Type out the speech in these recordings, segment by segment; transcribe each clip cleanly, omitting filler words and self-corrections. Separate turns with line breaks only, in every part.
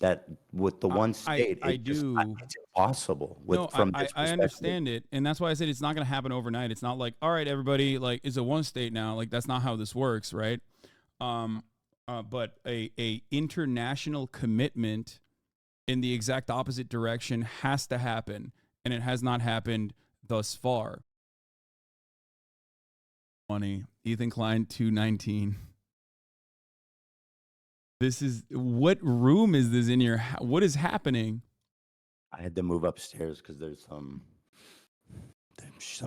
that with the one state,
I do.
it's impossible
No,
with from this
I
perspective.
understand it, and that's why I said it's not going to happen overnight. It's not like, all right, everybody, like it's a one state now. Like that's not how this works, right? Um, but a international commitment in the exact opposite direction has to happen, and it has not happened thus far. Money, Ethan Klein 219. This is what room is this in your? What is happening?
I had to move upstairs because there's some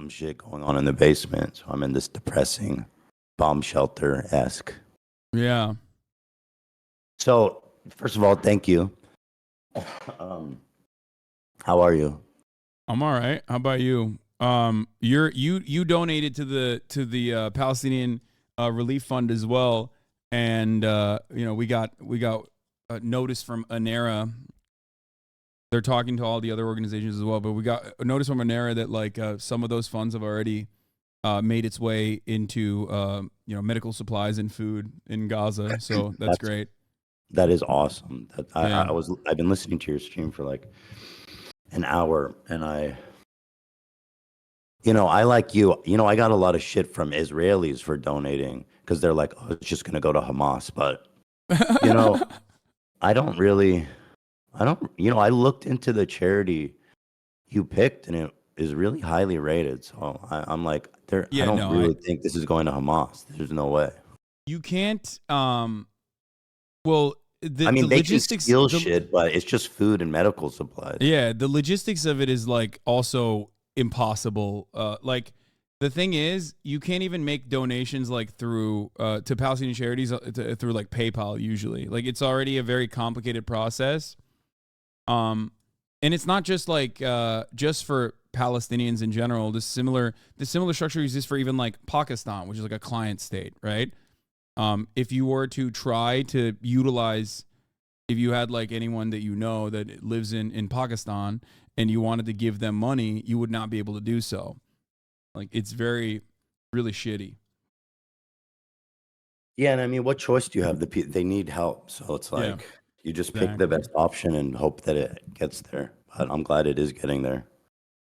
shit going on in the basement. So I'm in this depressing bomb shelter esque.
Yeah.
So first of all, thank you. How are you?
I'm all right. How about you? You donated to the Palestinian relief fund as well, and we got a notice from ANERA. They're talking to all the other organizations as well, but we got a notice from ANERA that like some of those funds have already made its way into medical supplies and food in Gaza. So that's great.
That is awesome.
Yeah.
I've been listening to your stream for like an hour, and I like you. I got a lot of shit from Israelis for donating because they're like, oh, it's just gonna go to Hamas. But I don't really. I looked into the charity you picked, and it is really highly rated. So I'm like, I don't really think this is going to Hamas. There's no way.
You can't. Well,
I mean,
the
they
logistics
can steal shit, but it's just food and medical supplies.
Yeah, the logistics of it is like also impossible. Like the thing is, you can't even make donations like through to Palestinian charities through like PayPal usually. Like it's already a very complicated process. And it's not just like just for Palestinians in general. The similar structure exists for even like Pakistan, which is like a client state, right? If you were to try to utilize, if you had like anyone that you know that lives in Pakistan and you wanted to give them money, you would not be able to do so. Like it's really shitty.
Yeah, and I mean, what choice do you have? They need help, so it's like you just pick the best option and hope that it gets there. But I'm glad it is getting there.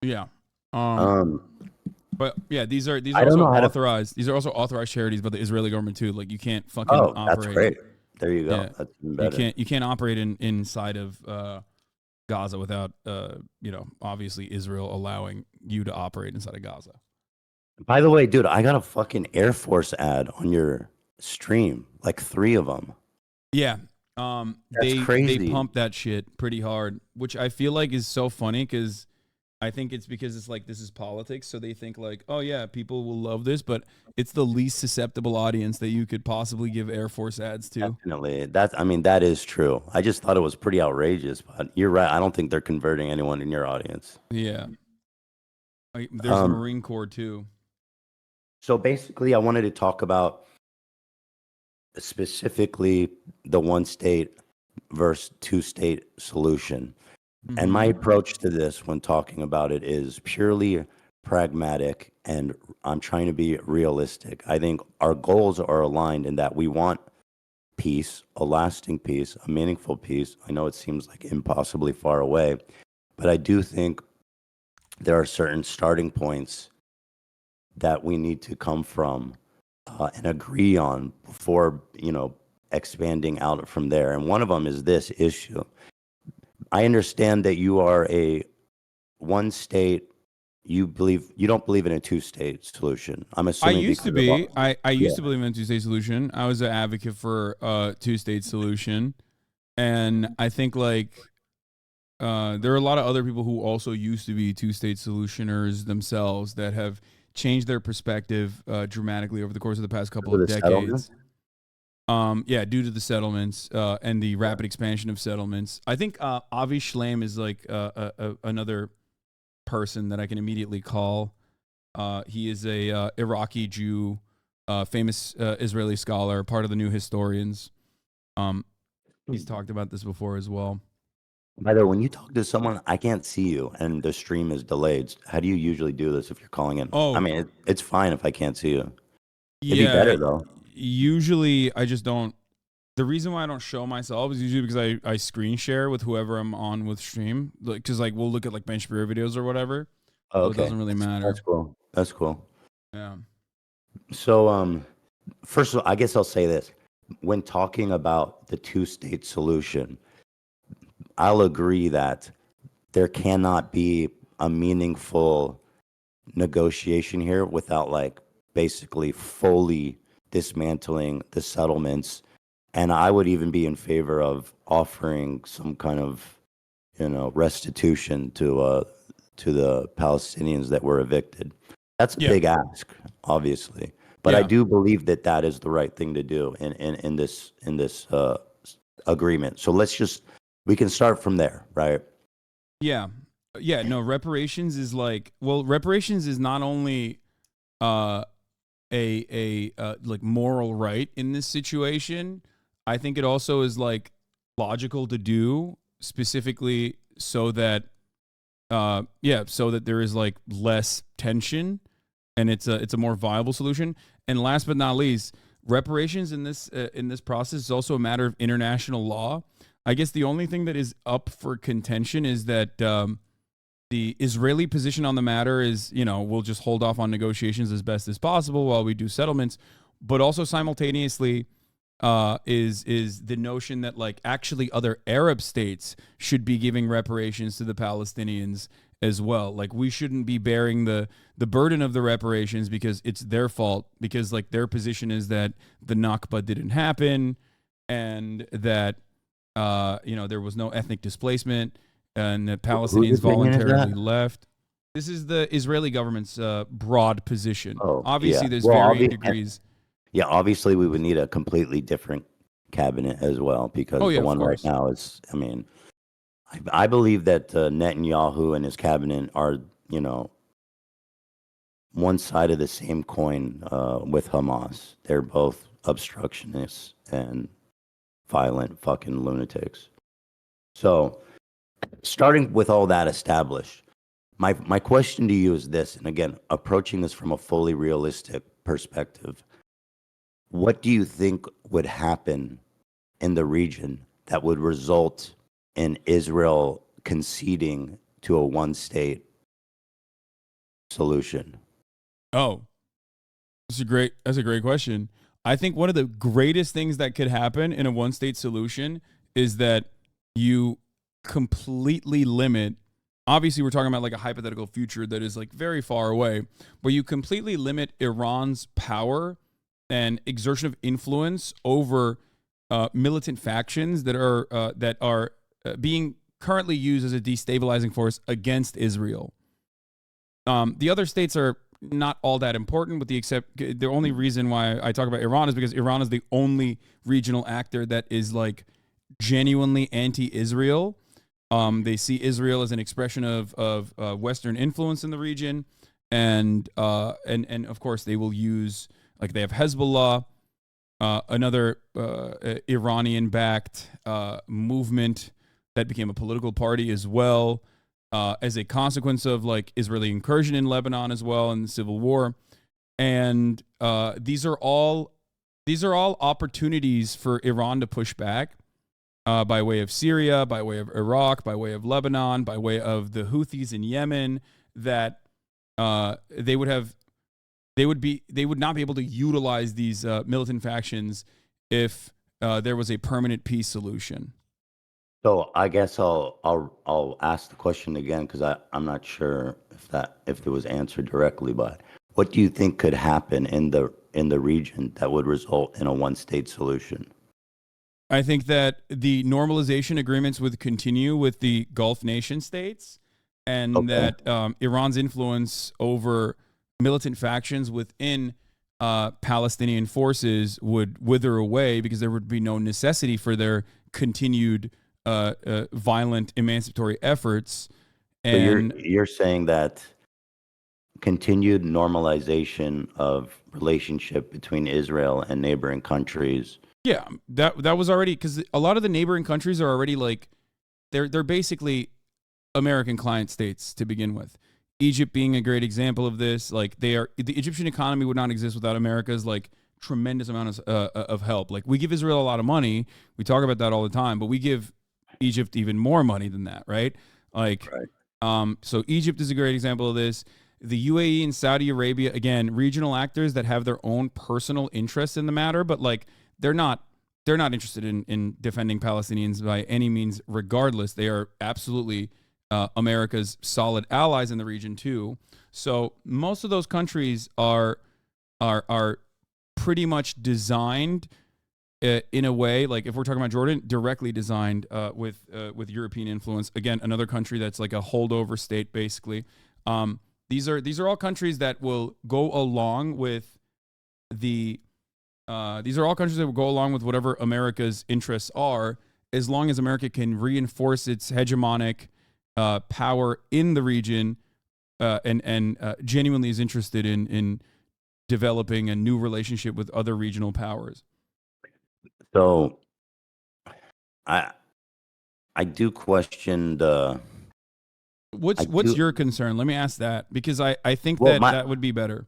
Yeah. But yeah, these are
I don't
also
know how
authorized. These are also authorized charities by the Israeli government too. Like you can't fucking
Oh,
operate.
that's great. There you go.
Yeah.
That's even better.
You can't operate inside of Gaza without obviously Israel allowing you to operate inside of Gaza.
By the way, dude, I got a fucking Air Force ad on your stream, like 3 of them.
Yeah.
That's crazy.
They pump that shit pretty hard, which I feel like is so funny because I think it's because it's like this is politics, so they think like, oh yeah, people will love this, but it's the least susceptible audience that you could possibly give Air Force ads to.
Definitely. That is true. I just thought it was pretty outrageous, but you're right. I don't think they're converting anyone in your audience.
Yeah. There's the Marine Corps too.
So basically, I wanted to talk about specifically the one state versus two state solution. Mm-hmm. And my approach to this when talking about it is purely pragmatic, and I'm trying to be realistic. I think our goals are aligned in that we want peace, a lasting peace, a meaningful peace. I know it seems like impossibly far away, but I do think there are certain starting points that we need to come from and agree on before, expanding out from there. And one of them is this issue. I understand that you are a one state. You don't believe in a two-state solution. I'm assuming
I used to be. I used to believe in a two-state solution. I was an advocate for a two-state solution, and I think like there are a lot of other people who also used to be two-state solutioners themselves that have changed their perspective dramatically over the course of the past couple of decades. Due to the settlements and the rapid expansion of settlements. I think Avi Shlaim is like another person that I can immediately call. He is a Iraqi Jew, famous Israeli scholar, part of the New Historians. He's talked about this before as well.
By the way, when you talk to someone, I can't see you, and the stream is delayed. How do you usually do this if you're calling in?
Oh,
I mean, it's fine if I can't see you. It'd be better though.
Usually, I just don't The reason why I don't show myself is usually because I screen share with whoever I'm on with stream. Like, cause like we'll look at like Ben Shapiro videos or whatever.
Oh,
So it
okay,
doesn't really matter.
that's cool. That's cool.
Yeah.
So, first of all, I guess I'll say this: when talking about the two-state solution, I'll agree that there cannot be a meaningful negotiation here without like basically fully dismantling the settlements. And I would even be in favor of offering some kind of, restitution to the Palestinians that were evicted. That's a
Yeah.
big ask, obviously, but I
Yeah.
do believe that that is the right thing to do in this agreement. So we can start from there, right?
Yeah. Yeah. No, reparations is like, well, reparations is not only uh like moral right in this situation. I think it also is like logical to do, specifically so that so that there is like less tension and it's a more viable solution. And last but not least, reparations in this process is also a matter of international law. I guess the only thing that is up for contention is that the Israeli position on the matter is, we'll just hold off on negotiations as best as possible while we do settlements. But also simultaneously is the notion that like actually other Arab states should be giving reparations to the Palestinians as well. Like we shouldn't be bearing the burden of the reparations because it's their fault, because like their position is that the Nakba didn't happen and that there was no ethnic displacement and the Palestinians voluntarily left. This is the Israeli government's broad position.
Oh,
Obviously,
yeah.
there's
Well,
varying degrees.
Yeah, obviously we would need a completely different cabinet as well because
Oh, yeah,
the
of
one right
course.
now is, I mean, I believe that Netanyahu and his cabinet are, one side of the same coin with Hamas. They're both obstructionists and violent fucking lunatics. So, starting with all that established, my question to you is this, and again, approaching this from a fully realistic perspective. What do you think would happen in the region that would result in Israel conceding to a one-state solution?
Oh, that's a great question. I think one of the greatest things that could happen in a one state solution is that you completely limit, obviously we're talking about like a hypothetical future that is like very far away, but you completely limit Iran's power and exertion of influence over militant factions that are being currently used as a destabilizing force against Israel. The other states are not all that important, with the only reason why I talk about Iran is because Iran is the only regional actor that is like genuinely anti-Israel. They see Israel as an expression of Western influence in the region, and of course they will use, like, they have Hezbollah, another Iranian-backed movement that became a political party as well, as a consequence of like Israeli incursion in Lebanon as well in the civil war. And these are all opportunities for Iran to push back by way of Syria, by way of Iraq, by way of Lebanon, by way of the Houthis in Yemen, that they would not be able to utilize these militant factions if there was a permanent peace solution.
So I guess I'll ask the question again because I'm not sure if it was answered directly. But what do you think could happen in the region that would result in a one-state solution?
I think that the normalization agreements would continue with the Gulf nation states, and that Iran's influence over militant factions within Palestinian forces would wither away because there would be no necessity for their continued violent emancipatory efforts. And
so you're saying that continued normalization of relationship between Israel and neighboring countries.
yeah, that was already, because a lot of the neighboring countries are already like they're basically American client states to begin with. Egypt being a great example of this. Like, the Egyptian economy would not exist without America's like tremendous amount of help. Like, we give Israel a lot of money. We talk about that all the time, but we give Egypt even more money than that, right? Like, so Egypt is a great example of this. The UAE and Saudi Arabia, again, regional actors that have their own personal interests in the matter, but like they're not interested in defending Palestinians by any means. Regardless, they are absolutely America's solid allies in the region too. So most of those countries are pretty much designed in a way, like if we're talking about Jordan, directly designed with European influence. Again, another country that's like a holdover state, basically. These are all countries that will go along with the. These are all countries that will go along with whatever America's interests are, as long as America can reinforce its hegemonic power in the region, and genuinely is interested in developing a new relationship with other regional powers.
So, I do question the.
What's your concern? Let me ask that, because I think
Well,
that would be better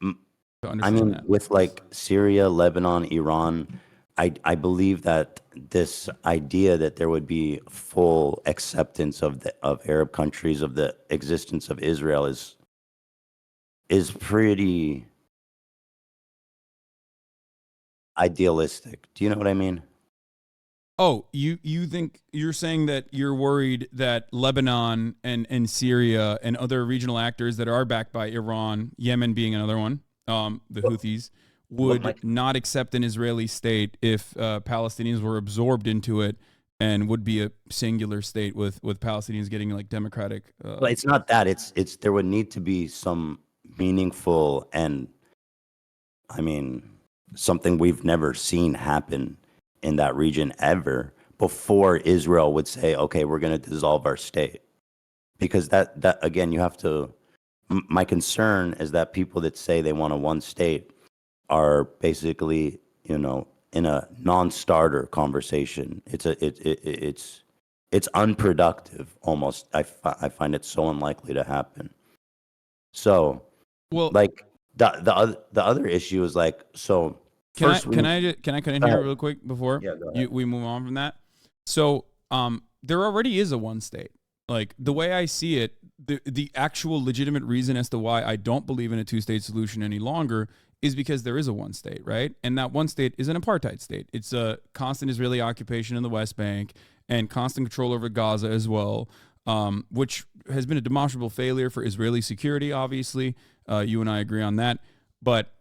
to
I
understand
mean,
that.
with like Syria, Lebanon, Iran, I believe that this idea that there would be full acceptance of Arab countries of the existence of Israel is pretty idealistic. Do you know what I mean?
Oh, you think you're saying that you're worried that Lebanon and Syria and other regional actors that are backed by Iran, Yemen being another one, the Houthis, would not accept an Israeli state if Palestinians were absorbed into it, and would be a singular state with Palestinians getting like democratic.
But it's not that. It's there would need to be some meaningful and, I mean, something we've never seen happen in that region ever before Israel would say, okay, we're going to dissolve our state. Because that again, you have to. My concern is that people that say they want a one state are basically, in a non-starter conversation. It's unproductive almost. I find it so unlikely to happen. So,
Well,
like the other issue is like, so first
can I cut in here real quick before we move on from that? So there already is a one state. Like, the way I see it, the actual legitimate reason as to why I don't believe in a two-state solution any longer is because there is a one state, right? And that one state is an apartheid state. It's a constant Israeli occupation in the West Bank and constant control over Gaza as well, which has been a demonstrable failure for Israeli security, obviously. You and I agree on that. But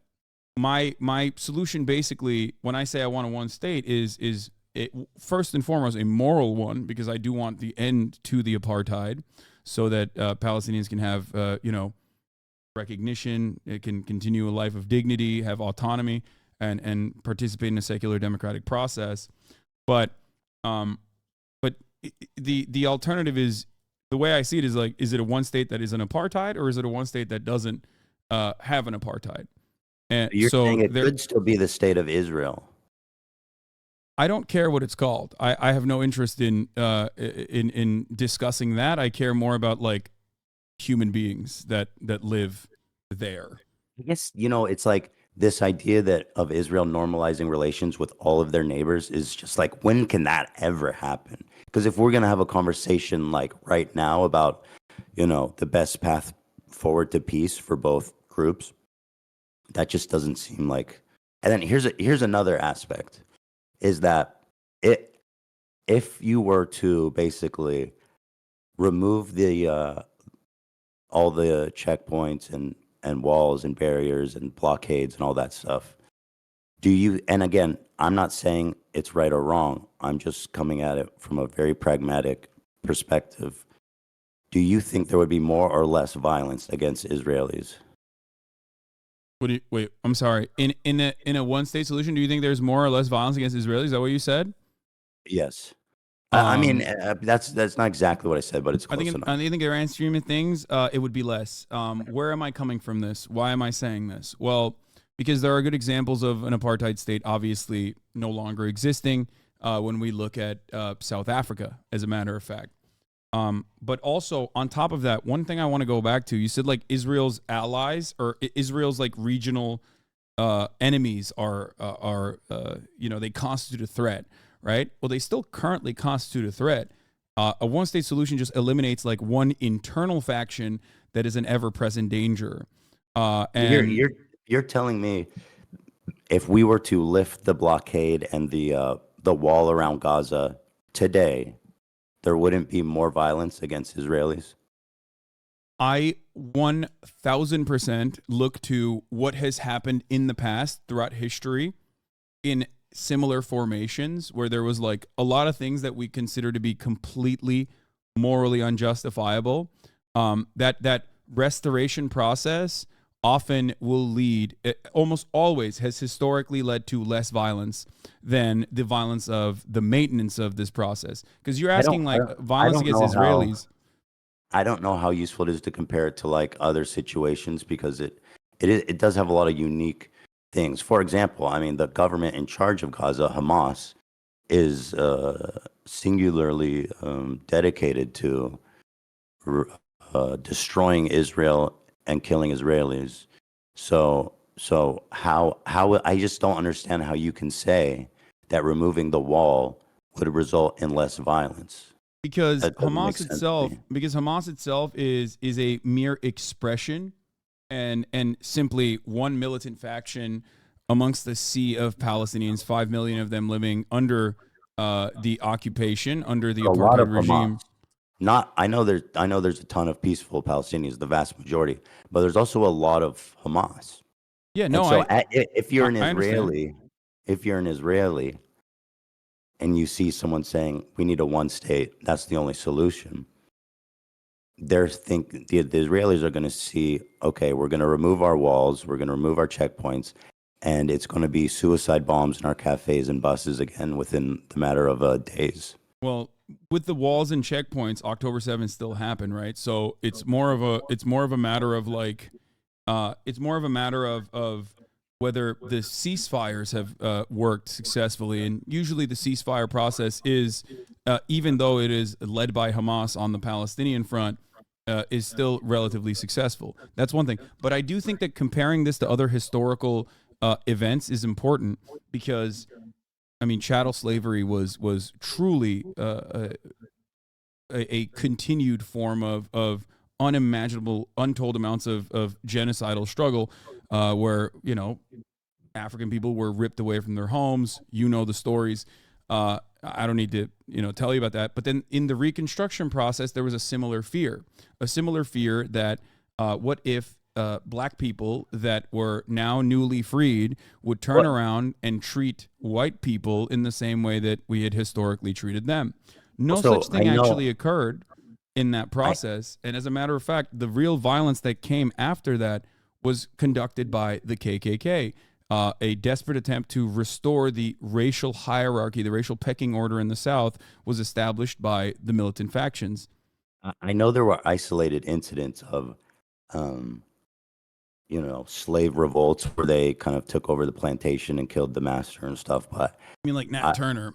my solution, basically, when I say I want a one state, is it, first and foremost, a moral one, because I do want the end to the apartheid, so that Palestinians can have recognition, it can continue a life of dignity, have autonomy, and participate in a secular democratic process. But the alternative is, the way I see it is like, is it a one state that is an apartheid, or is it a one state that doesn't have an apartheid? And
you're
so
saying it could still be the state of Israel.
I don't care what it's called. I have no interest in discussing that. I care more about like human beings that live there.
I guess, it's like this idea that of Israel normalizing relations with all of their neighbors is just like, when can that ever happen? Because if we're going to have a conversation like right now about, the best path forward to peace for both groups, that just doesn't seem like. And then here's another aspect, is that if you were to basically remove the all the checkpoints and walls and barriers and blockades and all that stuff, and again, I'm not saying it's right or wrong, I'm just coming at it from a very pragmatic perspective. Do you think there would be more or less violence against Israelis?
Wait, I'm sorry. In a one state solution, do you think there's more or less violence against Israelis? Is that what you said?
Yes. I mean, that's not exactly what I said, but it's close enough.
I think the grand scheme of things, it would be less. Where am I coming from this? Why am I saying this? Well, because there are good examples of an apartheid state obviously no longer existing when we look at South Africa, as a matter of fact. But also, on top of that, one thing I want to go back to, you said like Israel's allies, or Israel's like regional enemies are they constitute a threat, right? Well, they still currently constitute a threat. A one-state solution just eliminates like one internal faction that is an ever-present danger. And
You're telling me if we were to lift the blockade and the wall around Gaza today, there wouldn't be more violence against Israelis?
I 1000% look to what has happened in the past throughout history in similar formations where there was like a lot of things that we consider to be completely morally unjustifiable. That restoration process often will lead, almost always has historically led to less violence than the violence of the maintenance of this process. Because you're asking violence against Israelis.
I don't know how useful it is to compare it to like other situations because it does have a lot of unique things. For example, I mean, the government in charge of Gaza, Hamas, is singularly dedicated to destroying Israel and killing Israelis. So how I just don't understand how you can say that removing the wall would result in less violence.
Because
That doesn't make sense to me.
Hamas itself is a mere expression and simply one militant faction amongst the sea of Palestinians, 5 million of them living under the occupation, under the
A lot of
apartheid regime.
Hamas. I know there's a ton of peaceful Palestinians, the vast majority, but there's also a lot of Hamas.
Yeah,
And
no,
so if you're an
I understand.
Israeli, and you see someone saying we need a one state, that's the only solution. The Israelis are going to see, okay, we're going to remove our walls, we're going to remove our checkpoints, and it's going to be suicide bombs in our cafes and buses again within the matter of days.
Well, with the walls and checkpoints, October 7th still happened, right? So it's more of a matter of like it's more of a matter of whether the ceasefires have worked successfully. And usually the ceasefire process is, even though it is led by Hamas on the Palestinian front, is still relatively successful. That's one thing. But I do think that comparing this to other historical events is important because, I mean, chattel slavery was truly a continued form of unimaginable, untold amounts of genocidal struggle, where African people were ripped away from their homes. You know the stories. I don't need to tell you about that. But then in the Reconstruction process, there was a similar fear that what if black people that were now newly freed would turn around and treat white people in the same way that we had historically treated them. No such thing actually occurred in that process. And as a matter of fact, the real violence that came after that was conducted by the KKK, a desperate attempt to restore the racial hierarchy, the racial pecking order in the South was established by the militant factions.
I know there were isolated incidents of slave revolts where they kind of took over the plantation and killed the master and stuff. But
I mean, like Nat Turner.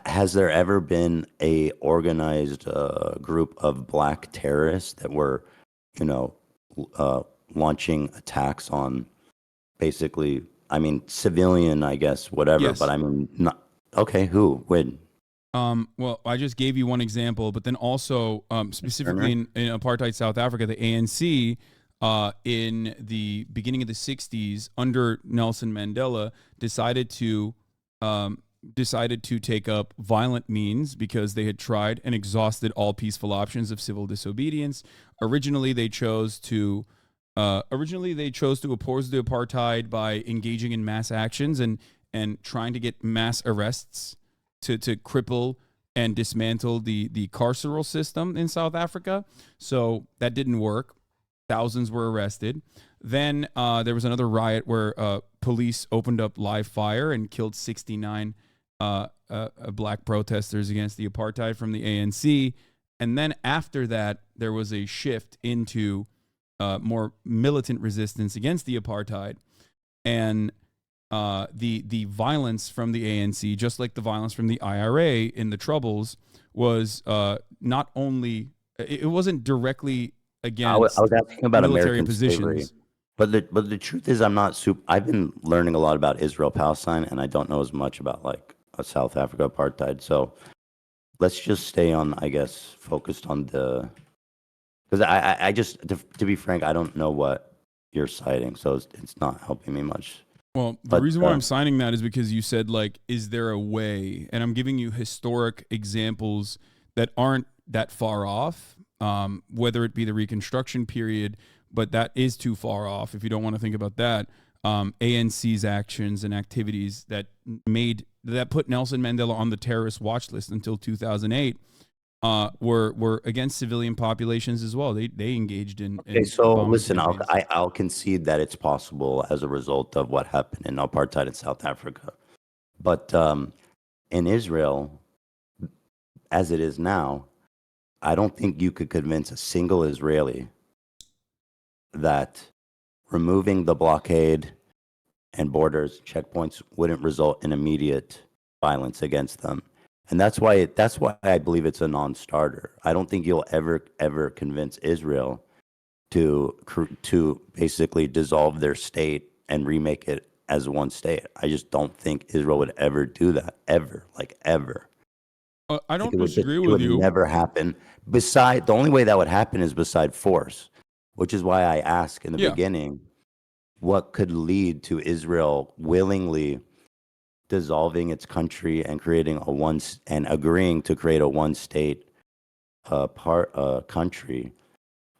Has there ever been a organized group of black terrorists that were, launching attacks on basically, I mean, civilian, I guess, whatever.
Yes.
But I mean, not okay. Who? When?
Well, I just gave you one example, but then also specifically in apartheid South Africa, the ANC. In the beginning of the 60s, under Nelson Mandela, decided to take up violent means because they had tried and exhausted all peaceful options of civil disobedience. Originally, they chose to oppose the apartheid by engaging in mass actions and trying to get mass arrests to cripple and dismantle the carceral system in South Africa. So that didn't work. Thousands were arrested. Then there was another riot where police opened up live fire and killed 69 black protesters against the apartheid from the ANC. And then after that, there was a shift into more militant resistance against the apartheid. And the violence from the ANC, just like the violence from the IRA in the Troubles, was not only, it wasn't directly against
I was asking about
military
American
positions.
slavery. but the truth is, I'm not super. I've been learning a lot about Israel Palestine, and I don't know as much about like a South Africa apartheid. So let's just stay on, I guess, focused on the, because I just, to be frank, I don't know what you're citing, so it's not helping me much.
Well, the
But
reason why I'm signing that is because you said, like, is there a way? And I'm giving you historic examples that aren't that far off, whether it be the Reconstruction period, but that is too far off if you don't want to think about that. ANC's actions and activities that put Nelson Mandela on the terrorist watch list until 2008 were against civilian populations as well. They engaged in
okay, so
bombing
listen,
campaigns.
I'll concede that it's possible as a result of what happened in apartheid in South Africa, but in Israel, as it is now, I don't think you could convince a single Israeli that removing the blockade and borders checkpoints wouldn't result in immediate violence against them. And that's why I believe it's a non-starter. I don't think you'll ever convince Israel to basically dissolve their state and remake it as one state. I just don't think Israel would ever do that, ever, like ever.
I don't
It
disagree
would
with you.
never happen. The only way that would happen is beside force, which is why I asked in the beginning, what could lead to Israel willingly dissolving its country and agreeing to create a one state country,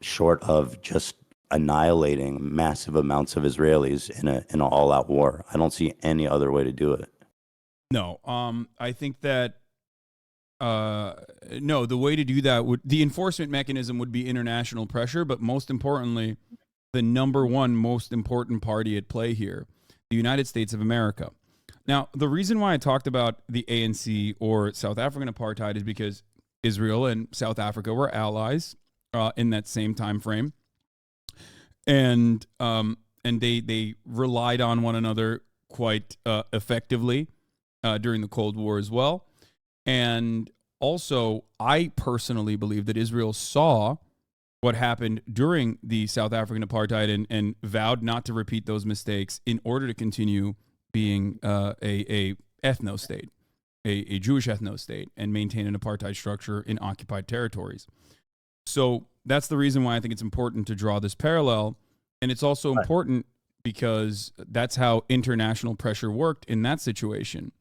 short of just annihilating massive amounts of Israelis in an all out war. I don't see any other way to do it.
No, I think that no, the way to do that the enforcement mechanism would be international pressure, but most importantly, the number one most important party at play here, the United States of America. Now, the reason why I talked about the ANC or South African apartheid is because Israel and South Africa were allies in that same time frame, and they relied on one another quite effectively during the Cold War as well. And also, I personally believe that Israel saw what happened during the South African apartheid and vowed not to repeat those mistakes in order to continue being a ethno state, a Jewish ethno state, and maintain an apartheid structure in occupied territories. So that's the reason why I think it's important to draw this parallel. And it's also important because that's how international pressure worked in that situation.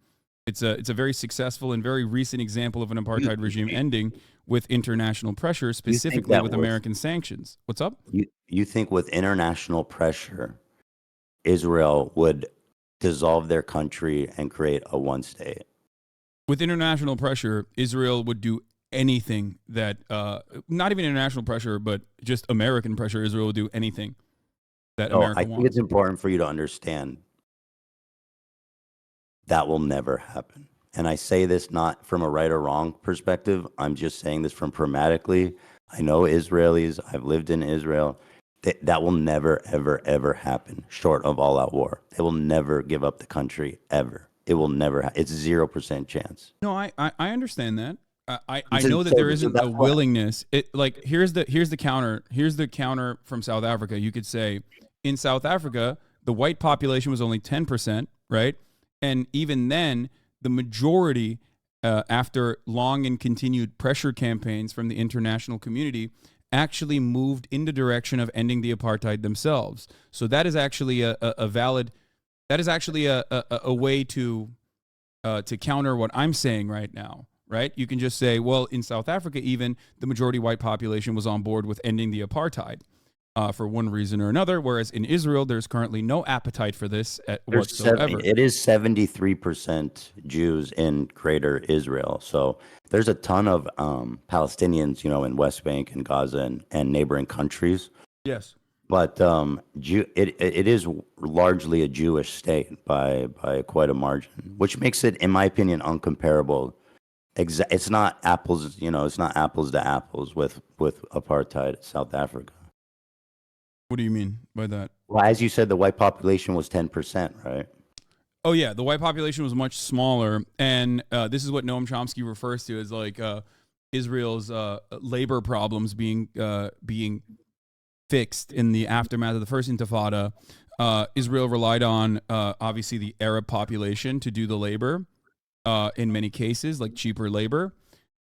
It's a very successful and very recent example of an apartheid regime ending with international pressure, specifically with American sanctions. What's up?
You think with international pressure, Israel would dissolve their country and create a one state?
With international pressure, Israel would do anything that, not even international pressure, but just American pressure, Israel would do anything that America wants.
I think it's important for you to understand that will never happen. And I say this not from a right or wrong perspective. I'm just saying this from pragmatically. I know Israelis. I've lived in Israel. That will never, ever, ever happen short of all-out war. They will never give up the country, ever. It will never. It's 0% chance.
No, I understand that. I know that there isn't a willingness. Here's the counter. Here's the counter from South Africa. You could say in South Africa, the white population was only 10%, right? And even then, the majority, after long and continued pressure campaigns from the international community, actually moved in the direction of ending the apartheid themselves. So that is actually a valid, that is actually a way to counter what I'm saying right now, right? You can just say, well, in South Africa, even the majority white population was on board with ending the apartheid. For one reason or another, whereas in Israel, there's currently no appetite for this whatsoever.
It is 73% Jews in Greater Israel. So there's a ton of Palestinians, in West Bank and Gaza and neighboring countries.
Yes.
But it is largely a Jewish state by quite a margin, which makes it, in my opinion, uncomparable. It's not apples, it's not apples to apples with apartheid South Africa.
What do you mean by that?
Well, as you said, the white population was 10%, right?
Oh, yeah. The white population was much smaller. And this is what Noam Chomsky refers to as like Israel's labor problems being fixed in the aftermath of the first Intifada, Israel relied on obviously the Arab population to do the labor in many cases, like cheaper labor.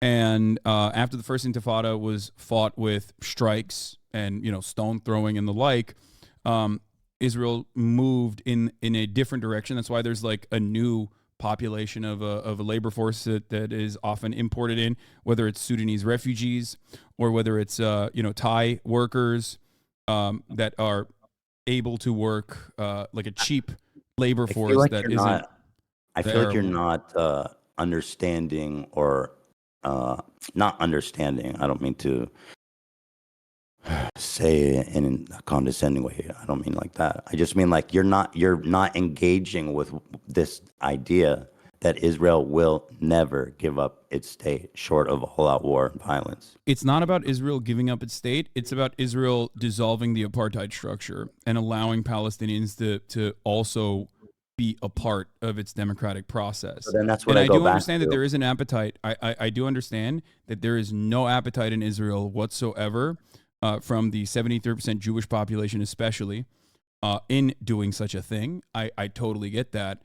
And after the first Intifada was fought with strikes and stone throwing and the like, Israel moved in a different direction. That's why there's like a new population of a labor force that is often imported in, whether it's Sudanese refugees or whether it's Thai workers that are able to work like a cheap labor force that isn't.
I feel like you're not understanding or not understanding. I don't mean to say in a condescending way. I don't mean like that. I just mean like you're not engaging with this idea that Israel will never give up its state short of all-out war and violence.
It's not about Israel giving up its state. It's about Israel dissolving the apartheid structure and allowing Palestinians to also be a part of its democratic process.
So then that's what
and
I go
do
back
understand
to.
that there is an appetite. I do understand that there is no appetite in Israel whatsoever from the 73% Jewish population especially in doing such a thing. I totally get that.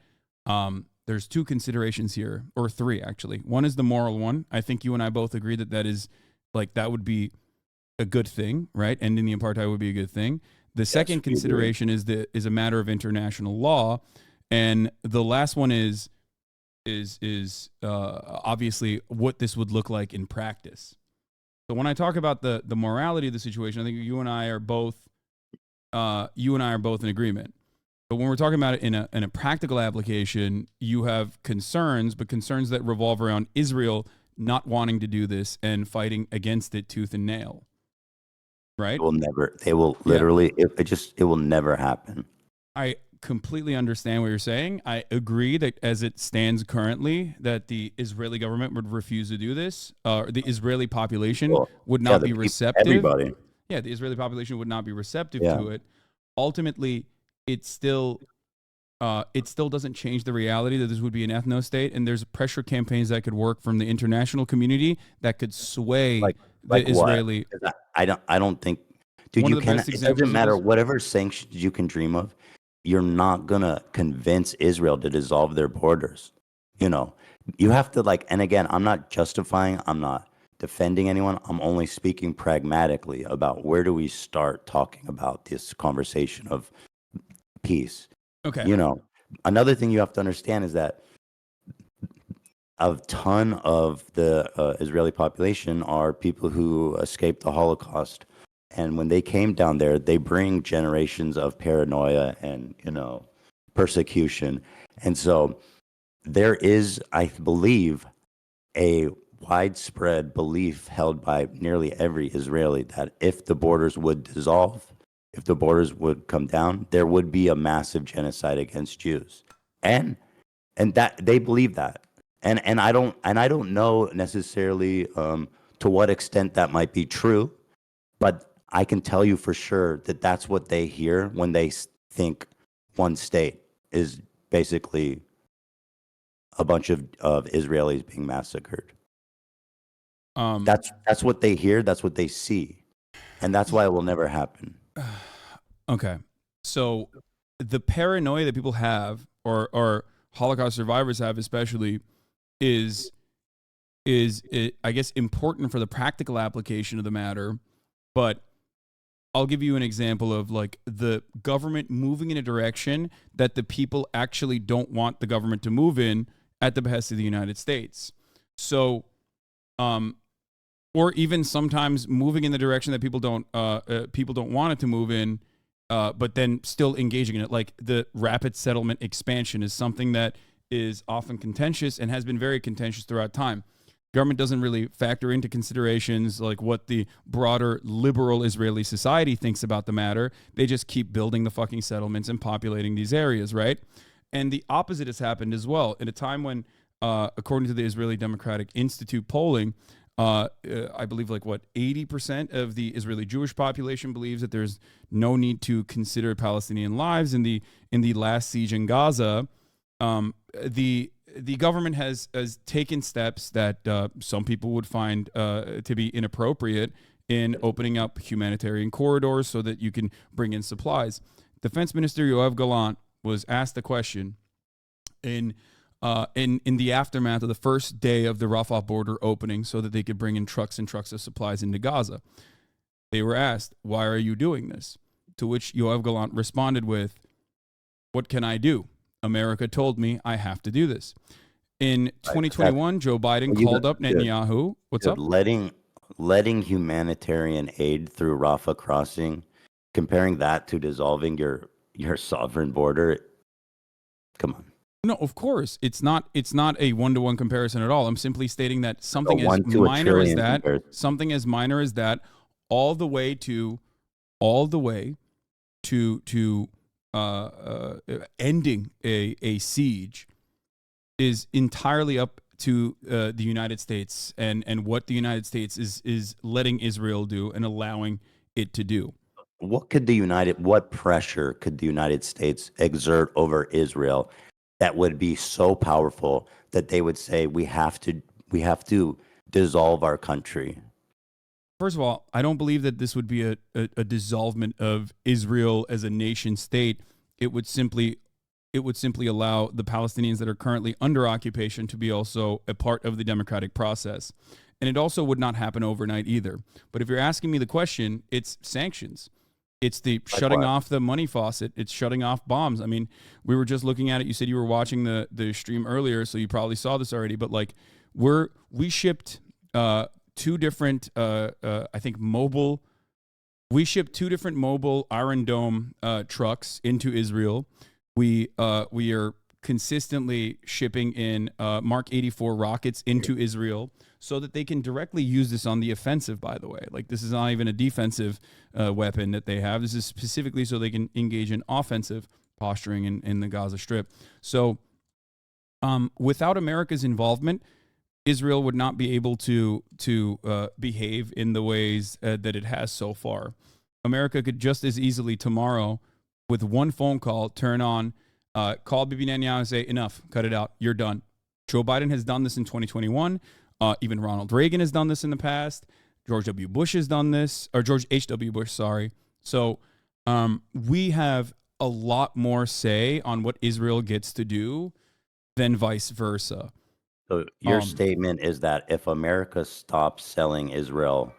There's two considerations here, or three actually. One is the moral one. I think you and I both agree that is like that would be a good thing, right? Ending the apartheid would be a good thing. The second consideration is a matter of international law, and the last one is obviously what this would look like in practice. So when I talk about the morality of the situation, I think you and I are both in agreement. But when we're talking about it in a practical application, you have concerns, but concerns that revolve around Israel not wanting to do this and fighting against it tooth and nail. Right?
They will literally, it will never happen.
I completely understand what you're saying. I agree that as it stands currently, that the Israeli government would refuse to do this. The Israeli population would not be receptive.
Everybody.
Yeah, the Israeli population would not be receptive to it. Ultimately, it still doesn't change the reality that this would be an ethno-state, and there's pressure campaigns that could work from the international community that could sway the Israeli.
I don't think, dude. You can. It doesn't matter whatever sanctions you can dream of. You're not gonna convince Israel to dissolve their borders. You have to and again, I'm not justifying. I'm not defending anyone. I'm only speaking pragmatically about where do we start talking about this conversation of peace.
Okay.
Another thing you have to understand is that a ton of the Israeli population are people who escaped the Holocaust. And when they came down there, they bring generations of paranoia and, persecution. And so there is, I believe, a widespread belief held by nearly every Israeli that if the borders would dissolve, if the borders would come down, there would be a massive genocide against Jews. And that they believe that. And I don't know necessarily to what extent that might be true, but I can tell you for sure that that's what they hear when they think one state is basically a bunch of Israelis being massacred. That's what they hear. That's what they see, and that's why it will never happen.
Okay, so the paranoia that people have, or Holocaust survivors have, especially, is I guess important for the practical application of the matter, but I'll give you an example of the government moving in a direction that the people actually don't want the government to move in at the behest of the United States. So, or even sometimes moving in the direction that people don't want it to move in, but then still engaging in it. Like the rapid settlement expansion is something that is often contentious and has been very contentious throughout time. Government doesn't really factor into considerations like what the broader liberal Israeli society thinks about the matter. They just keep building the fucking settlements and populating these areas, right? And the opposite has happened as well. In a time when, according to the Israeli Democratic Institute polling, I believe 80% of the Israeli Jewish population believes that there's no need to consider Palestinian lives. In the last siege in Gaza, the government has taken steps that some people would find to be inappropriate in opening up humanitarian corridors so that you can bring in supplies. Defense Minister Yoav Gallant was asked the question in the aftermath of the first day of the Rafah border opening so that they could bring in trucks and trucks of supplies into Gaza. They were asked, why are you doing this? To which Yoav Gallant responded with, what can I do? America told me I have to do this. In 2021, Joe Biden called up Netanyahu. What's up?
Letting humanitarian aid through Rafah crossing, comparing that to dissolving your sovereign border. Come on.
No, of course. It's not a one-to-one comparison at all. I'm simply stating that something as minor as that, all the way to ending a siege is entirely up to the United States and what the United States is letting Israel do and allowing it to do.
What pressure could the United States exert over Israel that would be so powerful that they would say we have to dissolve our country?
First of all, I don't believe that this would be a dissolvement of Israel as a nation state. It would simply allow the Palestinians that are currently under occupation to be also a part of the democratic process. And it also would not happen overnight either. But if you're asking me the question, it's sanctions. It's the shutting off the money faucet. It's shutting off bombs. I mean, we were just looking at it. You said you were watching the stream earlier, so you probably saw this already. But like, we shipped two different, I think mobile. We shipped two different mobile Iron Dome trucks into Israel. We are consistently shipping in Mark 84 rockets into Israel so that they can directly use this on the offensive, by the way. Like, this is not even a defensive weapon that they have. This is specifically so they can engage in offensive posturing in the Gaza Strip. So without America's involvement, Israel would not be able to behave in the ways that it has so far. America could just as easily tomorrow, with one phone call, turn on, call Bibi Netanyahu and say, enough, cut it out, you're done. Joe Biden has done this in 2021. Even Ronald Reagan has done this in the past. George W. Bush has done this, or George H.W. Bush, sorry. So we have a lot more say on what Israel gets to do than vice versa.
So your statement is that if America stops selling Israel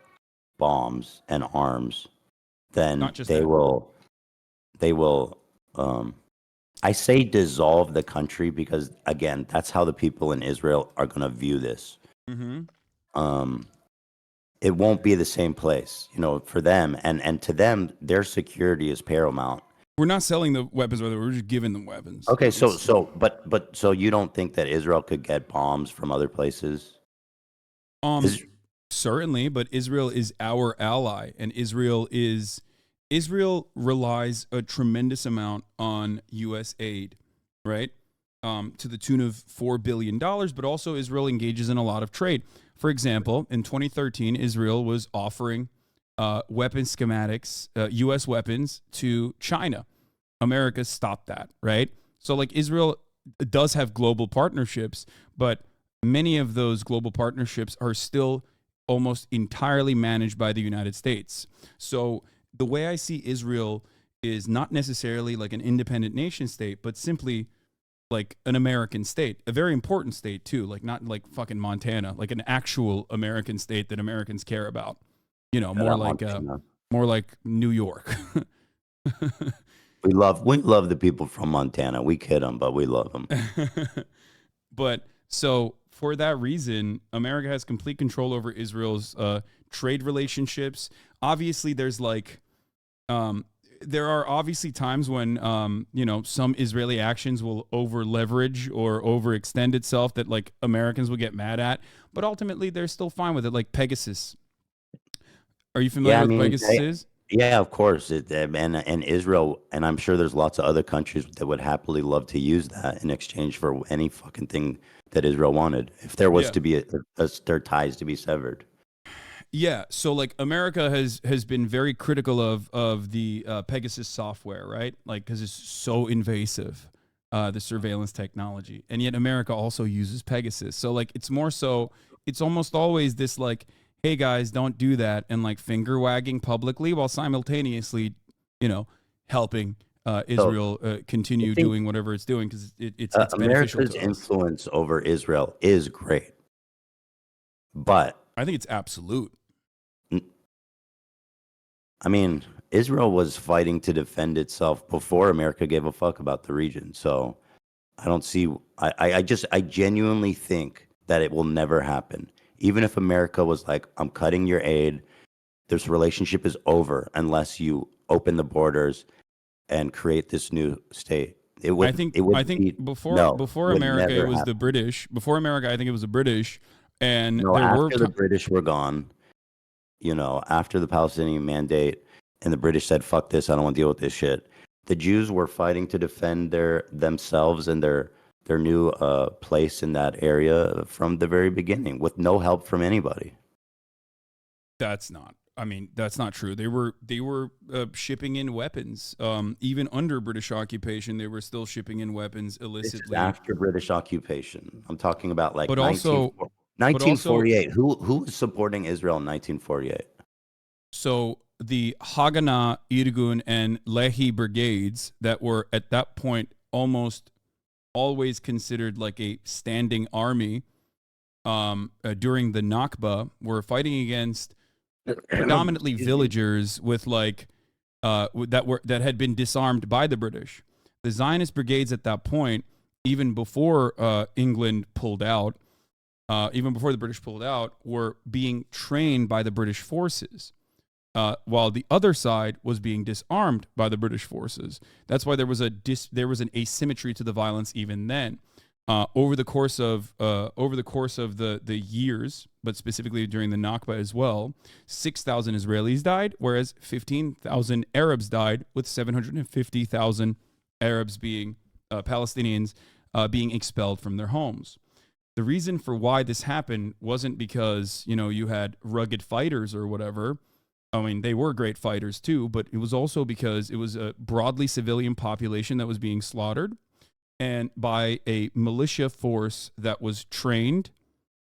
bombs and arms, then they will, I say dissolve the country because, again, that's how the people in Israel are going to view this. Mm-hmm. It won't be the same place, for them. And to them, their security is paramount.
We're not selling the weapons, we're just giving them weapons.
Okay, so you don't think that Israel could get bombs from other places?
Certainly, but Israel is our ally, and Israel relies a tremendous amount on U.S. aid, right? To the tune of $4 billion, but also Israel engages in a lot of trade. For example, in 2013, Israel was offering weapon schematics, U.S. weapons to China. America stopped that, right? So like Israel does have global partnerships, but many of those global partnerships are still almost entirely managed by the United States. So the way I see Israel is not necessarily like an independent nation state, but simply like an American state, a very important state too, like not like fucking Montana, like an actual American state that Americans care about, more like New York.
We love the people from Montana. We kid them, but we love them.
But so for that reason, America has complete control over Israel's trade relationships. Obviously, there's like, there are obviously times when, some Israeli actions will over leverage or overextend itself that like Americans will get mad at, but ultimately they're still fine with it. Like Pegasus. Are you familiar with Pegasus is?
Yeah, of course. And Israel, and I'm sure there's lots of other countries that would happily love to use that in exchange for any fucking thing that Israel wanted, if there was to be their ties to be severed.
Yeah, so like America has been very critical of the Pegasus software, right? Like because it's so invasive, the surveillance technology, and yet America also uses Pegasus. So like it's more so, it's almost always this like, hey guys, don't do that, and like finger wagging publicly while simultaneously, helping
So
Israel
I
continue
think
doing whatever it's doing because it's beneficial
America's
to us.
influence over Israel is great, but
I think it's absolute.
n- I mean, Israel was fighting to defend itself before America gave a fuck about the region. So I don't see. I genuinely think that it will never happen. Even if America was like, I'm cutting your aid, this relationship is over unless you open the borders and create this new state. It
I
would.
think
It
I
would
think
be
before
no. It
before
would
America it
never
was the
happen.
British. Before America, I think it was the British, and
No,
there were
after the British were gone, after the Palestinian Mandate, and the British said, "Fuck this, I don't want to deal with this shit." The Jews were fighting to defend their themselves and their new place in that area from the very beginning, with no help from anybody.
That's not. I mean, that's not true. They were shipping in weapons. Even under British occupation, they were still shipping in weapons
This is
illicitly.
after British occupation. I'm talking about like
But also, but also,
1948. Who was supporting Israel in 1948?
so the Haganah, Irgun, and Lehi brigades that were at that point almost always considered like a standing army during the Nakba were fighting against predominantly
Excuse me.
villagers with like that had been disarmed by the British. The Zionist brigades at that point, even before England pulled out, even before the British pulled out, were being trained by the British forces. While the other side was being disarmed by the British forces. That's why there was an asymmetry to the violence even then. Over the course of the years, but specifically during the Nakba as well, 6,000 Israelis died, whereas 15,000 Arabs died, with 750,000 Arabs being Palestinians being expelled from their homes. The reason for why this happened wasn't because you had rugged fighters or whatever. I mean, they were great fighters too, but it was also because it was a broadly civilian population that was being slaughtered, and by a militia force that was trained,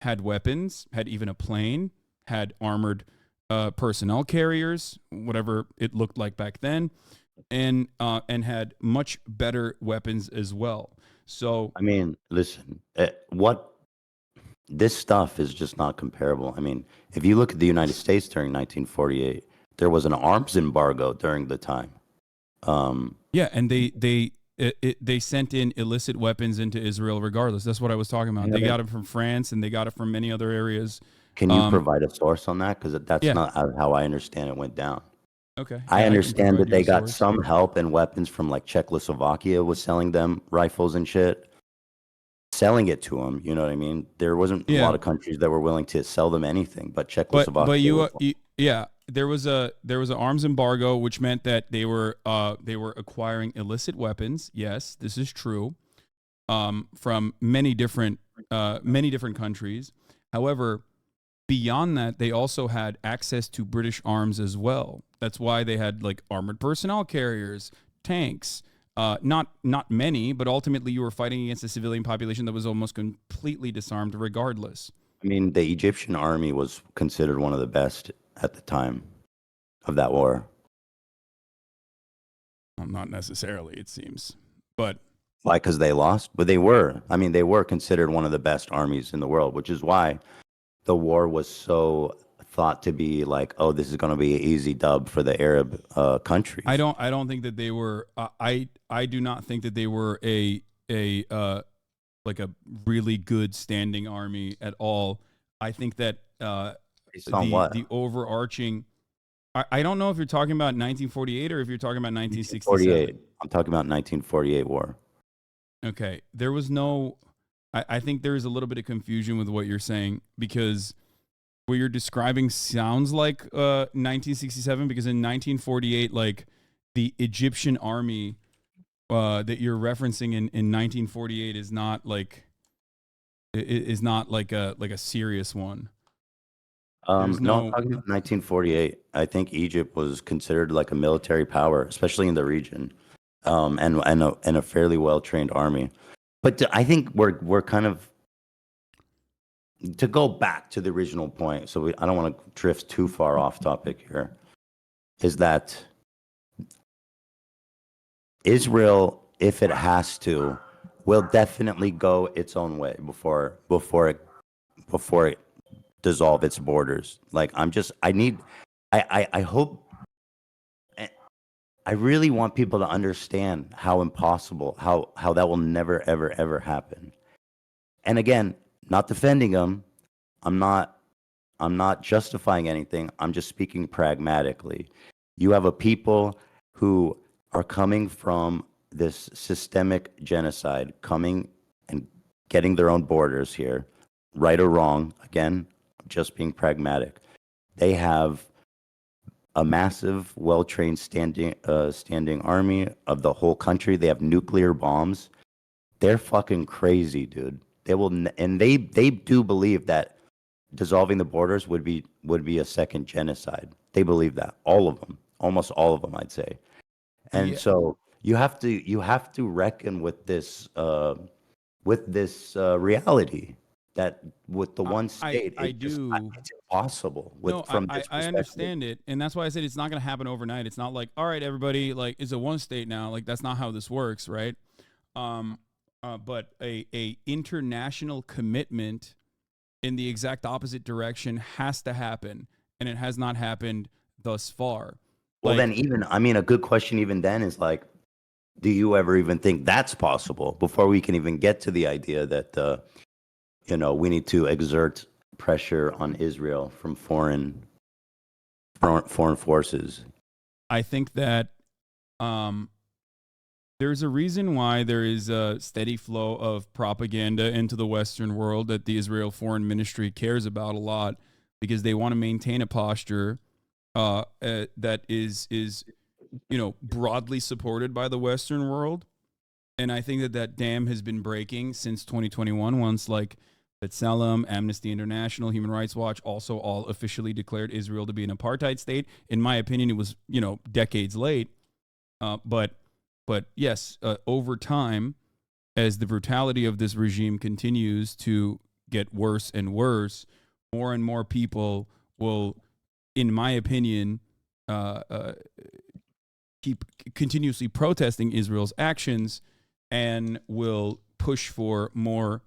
had weapons, had even a plane, had armored personnel carriers, whatever it looked like back then, and had much better weapons as well. So
I mean, listen, what this stuff is just not comparable. I mean, if you look at the United States during 1948, there was an arms embargo during the time. Um,
yeah, and they sent in illicit weapons into Israel regardless. That's what I was talking about. They got it from France and they got it from many other areas.
can you
Um,
provide a source on that? Because that's
yeah.
not how I understand it went down.
Okay.
I
Yeah, I can
understand
provide
that
you a
they got
source.
some help and weapons from like Czechoslovakia was selling them rifles and shit, selling it to them. You know what I mean? There wasn't a
Yeah,
lot of countries that were willing to sell them anything, but
but
Czechoslovakia was.
yeah, there was an arms embargo, which meant that they were acquiring illicit weapons. Yes, this is true. From many different countries. However, beyond that, they also had access to British arms as well. That's why they had like armored personnel carriers, tanks. Not many, but ultimately you were fighting against a civilian population that was almost completely disarmed, regardless.
I mean, the Egyptian army was considered one of the best at the time of that war.
Well, not necessarily, it seems, but
Why? Because they lost, but they were. I mean, they were considered one of the best armies in the world, which is why the war was so thought to be like, oh, this is going to be an easy dub for the Arab
I
countries.
don't I don't think that they were. I do not think that they were a like a really good standing army at all. I think that
Based on
the
what?
overarching. I don't know if you're talking about 1948 or if you're talking about 1967.
1948. I'm talking about 1948 war.
Okay, there was no. I think there is a little bit of confusion with what you're saying because what you're describing sounds like 1967 because in 1948, like the Egyptian army that you're referencing in 1948 is not like a serious one. There's
No, I'm
no.
talking about 1948. I think Egypt was considered like a military power, especially in the region, and a fairly well trained army. But I think we're kind of to go back to the original point, so I don't want to drift too far off topic here, is that Israel, if it has to, will definitely go its own way before it dissolve its borders. Like I hope, I really want people to understand how impossible, how that will never ever ever happen. And again, not defending them. I'm not I'm not justifying anything. I'm just speaking pragmatically. You have a people who are coming from this systemic genocide, coming and getting their own borders here, right or wrong. Again, just being pragmatic. They have a massive, well-trained standing army of the whole country. They have nuclear bombs. They're fucking crazy, dude. They will, and they do believe that dissolving the borders would be a second genocide. They believe that, all of them, almost all of them, I'd say. And
Yeah.
so you have to reckon with this reality that with the one state,
I do.
it's impossible
No,
from this
I
perspective.
understand it, and that's why I said it's not going to happen overnight. It's not like, all right, everybody, like it's a one state now. Like that's not how this works, right? Um, but a international commitment in the exact opposite direction has to happen, and it has not happened thus far.
Well,
Like,
then even, I mean, a good question even then is like, do you ever even think that's possible before we can even get to the idea that we need to exert pressure on Israel from foreign forces?
I think that um, there's a reason why there is a steady flow of propaganda into the Western world that the Israel Foreign Ministry cares about a lot, because they want to maintain a posture that is broadly supported by the Western world. And I think that dam has been breaking since 2021, once like B'Tselem, Amnesty International, Human Rights Watch also all officially declared Israel to be an apartheid state. In my opinion, it was decades late, but yes, over time, as the brutality of this regime continues to get worse and worse, more and more people will, in my opinion, keep continuously protesting Israel's actions, and will push for more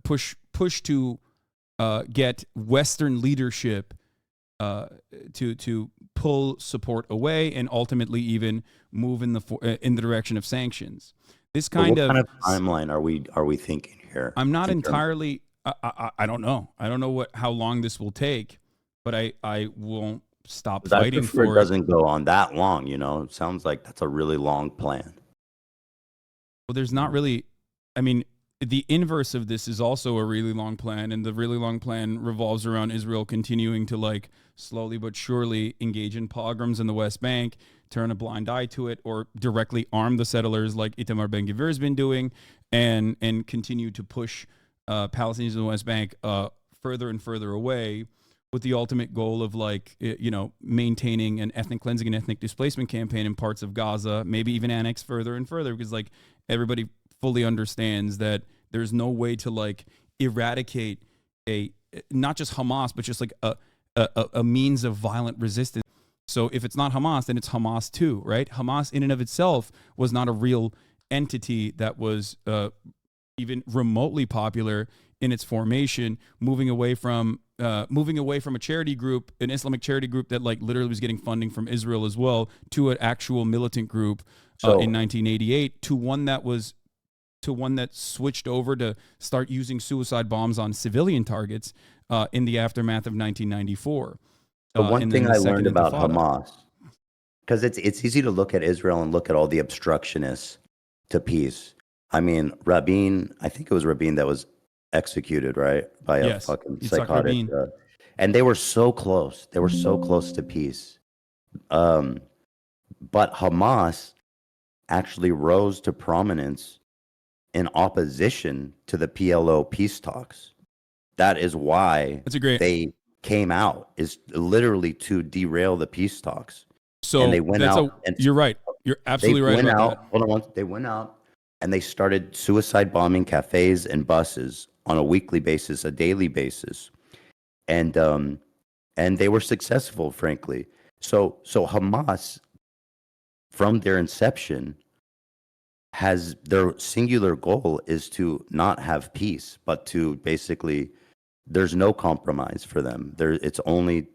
push to get Western leadership to pull support away, and ultimately even move in the direction of sanctions. This kind
What
of
kind of timeline are we thinking here?
I'm not entirely. I don't know. I don't know how long this will take, but I won't stop
I
fighting
prefer it
for it.
doesn't go on that long. It sounds like that's a really long plan.
Well, there's not really. I mean, the inverse of this is also a really long plan, and the really long plan revolves around Israel continuing to like slowly but surely engage in pogroms in the West Bank, turn a blind eye to it, or directly arm the settlers like Itamar Ben-Gvir has been doing, and continue to push Palestinians in the West Bank further and further away, with the ultimate goal of like maintaining an ethnic cleansing and ethnic displacement campaign in parts of Gaza, maybe even annex further and further, because like everybody fully understands that there's no way to like eradicate not just Hamas, but just like a means of violent resistance. So if it's not Hamas, then it's Hamas too, right? Hamas in and of itself was not a real entity that was even remotely popular in its formation, moving away from a charity group, an Islamic charity group that like literally was getting funding from Israel as well, to an actual militant group in 1988, to one that switched over to start using suicide bombs on civilian targets in the aftermath of 1994.
The one thing I learned about
Intifada.
Hamas, because it's easy to look at Israel and look at all the obstructionists to peace. I mean, Rabin, I think it was Rabin that was executed, right, by a fucking psychotic. And they were so close. They were so close to peace. But Hamas actually rose to prominence in opposition to the PLO peace talks. That is why they came out, is literally to derail the peace talks.
So
and they went out.
You're right. You're absolutely right about that.
Hold on, they went out and they started suicide bombing cafes and buses on a weekly basis, a daily basis, and they were successful, frankly. So Hamas, from their inception, has their singular goal is to not have peace, but to basically, there's no compromise for them. It's only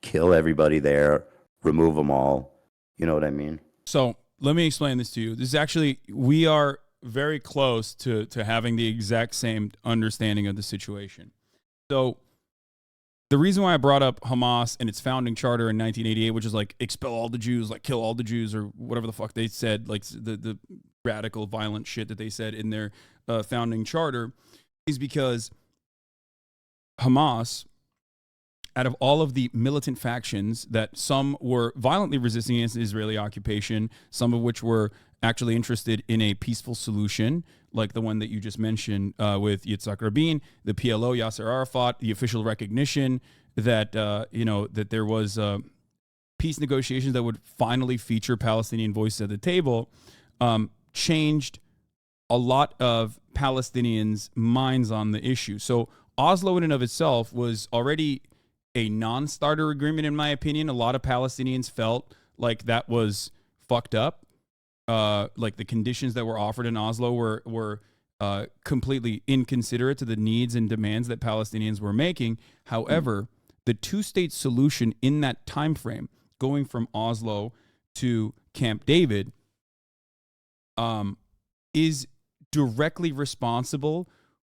kill everybody there, remove them all. You know what I mean?
So let me explain this to you. This is actually, we are very close to having the exact same understanding of the situation. So the reason why I brought up Hamas and its founding charter in 1988, which is like expel all the Jews, like kill all the Jews, or whatever the fuck they said, like the radical, violent shit that they said in their founding charter, is because Hamas, out of all of the militant factions that some were violently resisting against the Israeli occupation, some of which were actually interested in a peaceful solution, like the one that you just mentioned with Yitzhak Rabin, the PLO, Yasser Arafat, the official recognition that that there was peace negotiations that would finally feature Palestinian voices at the table, changed a lot of Palestinians' minds on the issue. So Oslo in and of itself was already a non-starter agreement, in my opinion. A lot of Palestinians felt like that was fucked up. Like the conditions that were offered in Oslo were completely inconsiderate to the needs and demands that Palestinians were making. However, the two-state solution in that time frame, going from Oslo to Camp David, is directly responsible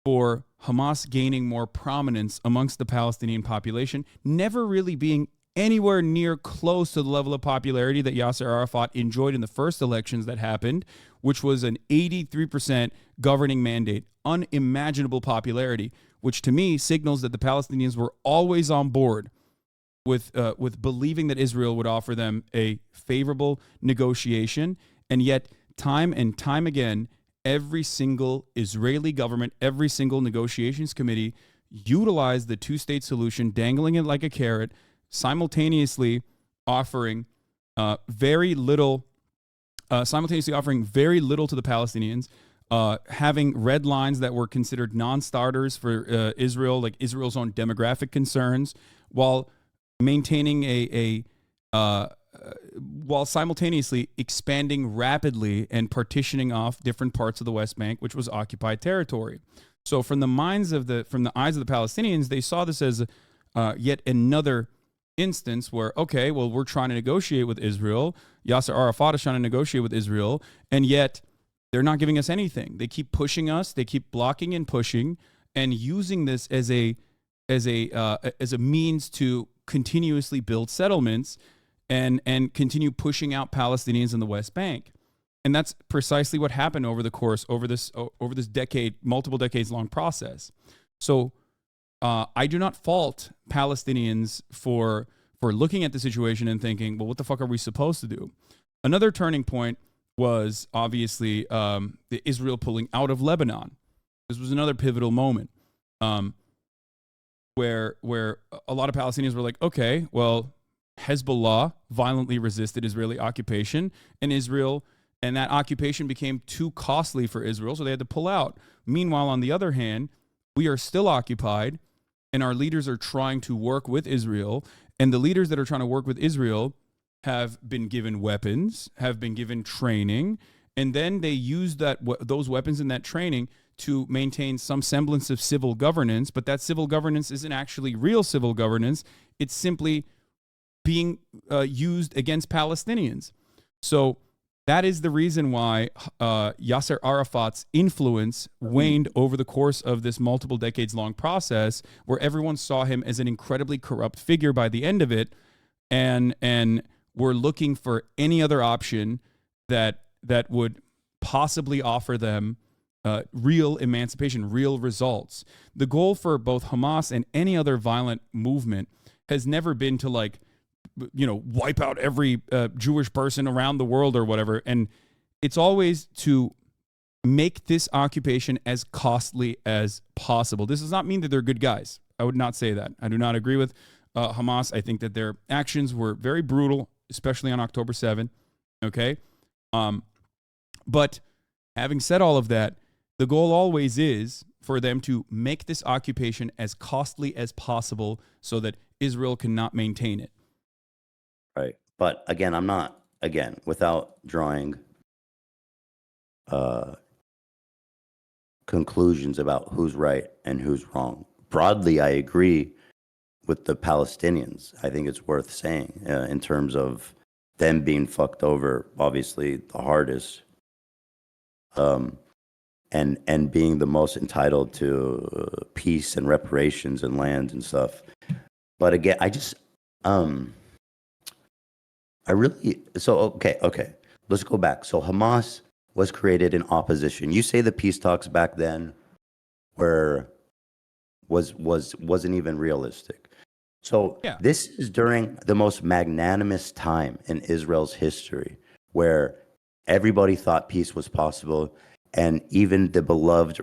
for Hamas gaining more prominence amongst the Palestinian population, never really being anywhere near close to the level of popularity that Yasser Arafat enjoyed in the first elections that happened, which was an 83% governing mandate, unimaginable popularity, which to me signals that the Palestinians were always on board with believing that Israel would offer them a favorable negotiation. And yet, time and time again, every single Israeli government, every single negotiations committee utilized the two-state solution, dangling it like a carrot, simultaneously offering very little to the Palestinians, having red lines that were considered non-starters for Israel, like Israel's own demographic concerns, while maintaining while simultaneously expanding rapidly and partitioning off different parts of the West Bank, which was occupied territory. So from the eyes of the Palestinians, they saw this as yet another instance where, okay, well, we're trying to negotiate with Israel. Yasser Arafat is trying to negotiate with Israel, and yet they're not giving us anything. They keep pushing us. They keep blocking and pushing, and using this as a means to continuously build settlements and continue pushing out Palestinians in the West Bank. And that's precisely what happened over this decade, multiple decades long process. So I do not fault Palestinians for looking at the situation and thinking, well, what the fuck are we supposed to do? Another turning point was obviously the Israel pulling out of Lebanon. This was another pivotal moment where a lot of Palestinians were like, okay, well, Hezbollah violently resisted Israeli occupation, and that occupation became too costly for Israel, so they had to pull out. Meanwhile, on the other hand, we are still occupied, and our leaders are trying to work with Israel, and the leaders that are trying to work with Israel have been given weapons, have been given training, and then they use those weapons and that training to maintain some semblance of civil governance, but that civil governance isn't actually real civil governance. It's simply being used against Palestinians. So that is the reason why Yasser Arafat's influence waned over the course of this multiple decades long process, where everyone saw him as an incredibly corrupt figure by the end of it, and were looking for any other option that would possibly offer them real emancipation, real results. The goal for both Hamas and any other violent movement has never been to wipe out every Jewish person around the world or whatever. And it's always to make this occupation as costly as possible. This does not mean that they're good guys. I would not say that. I do not agree with Hamas. I think that their actions were very brutal, especially on October 7th. Okay. But having said all of that, The goal always is for them to make this occupation as costly as possible so that Israel cannot maintain it.
Right. But again, I'm not, again, without drawing conclusions about who's right and who's wrong. Broadly, I agree with the Palestinians. I think it's worth saying in terms of them being fucked over, obviously the hardest, and being the most entitled to peace and reparations and land and stuff. But again, okay. Let's go back. So Hamas was created in opposition. You say the peace talks back then wasn't even realistic. So
Yeah.
this is during the most magnanimous time in Israel's history, where everybody thought peace was possible, and even the beloved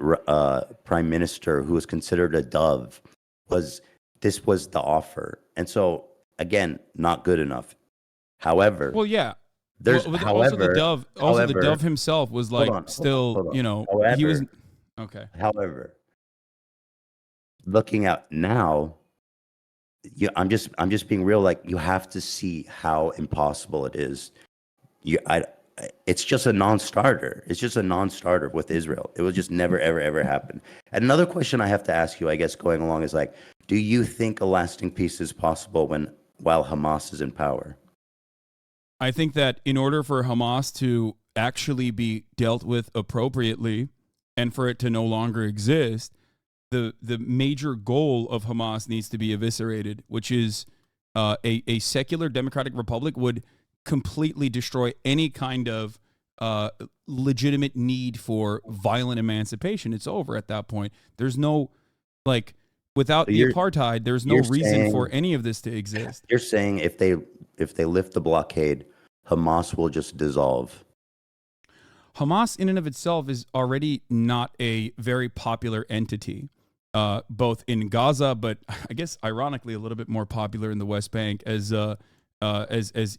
prime minister, who was considered a dove, was the offer. And so again, not good enough. However,
Well, yeah.
there's
Well,
however,
the dove himself was like
hold on.
you know,
However,
he was okay.
However, looking at now, I'm just being real. Like, you have to see how impossible it is. It's just a non-starter. It's just a non-starter with Israel. It will just never, ever, ever happen. And another question I have to ask you, I guess, going along, is like, do you think a lasting peace is possible while Hamas is in power?
I think that in order for Hamas to actually be dealt with appropriately and for it to no longer exist, the major goal of Hamas needs to be eviscerated, which is a secular democratic republic would completely destroy any kind of legitimate need for violent emancipation. It's over at that point. There's no, like, without the apartheid, there's no reason for any of this to exist.
You're saying if they lift the blockade, Hamas will just dissolve.
Hamas in and of itself is already not a very popular entity, both in Gaza, but I guess ironically a little bit more popular in the West Bank as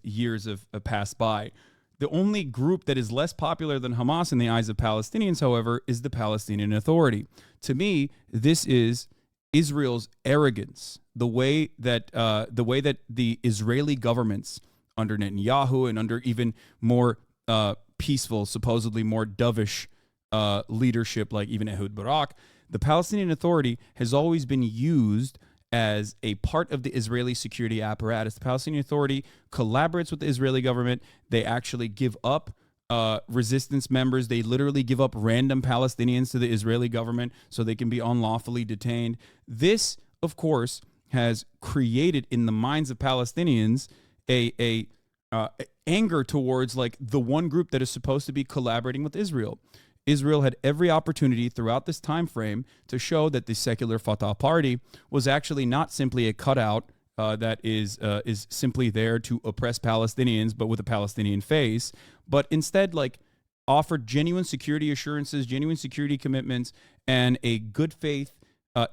years have passed by. The only group that is less popular than Hamas in the eyes of Palestinians, however, is the Palestinian Authority. To me, this is Israel's arrogance, the way that the Israeli governments under Netanyahu and under even more peaceful, supposedly more dovish leadership like even Ehud Barak, the Palestinian Authority has always been used as a part of the Israeli security apparatus. The Palestinian Authority collaborates with the Israeli government. They actually give up resistance members. They literally give up random Palestinians to the Israeli government so they can be unlawfully detained. This, of course, has created in the minds of Palestinians a anger towards like the one group that is supposed to be collaborating with Israel. Israel had every opportunity throughout this time frame to show that the secular Fatah party was actually not simply a cutout that is simply there to oppress Palestinians, but with a Palestinian face, but instead like offered genuine security assurances, genuine security commitments, and a good faith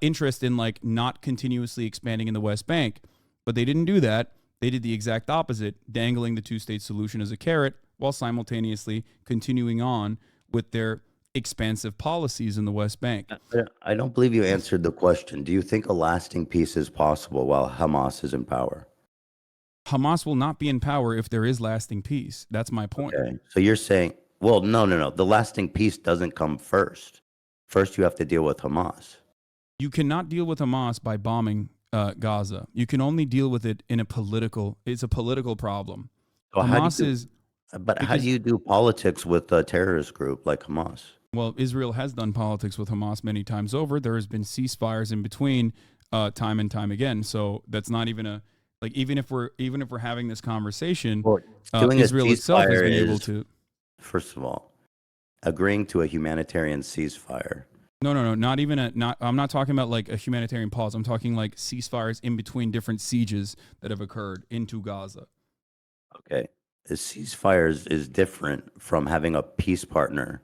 interest in like not continuously expanding in the West Bank. But they didn't do that. They did the exact opposite, dangling the two-state solution as a carrot while simultaneously continuing on with their expansive policies in the West Bank.
I don't believe you answered the question. Do you think a lasting peace is possible while Hamas is in power?
Hamas will not be in power if there is lasting peace. That's my point.
Okay. So you're saying, well, no. The lasting peace doesn't come first. First, you have to deal with Hamas.
You cannot deal with Hamas by bombing Gaza. You can only deal with it in it's a political problem.
So
Hamas
how do you do politics with a terrorist group like Hamas?
Well, Israel has done politics with Hamas many times over. There has been ceasefires in between time and time again. So that's not even even if we're having this conversation, Israel itself has been able to.
First of all, agreeing to a humanitarian ceasefire.
No, I'm not talking about like a humanitarian pause. I'm talking like ceasefires in between different sieges that have occurred into Gaza.
Okay. A ceasefire is different from having a peace partner.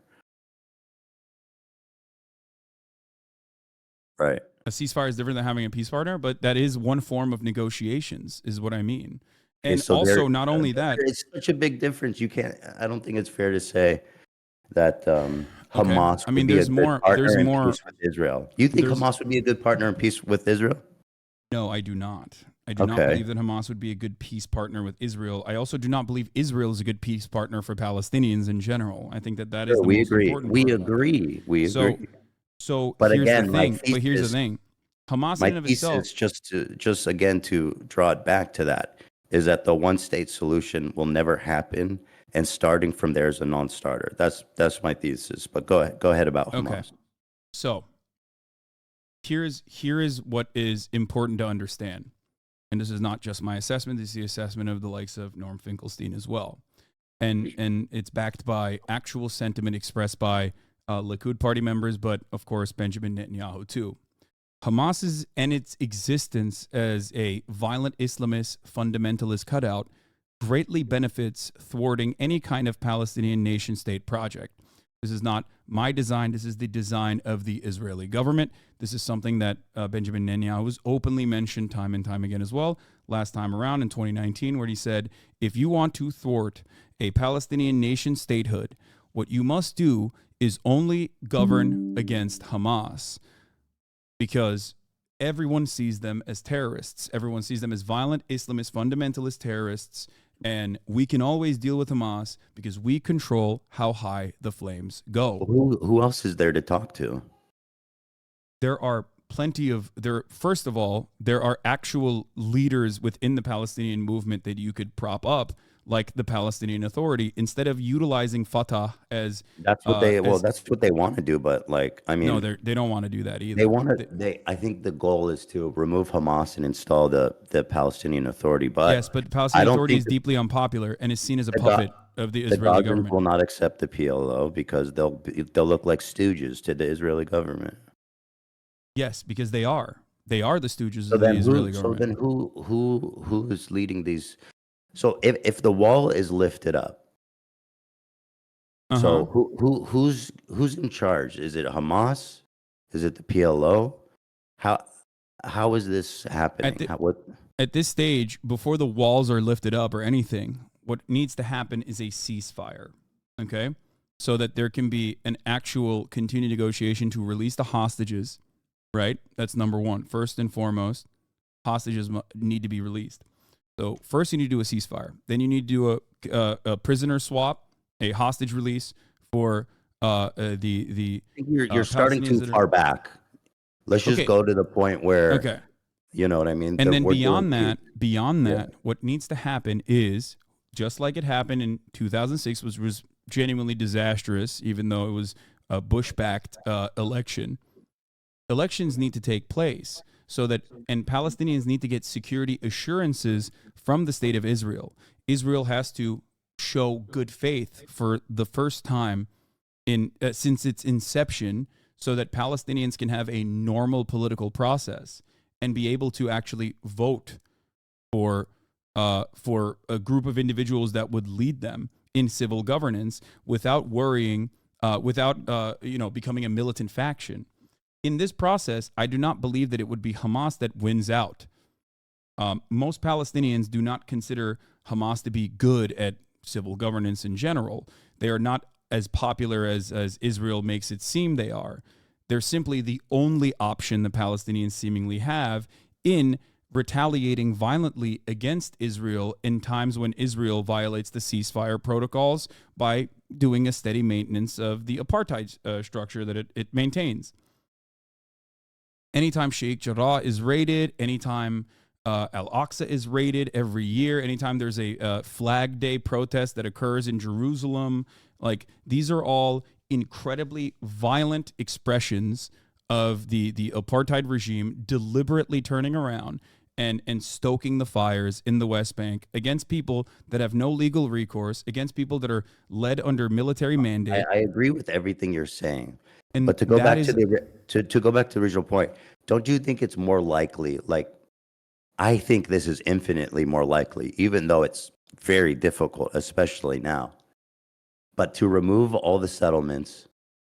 Right.
A ceasefire is different than having a peace partner, but that is one form of negotiations, is what I mean. And okay, so also, not only that,
it's such a big difference. I don't think it's fair to say that
Okay.
Hamas
I
would
mean,
be a
there's
good
more. There's
partner in
more.
peace with Israel. You think
There's
Hamas would be a good partner in peace with Israel?
No, I do not. I do not
Okay.
believe that Hamas would be a good peace partner with Israel. I also do not believe Israel is a good peace partner for Palestinians in general. I think that that is
Sure,
the
we
most
agree.
important
We
part about that.
agree. We
So,
agree.
so
But
here's the
again,
thing. But here's the thing. Hamas in
my
and of itself.
thesis, just again to draw it back to that, is that the one state solution will never happen, and starting from there is a non-starter. That's my thesis. But go ahead about
Okay.
Hamas.
So here is what is important to understand. And this is not just my assessment. This is the assessment of the likes of Norm Finkelstein as well. And it's backed by actual sentiment expressed by Likud party members, but of course Benjamin Netanyahu too. Hamas's and its existence as a violent Islamist fundamentalist cutout greatly benefits thwarting any kind of Palestinian nation state project. This is not my design. This is the design of the Israeli government. This is something that Benjamin Netanyahu has openly mentioned time and time again as well. Last time around in 2019, where he said, if you want to thwart a Palestinian nation statehood, what you must do is only govern against Hamas, because everyone sees them as terrorists. Everyone sees them as violent Islamist fundamentalist terrorists. And we can always deal with Hamas because we control how high the flames go.
Who else is there to talk to?
There are plenty of first of all, there are actual leaders within the Palestinian movement that you could prop up, like the Palestinian Authority, instead of utilizing Fatah as
That's what that's what they want to do. But like, I
no,
mean,
they don't want to do that either.
they want to. I think the goal is to remove Hamas and install the Palestinian Authority. But
yes, but the
I
Palestinian
don't
Authority
think
is deeply unpopular and is seen as a
the
puppet of the
the
Israeli
Gazans
government.
will not accept the PLO because they'll look like stooges to the Israeli government.
Yes, because they are. They are the stooges
So
of the
then
Israeli
who? So
government.
then who is leading these? So if the wall is lifted up,
Uh-huh.
so who's in charge? Is it Hamas? Is it the PLO? How how is this
At
happening?
the,
What?
at this stage, before the walls are lifted up or anything, what needs to happen is a ceasefire. Okay? So that there can be an actual continued negotiation to release the hostages, right? That's number one. First and foremost, hostages need to be released. So first you need to do a ceasefire. Then you need to do a prisoner swap, a hostage release for the
I think you're starting
Palestinians
too
that are
far back. Let's just
okay.
go to the point where
Okay.
you know what I mean.
And then
We're doing
beyond
yeah.
that, what needs to happen is just like it happened in 2006, which was genuinely disastrous, even though it was a Bush-backed election. Elections need to take place so that, and Palestinians need to get security assurances from the state of Israel. Israel has to show good faith for the first time in since its inception, so that Palestinians can have a normal political process and be able to actually vote for a group of individuals that would lead them in civil governance without worrying, without becoming a militant faction. In this process, I do not believe that it would be Hamas that wins out. Most Palestinians do not consider Hamas to be good at civil governance in general. They are not as popular as Israel makes it seem they are. They're simply the only option the Palestinians seemingly have in retaliating violently against Israel in times when Israel violates the ceasefire protocols by doing a steady maintenance of the apartheid structure that it maintains. Anytime Sheikh Jarrah is raided, anytime Al-Aqsa is raided every year, anytime there's a Flag Day protest that occurs in Jerusalem, like these are all incredibly violent expressions of the apartheid regime deliberately turning around and stoking the fires in the West Bank against people that have no legal recourse, against people that are led under military mandate.
I agree with everything you're saying,
And
but to go
that
back to
is
to go back to the original point, don't you think it's more likely? Like, I think this is infinitely more likely, even though it's very difficult, especially now. But to remove all the settlements,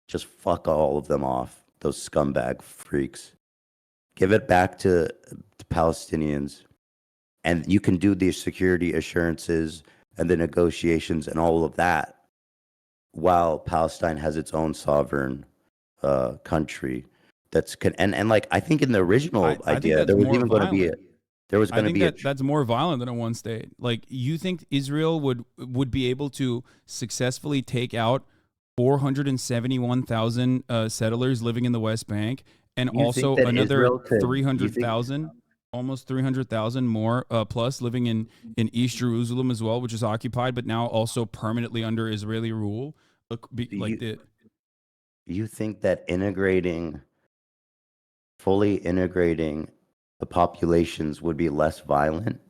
just fuck all of them off, those scumbag freaks. Give it back to the Palestinians, and you can do the security assurances and the negotiations and all of that while Palestine has its own sovereign country. And like I think in the original
I think
idea,
that's
there was
more
even going to be
violent.
there was
I
going to
think
be a
that that's more violent than a one state. Like, you think Israel would be able to successfully take out 471,000 settlers living in the West Bank, and
you think
also
that
another
Israel could you think
300,000, almost 300,000 more plus living in East Jerusalem as well, which is occupied but now also permanently under Israeli rule. Look,
do
like
you
the
you think that fully integrating the populations would be less violent? I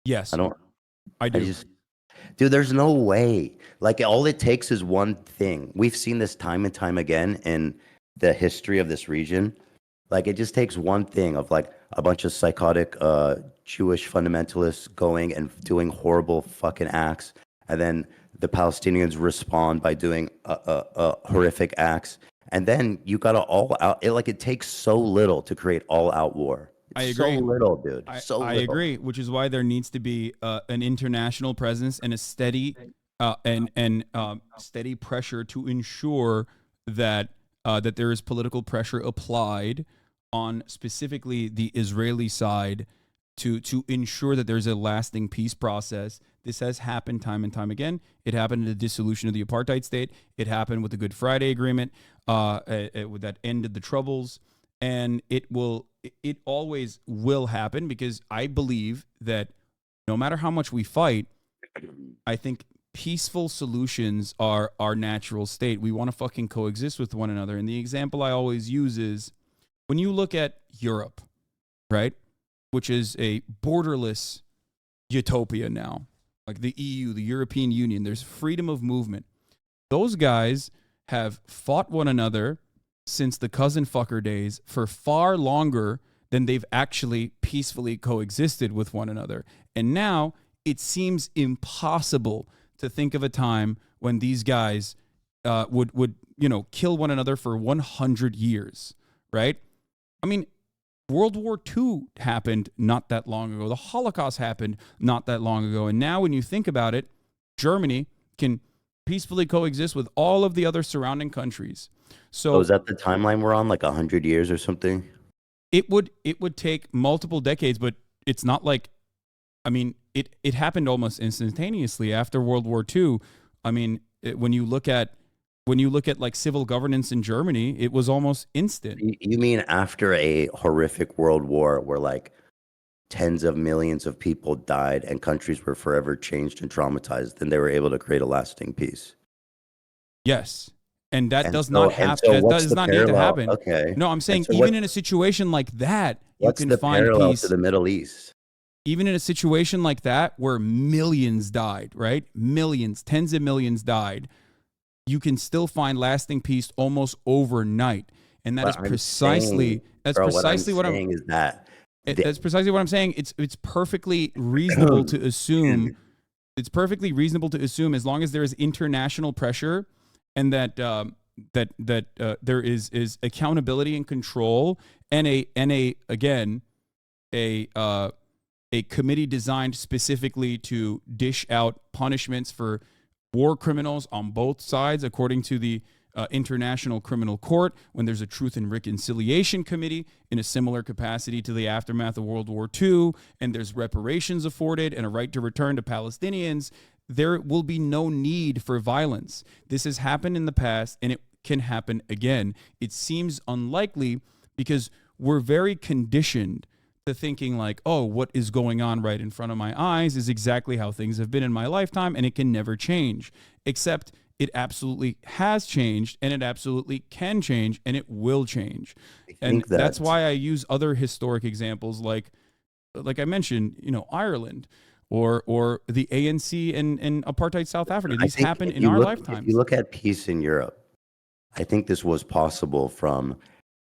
yes,
don't
I
I
do.
just Dude, there's no way. Like all it takes is one thing. We've seen this time and time again in the history of this region. Like it just takes one thing of like a bunch of psychotic Jewish fundamentalists going and doing horrible fucking acts, and then the Palestinians respond by doing horrific acts, and then you got to all out. It takes so little to create all out war.
I
It's so
agree.
little, dude. So
I
little.
agree, which is why there needs to be an international presence and a steady steady pressure to ensure that that there is political pressure applied on specifically the Israeli side to ensure that there's a lasting peace process. This has happened time and time again. It happened in the dissolution of the apartheid state. It happened with the Good Friday Agreement that ended the Troubles, and it always will happen, because I believe that no matter how much we fight, I think peaceful solutions are our natural state. We want to fucking coexist with one another. And the example I always use is when you look at Europe, right, which is a borderless utopia now, like the EU, the European Union, there's freedom of movement. Those guys have fought one another since the cousin fucker days for far longer than they've actually peacefully coexisted with one another. And now it seems impossible to think of a time when these guys would kill one another for 100 years, right? I mean, World War II happened not that long ago. The Holocaust happened not that long ago. And now when you think about it, Germany can peacefully coexist with all of the other surrounding countries. So
is that the timeline we're on, like 100 years or something?
it would take multiple decades, but it's not like, I mean, it happened almost instantaneously after World War II. I mean, when you look at like civil governance in Germany, it was almost instant.
You mean after a horrific world war where like tens of millions of people died and countries were forever changed and traumatized, then they were able to create a lasting peace?
Yes. And that
And
does
so
not
and
happen.
so
That
what's
does
the
not need to
parallel?
happen.
Okay.
No, I'm
And
saying
so
even in a situation like that, you
what's
can
the
find
parallel to
peace.
the Middle East?
Even in a situation like that where millions died, right? Millions, tens of millions died, you can still find lasting peace almost overnight. And that is
What I'm saying, bro, what I'm
precisely what I'm
saying is that the,
that's precisely what I'm saying. It's perfectly reasonable to assume. It's perfectly reasonable to assume, as long as there is international pressure, and that there is accountability and control, and a again a committee designed specifically to dish out punishments for war criminals on both sides, according to the International Criminal Court, when there's a Truth and Reconciliation Committee in a similar capacity to the aftermath of World War II, and there's reparations afforded and a right to return to Palestinians, there will be no need for violence. This has happened in the past, and it can happen again. It seems unlikely because we're very conditioned to thinking like, oh, what is going on right in front of my eyes is exactly how things have been in my lifetime, and it can never change. Except it absolutely has changed, and it absolutely can change, and it will change.
I
And
think
that's
that
why I use other historic examples like I mentioned, Ireland or the ANC and apartheid South Africa.
I
These
think
happen in our
if you
lifetimes.
look at peace in Europe, I think this was possible from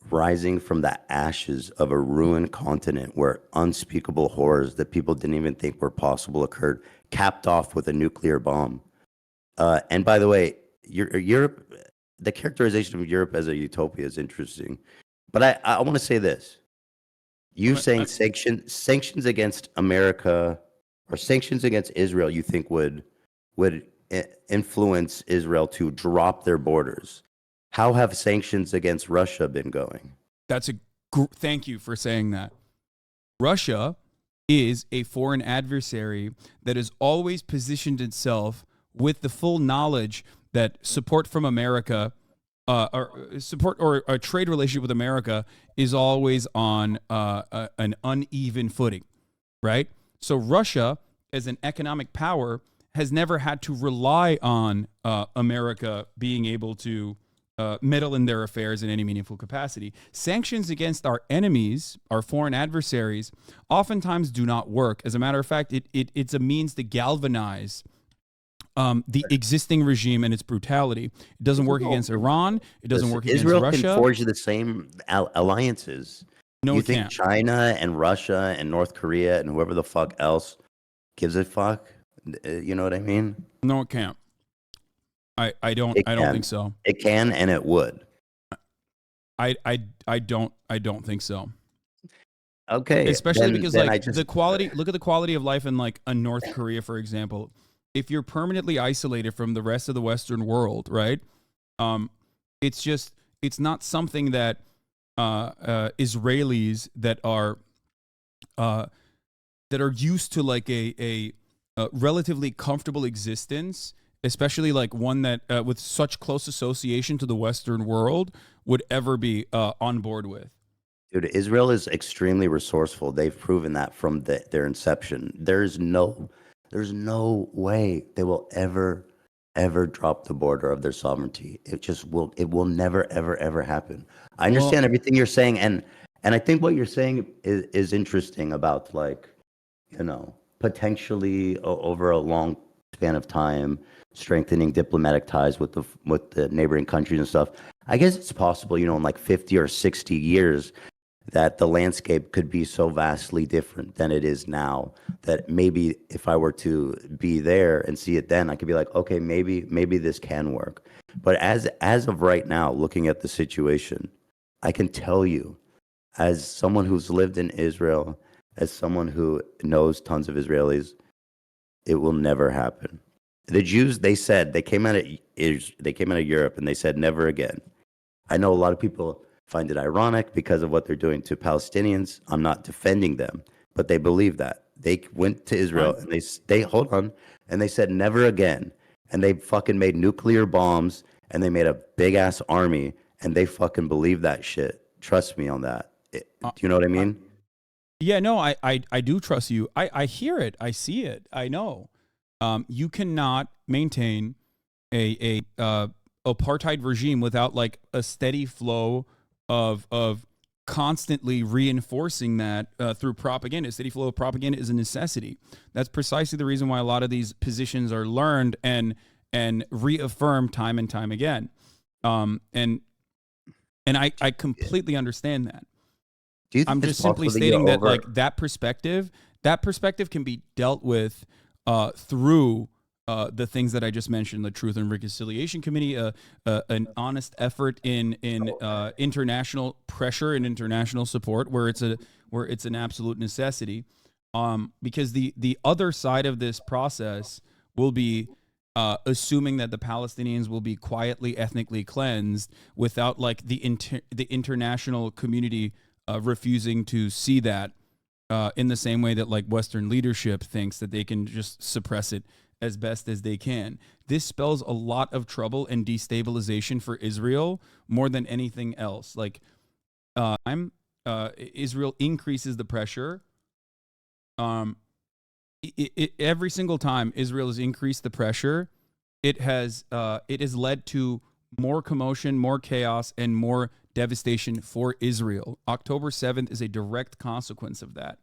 rising from the ashes of a ruined continent where unspeakable horrors that people didn't even think were possible occurred, capped off with a nuclear bomb. And by the way, Europe, the characterization of Europe as a utopia is interesting. But I want to say this. You saying sanctions against America or sanctions against Israel, you think would influence Israel to drop their borders. How have sanctions against Russia been going?
Thank you for saying that. Russia is a foreign adversary that has always positioned itself with the full knowledge that support from America, or support or a trade relationship with America is always on an uneven footing, right? So Russia, as an economic power, has never had to rely on America being able to meddle in their affairs in any meaningful capacity. Sanctions against our enemies, our foreign adversaries, oftentimes do not work. As a matter of fact, it's a means to galvanize the existing regime and its brutality. It doesn't work against Iran. It doesn't work against
Israel
Russia.
Israel can forge the same alliances.
No,
you
it
think
can't.
China and Russia and North Korea and whoever the fuck else gives a fuck? You know what I mean?
No, it can't. I don't think so.
It can and it would.
I don't think so.
Okay.
Especially because look at the quality of life in like a North Korea, for example. If you're permanently isolated from the rest of the Western world, right? It's not something that Israelis that are used to like a relatively comfortable existence, especially like one that with such close association to the Western world, would ever be on board with.
Dude, Israel is extremely resourceful. They've proven that from their inception. There's no way they will ever drop the border of their sovereignty. It will never ever happen. I understand everything you're saying, and I think what you're saying is interesting about, like, potentially over a long span of time strengthening diplomatic ties with the neighboring countries and stuff. I guess it's possible, in like 50 or 60 years, that the landscape could be so vastly different than it is now, that maybe if I were to be there and see it then, I could be like, okay, maybe this can work. But as of right now, looking at the situation, I can tell you, as someone who's lived in Israel, as someone who knows tons of Israelis, it will never happen. The Jews, they said, they came out of Europe and they said never again. I know a lot of people find it ironic because of what they're doing to Palestinians. I'm not defending them, but they believe that. They went to Israel and they hold on, and they said never again. And they fucking made nuclear bombs and they made a big ass army, and they fucking believe that shit. Trust me on that. Do you know what I mean?
Yeah, no, I do trust you. I hear it. I see it. I know. You cannot maintain a apartheid regime without like a steady flow of constantly reinforcing that through propaganda. A steady flow of propaganda is a necessity. That's precisely the reason why a lot of these positions are learned and reaffirmed time and time again. And I completely understand that. I'm just simply stating that like that perspective can be dealt with through the things that I just mentioned: the Truth and Reconciliation Committee, an honest effort in international pressure and international support, where it's an absolute necessity. Because the other side of this process will be assuming that the Palestinians will be quietly ethnically cleansed without like the international community refusing to see that in the same way that like Western leadership thinks that they can just suppress it as best as they can. This spells a lot of trouble and destabilization for Israel more than anything else. Like, Israel increases the pressure. Every single time Israel has increased the pressure, it has led to more commotion, more chaos, and more devastation for Israel. October 7th is a direct consequence of that.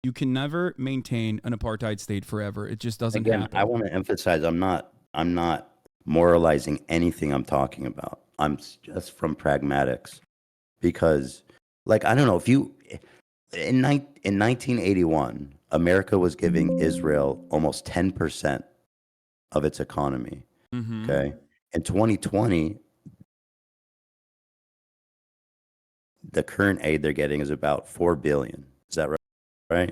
You can never maintain an apartheid state forever. It just doesn't happen.
I want to emphasize, I'm not moralizing anything I'm talking about. I'm just from pragmatics, because, like, I don't know, if you in 1981, America was giving Israel almost 10% of its economy.
Mm-hmm.
Okay, in 2020, the current aid they're getting is about $4 billion. Is that right?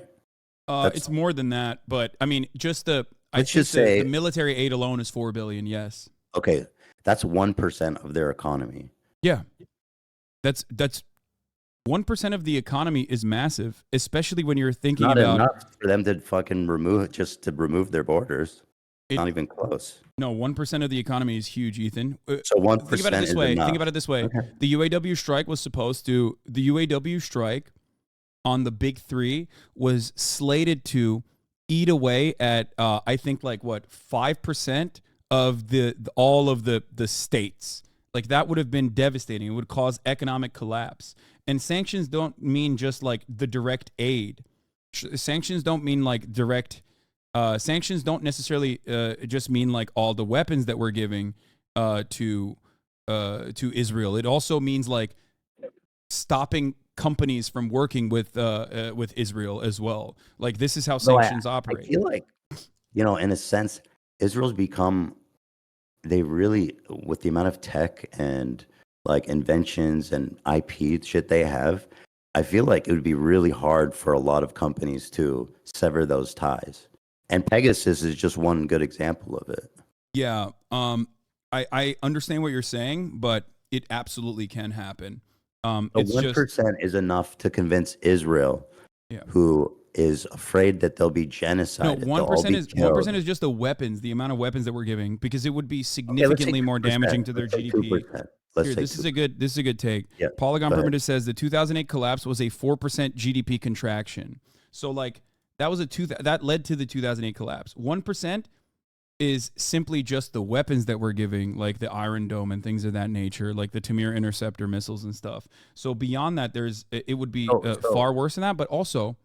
It's more than that, but I mean, just the I
let's
think
just say,
the military aid alone is $4 billion. Yes.
okay, that's 1% of their economy.
Yeah. That's 1% of the economy is massive, especially when you're thinking
Not
about
enough for them to fucking remove their borders.
it.
Not even close.
No, 1% of the economy is huge, Ethan.
So
Think about it
1%
this
is
way.
enough.
Think about it this way.
Okay.
The UAW strike was supposed to. The UAW strike on the big three was slated to eat away at I think like what 5% of all of the states. Like that would have been devastating. It would cause economic collapse. And sanctions don't mean just like the direct aid. Sanctions don't mean like direct. Sanctions don't necessarily just mean like all the weapons that we're giving to Israel. It also means like stopping companies from working with Israel as well. Like this is how sanctions
I
operate.
feel like, in a sense, Israel's become, they really, with the amount of tech and like inventions and IP shit they have, I feel like it would be really hard for a lot of companies to sever those ties. And Pegasus is just one good example of it.
Yeah. I understand what you're saying, but it absolutely can happen.
The
It's
1% is enough to convince Israel,
Yeah.
who is afraid that they'll be genocided.
No, 1% is
killed.
1% is just the weapons, the amount of weapons that we're giving, because it would be significantly more damaging to their GDP.
2%.
Here, this is a good take.
Yeah,
Polygon
go ahead.
Primitive says the 2008 collapse was a 4% GDP contraction. So like that was that led to the 2008 collapse. 1% is simply just the weapons that we're giving, like the Iron Dome and things of that nature, like the Tamir interceptor missiles and stuff. So beyond that, it would be far worse than that. But also,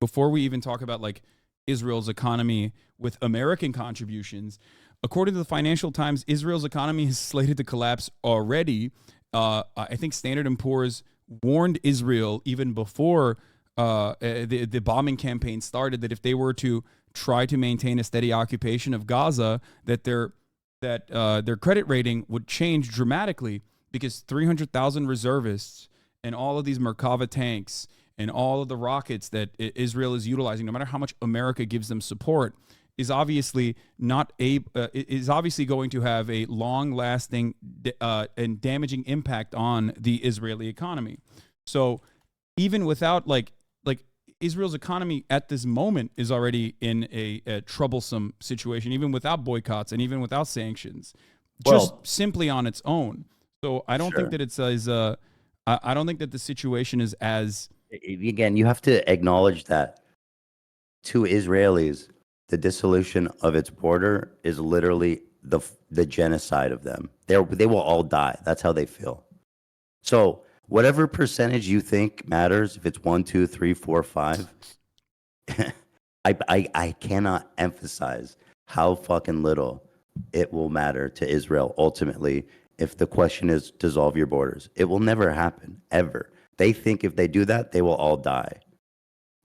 before we even talk about like Israel's economy with American contributions, according to the Financial Times, Israel's economy is slated to collapse already. I think Standard & Poor's warned Israel even before the bombing campaign started that if they were to try to maintain a steady occupation of Gaza, that their credit rating would change dramatically, because 300,000 reservists and all of these Merkava tanks and all of the rockets that Israel is utilizing, no matter how much America gives them support, is obviously going to have a long-lasting and damaging impact on the Israeli economy. So even without like Israel's economy at this moment is already in a troublesome situation, even without boycotts and even without sanctions, just simply on its own. So I don't think that it's as I don't think that the situation is as.
Again, you have to acknowledge that to Israelis, the dissolution of its border is literally the genocide of them. They will all die. That's how they feel. So whatever percentage you think matters, if it's 1, 2, 3, 4, 5, I cannot emphasize how fucking little it will matter to Israel ultimately if the question is dissolve your borders. It will never happen, ever. They think if they do that, they will all die.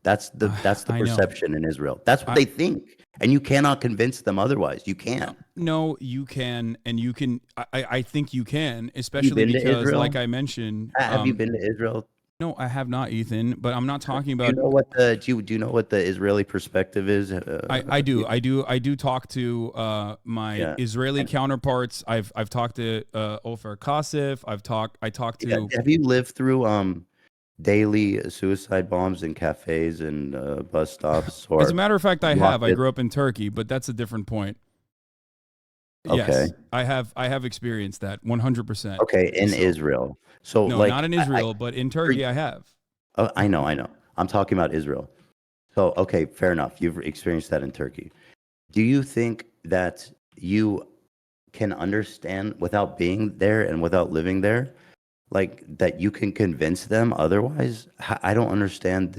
That's the perception in Israel. That's what they think. And you cannot convince them otherwise. You can't.
No, you can, and you can. I think you can, especially because, like I mentioned,
have you been to Israel?
No, I have not, Ethan. But I'm not talking about.
Do you know what the Israeli perspective is?
I do. I do talk to my Israeli counterparts. I've talked to Ofer Kasif. I talked to.
Have you lived through daily suicide bombs in cafes and bus stops? Or
as a matter of fact, I have. I grew up in Turkey, but that's a different point.
Okay.
Yes, I have experienced that 100%.
Okay, in Israel. So
no, not in Israel, but in Turkey, I have.
I know. I'm talking about Israel. So, okay, fair enough. You've experienced that in Turkey. Do you think that you can understand without being there and without living there, like that you can convince them otherwise? I don't understand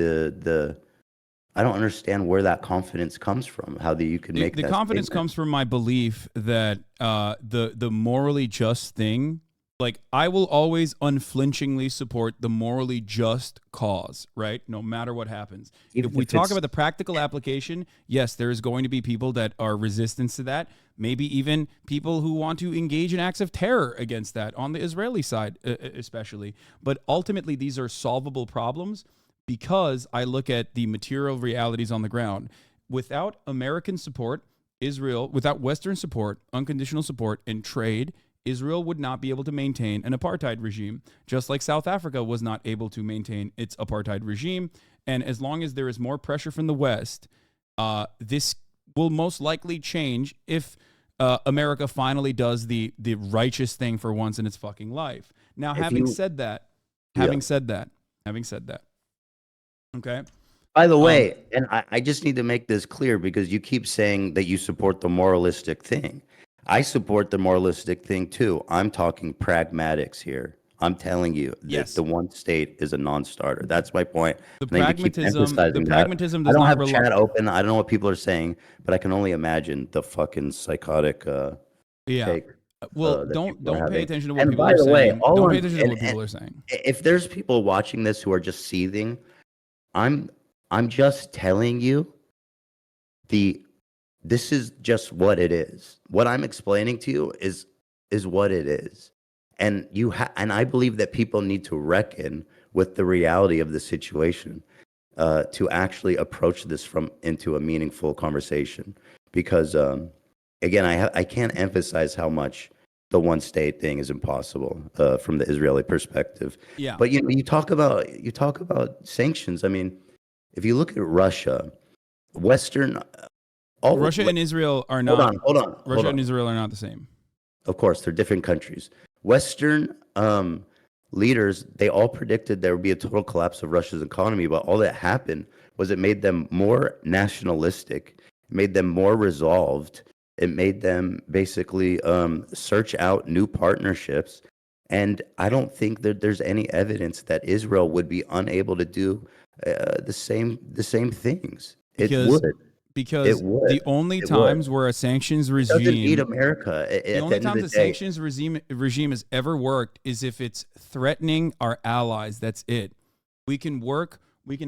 I don't understand where that confidence comes from. How you can make
the
that
confidence
statement.
comes from my belief that the morally just thing. Like, I will always unflinchingly support the morally just cause, right? No matter what happens. If we talk about the practical application, yes, there is going to be people that are resistant to that. Maybe even people who want to engage in acts of terror against that on the Israeli side, especially. But ultimately, these are solvable problems because I look at the material realities on the ground. Without American support, Israel, without Western support, unconditional support, and trade, Israel would not be able to maintain an apartheid regime, just like South Africa was not able to maintain its apartheid regime. And as long as there is more pressure from the West, this will most likely change if America finally does the righteous thing for once in its fucking life. Now, having said that, okay.
By the way, and I just need to make this clear because you keep saying that you support the moralistic thing. I support the moralistic thing too. I'm talking pragmatics here. I'm telling you that the one state is a non-starter. That's my point.
The pragmatism
I don't have chat open. I don't know what people are saying, but I can only imagine the fucking psychotic take.
Well, don't pay attention to what people are saying. Don't pay attention to what people are saying.
If there's people watching this who are just seething, I'm just telling you this is just what it is. What I'm explaining to you is what it is. And and I believe that people need to reckon with the reality of the situation to actually approach this into a meaningful conversation. Because again, I can't emphasize how much the one state thing is impossible from the Israeli perspective.
Yeah.
But you talk about sanctions. I mean, if you look at Russia,
Russia and Israel are not.
Hold on.
Russia and Israel are not the same.
Of course, they're different countries. Western leaders, they all predicted there would be a total collapse of Russia's economy, but all that happened was it made them more nationalistic, it made them more resolved, it made them basically search out new partnerships. And I don't think that there's any evidence that Israel would be unable to do the same things.
Because the only times where a sanctions regime
doesn't need America.
The only times a sanctions regime has ever worked is if it's threatening our allies. That's it. We can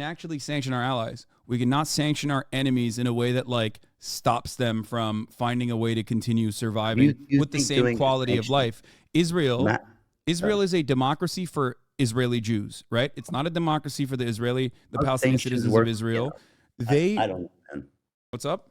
actually sanction our allies. We cannot sanction our enemies in a way that like stops them from finding a way to continue surviving with the same quality of life. Israel is a democracy for Israeli Jews, right? It's not a democracy for the Palestinian citizens of Israel.
I don't know, man.
What's up?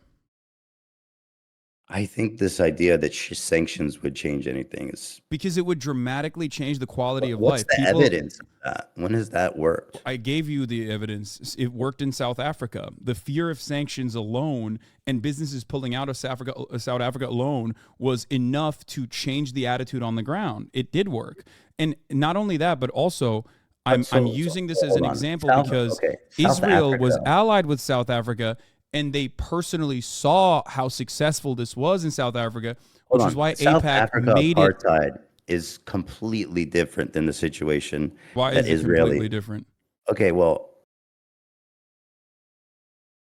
I think this idea that sanctions would change anything is
because it would dramatically change the quality of life.
What's the evidence of that? When has that worked?
I gave you the evidence. It worked in South Africa. The fear of sanctions alone and businesses pulling out of South Africa alone was enough to change the attitude on the ground. It did work. And not only that, but also I'm using this as an example because Israel was allied with South Africa, and they personally saw how successful this was in South Africa, which is why AIPAC made it.
Apartheid is completely different than the situation.
Why is it completely different?
Okay, well,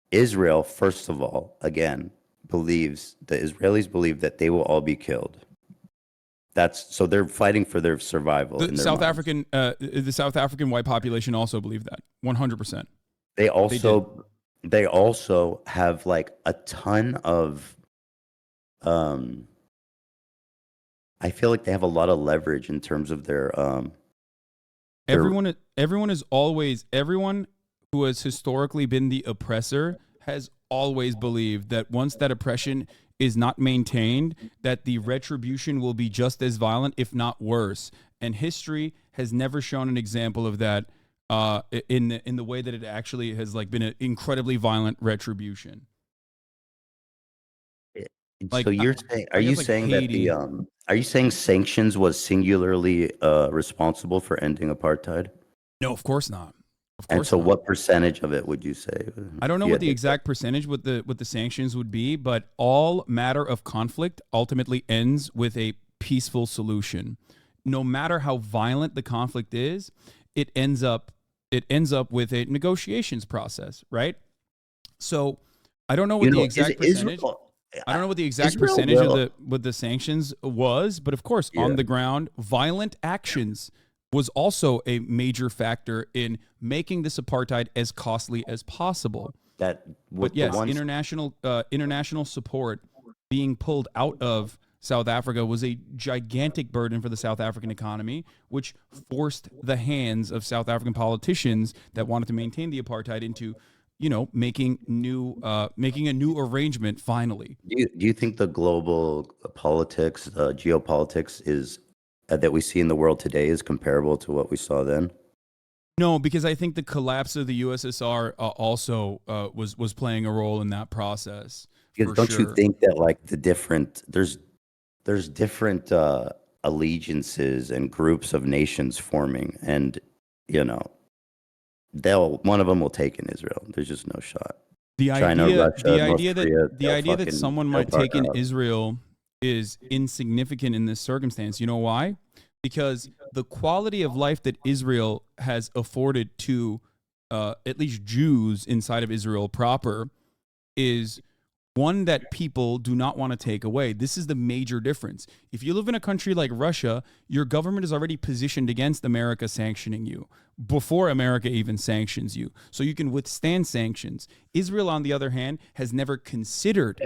Israel, first of all, again, the Israelis believe that they will all be killed. So they're fighting for their survival.
The South African white population also believe that 100%.
They also have like a ton of I feel like they have a lot of leverage in terms of their
everyone who has historically been the oppressor has always believed that once that oppression is not maintained, that the retribution will be just as violent, if not worse. And history has never shown an example of that in the way that it actually has like been an incredibly violent retribution.
Like, so you're saying, are you saying sanctions was singularly responsible for ending apartheid?
No, of course not.
And so what percentage of it would you say?
I don't know what the exact percentage with the sanctions would be, but all matter of conflict ultimately ends with a peaceful solution. No matter how violent the conflict is, it ends up with a negotiations process, right? So I don't know what the exact percentage. I don't know what the exact percentage of the sanctions was, but of course, on the ground, violent actions was also a major factor in making this apartheid as costly as possible. But yes, international support being pulled out of South Africa was a gigantic burden for the South African economy, which forced the hands of South African politicians that wanted to maintain the apartheid into, making a new arrangement finally.
Do you think the global politics, geopolitics is that we see in the world today is comparable to what we saw then?
No, because I think the collapse of the USSR also was playing a role in that process
Because
for
don't you
sure.
think that like there's different allegiances and groups of nations forming, and you know one of them will take in Israel. There's just no shot.
The
China,
idea
Russia, North Korea,
the idea that someone
they'll
might take
partner
in
up.
Israel is insignificant in this circumstance. You know why? Because the quality of life that Israel has afforded to at least Jews inside of Israel proper is one that people do not want to take away. This is the major difference. If you live in a country like Russia, your government is already positioned against America sanctioning you before America even sanctions you. So you can withstand sanctions. Israel, on the other hand, has never considered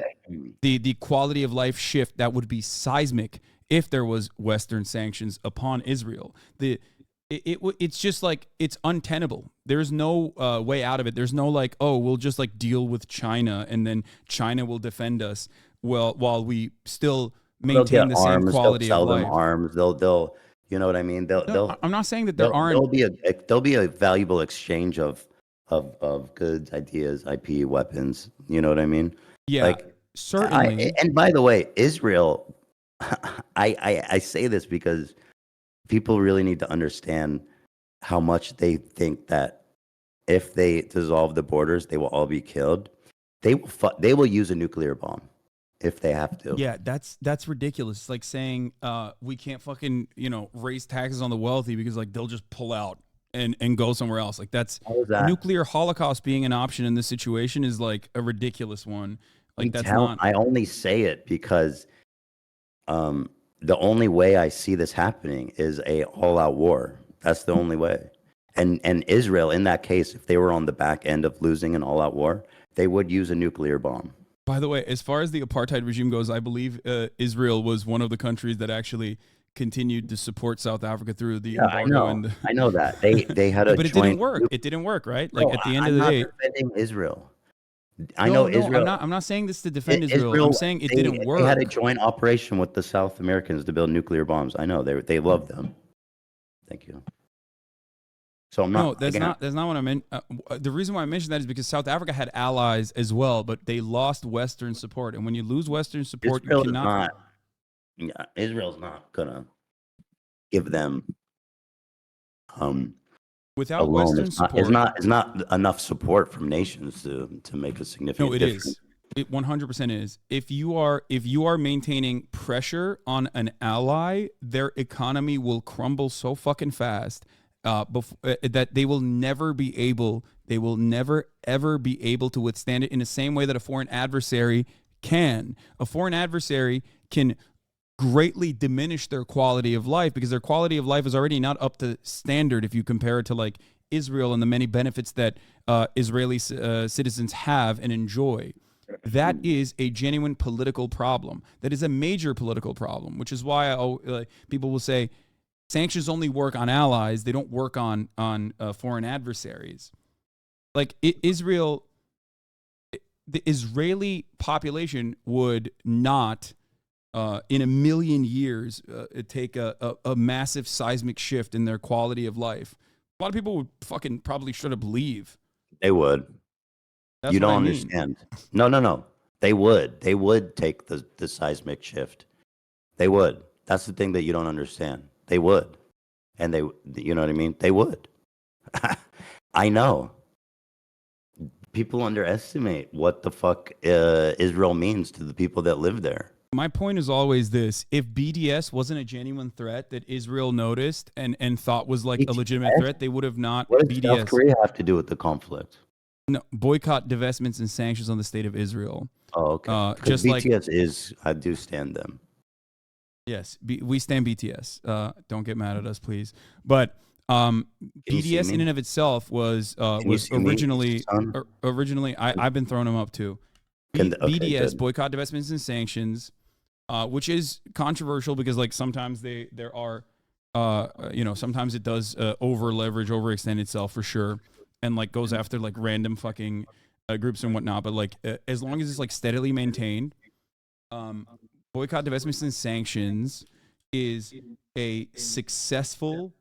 the quality of life shift that would be seismic if there was Western sanctions upon Israel. It's just like it's untenable. There's no way out of it. There's no like, oh, we'll just like deal with China and then China will defend us while we still
They'll
maintain
get
the same
arms. They'll
quality of
sell them
life.
arms. They'll you know what I mean?
No, I'm not saying that there aren't.
There'll be a valuable exchange of goods, ideas, IP, weapons. You know what I mean?
Yeah,
Like
certainly.
and by the way, Israel, I say this because people really need to understand how much they think that if they dissolve the borders, they will all be killed. They will use a nuclear bomb if they have to.
Yeah, that's ridiculous. It's like saying we can't fucking raise taxes on the wealthy because like they'll just pull out and go somewhere else. Like that's
How is that?
nuclear holocaust being an option in this situation is like a ridiculous one. Like that's not.
I only say it because the only way I see this happening is a all-out war. That's the only way. And Israel, in that case, if they were on the back end of losing an all-out war, they would use a nuclear bomb.
By the way, as far as the apartheid regime goes, I believe Israel was one of the countries that actually continued to support South Africa through the embargo.
I know that they had a
but it
joint.
didn't work. It didn't work, right? Like at the end of the
I'm
day,
not defending Israel. I
no,
know Israel.
I'm not saying this to defend Israel. I'm saying it didn't work.
They had a joint operation with the South Americans to build nuclear bombs. I know they love them. Thank you. So I'm not.
No, that's not what I meant. The reason why I mentioned that is because South Africa had allies as well, but they lost Western support. And when you lose Western support, you cannot.
Israel's not gonna give them.
Without
alone,
Western support,
it's not enough support from nations to make a significant.
No, it
difference.
is. It 100% is. If you are maintaining pressure on an ally, their economy will crumble so fucking fast that they will never ever be able to withstand it in the same way that a foreign adversary can. A foreign adversary can greatly diminish their quality of life because their quality of life is already not up to standard if you compare it to like Israel and the many benefits that Israeli citizens have and enjoy. That is a genuine political problem. That is a major political problem, which is why people will say sanctions only work on allies. They don't work on foreign adversaries. Like Israel, the Israeli population would not in a million years take a massive seismic shift in their quality of life. A lot of people would fucking probably straight up leave.
They would.
That's
you
what
don't
I mean.
understand. No. They would take the seismic shift. They would. That's the thing that you don't understand. They would. And you know what I mean? They would. I know. People underestimate what the fuck Israel means to the people that live there.
My point is always this: if BDS wasn't a genuine threat that Israel noticed and thought was like a legitimate threat, they would have not.
What does
BDS.
South Korea have to do with the conflict?
No, boycott, divestments, and sanctions on the state of Israel.
Oh, okay.
Just
BTS I do stand them.
Yes, we stand BTS. Don't get mad at us, please. But BDS in and of itself was originally. I've been throwing them up too. BDS,
good.
boycott, divestments, and sanctions, which is controversial because like sometimes there are sometimes it does over leverage, overextend itself for sure, and like goes after like random fucking groups and whatnot, but like as long as it's like steadily maintained, um, boycott, divestments, and sanctions is a successful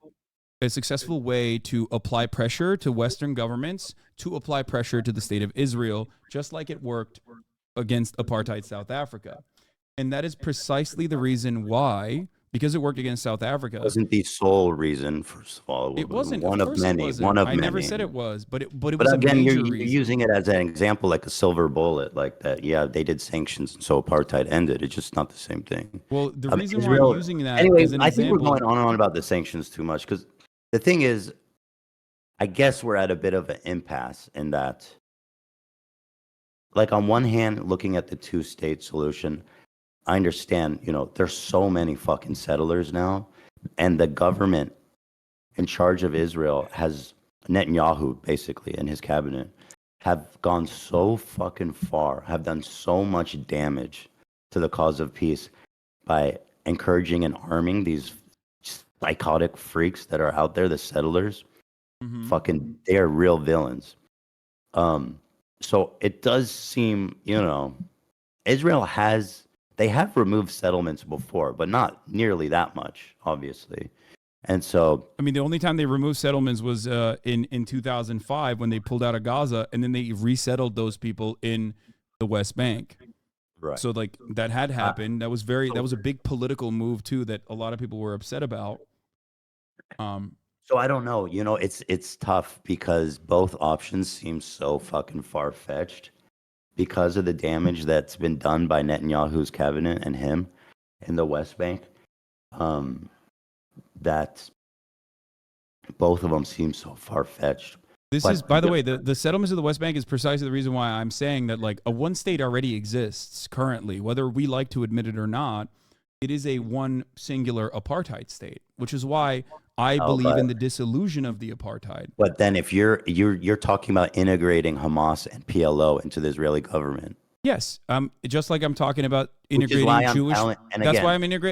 way to apply pressure to Western governments to apply pressure to the state of Israel, just like it worked against apartheid South Africa. And that is precisely the reason why, because it worked against South Africa.
Wasn't the sole reason, first of all.
It wasn't.
One
Of
of
course
many.
it wasn't.
One of
I never
many.
said it was, but it
But
was a
again,
major
you're
reason.
using it as an example, like a silver bullet, like that. Yeah, they did sanctions, so apartheid ended. It's just not the same thing.
Well, the
I mean,
reason why I'm
Israel.
using that
Anyway,
as an
I think we're
example,
going on and on about the sanctions too much because the thing is, I guess we're at a bit of an impasse in that, like, on one hand, looking at the two-state solution, I understand, there's so many fucking settlers now, and the government in charge of Israel has Netanyahu basically and his cabinet have gone so fucking far, have done so much damage to the cause of peace by encouraging and arming these psychotic freaks that are out there, the settlers. Fucking, they are real villains. So it does seem, Israel they have removed settlements before, but not nearly that much, obviously. And so,
I mean, the only time they removed settlements was in 2005 when they pulled out of Gaza, and then they resettled those people in the West Bank.
right.
So like that had happened. That was a big political move too that a lot of people were upset about.
So I don't know. It's tough because both options seem so fucking far-fetched because of the damage that's been done by Netanyahu's cabinet and him in the West Bank. That both of them seem so far-fetched.
This is, by the way, the settlements of the West Bank is precisely the reason why I'm saying that like a one state already exists currently, whether we like to admit it or not. It is a one singular apartheid state, which is why I believe in the dissolution of the apartheid.
But then if you're talking about integrating Hamas and PLO into the Israeli government.
Yes, just like I'm talking about integrating Jewish.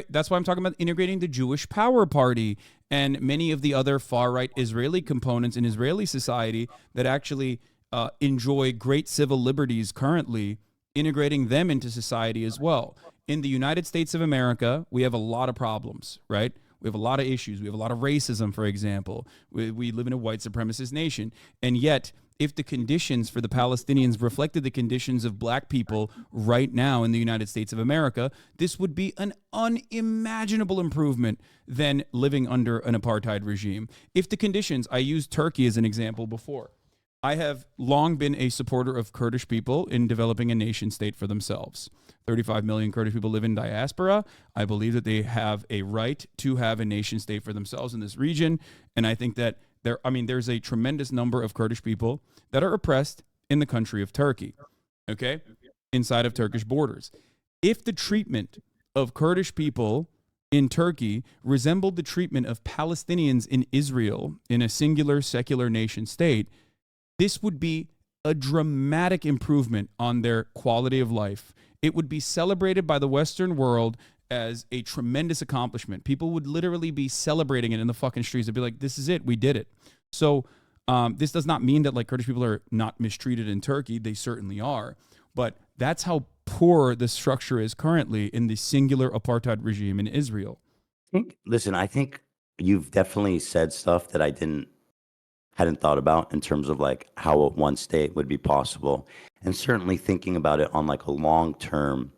That's why I'm talking about integrating the Jewish Power Party and many of the other far right Israeli components in Israeli society that actually enjoy great civil liberties currently, integrating them into society as well. In the United States of America, we have a lot of problems, right? We have a lot of issues. We have a lot of racism, for example. We live in a white supremacist nation. And yet, if the conditions for the Palestinians reflected the conditions of black people right now in the United States of America, this would be an unimaginable improvement than living under an apartheid regime. If the conditions, I used Turkey as an example before. I have long been a supporter of Kurdish people in developing a nation state for themselves. 35 million Kurdish people live in diaspora. I believe that they have a right to have a nation state for themselves in this region. And I think that there's a tremendous number of Kurdish people that are oppressed in the country of Turkey, okay, inside of Turkish borders. If the treatment of Kurdish people in Turkey resembled the treatment of Palestinians in Israel in a singular secular nation state, this would be a dramatic improvement on their quality of life. It would be celebrated by the Western world as a tremendous accomplishment. People would literally be celebrating it in the fucking streets. They'd be like, this is it. We did it. So this does not mean that like Kurdish people are not mistreated in Turkey. They certainly are. But that's how poor the structure is currently in the singular apartheid regime in Israel.
Listen, I think you've definitely said stuff that I hadn't thought about in terms of like how a one state would be possible, and certainly thinking about it on like a long term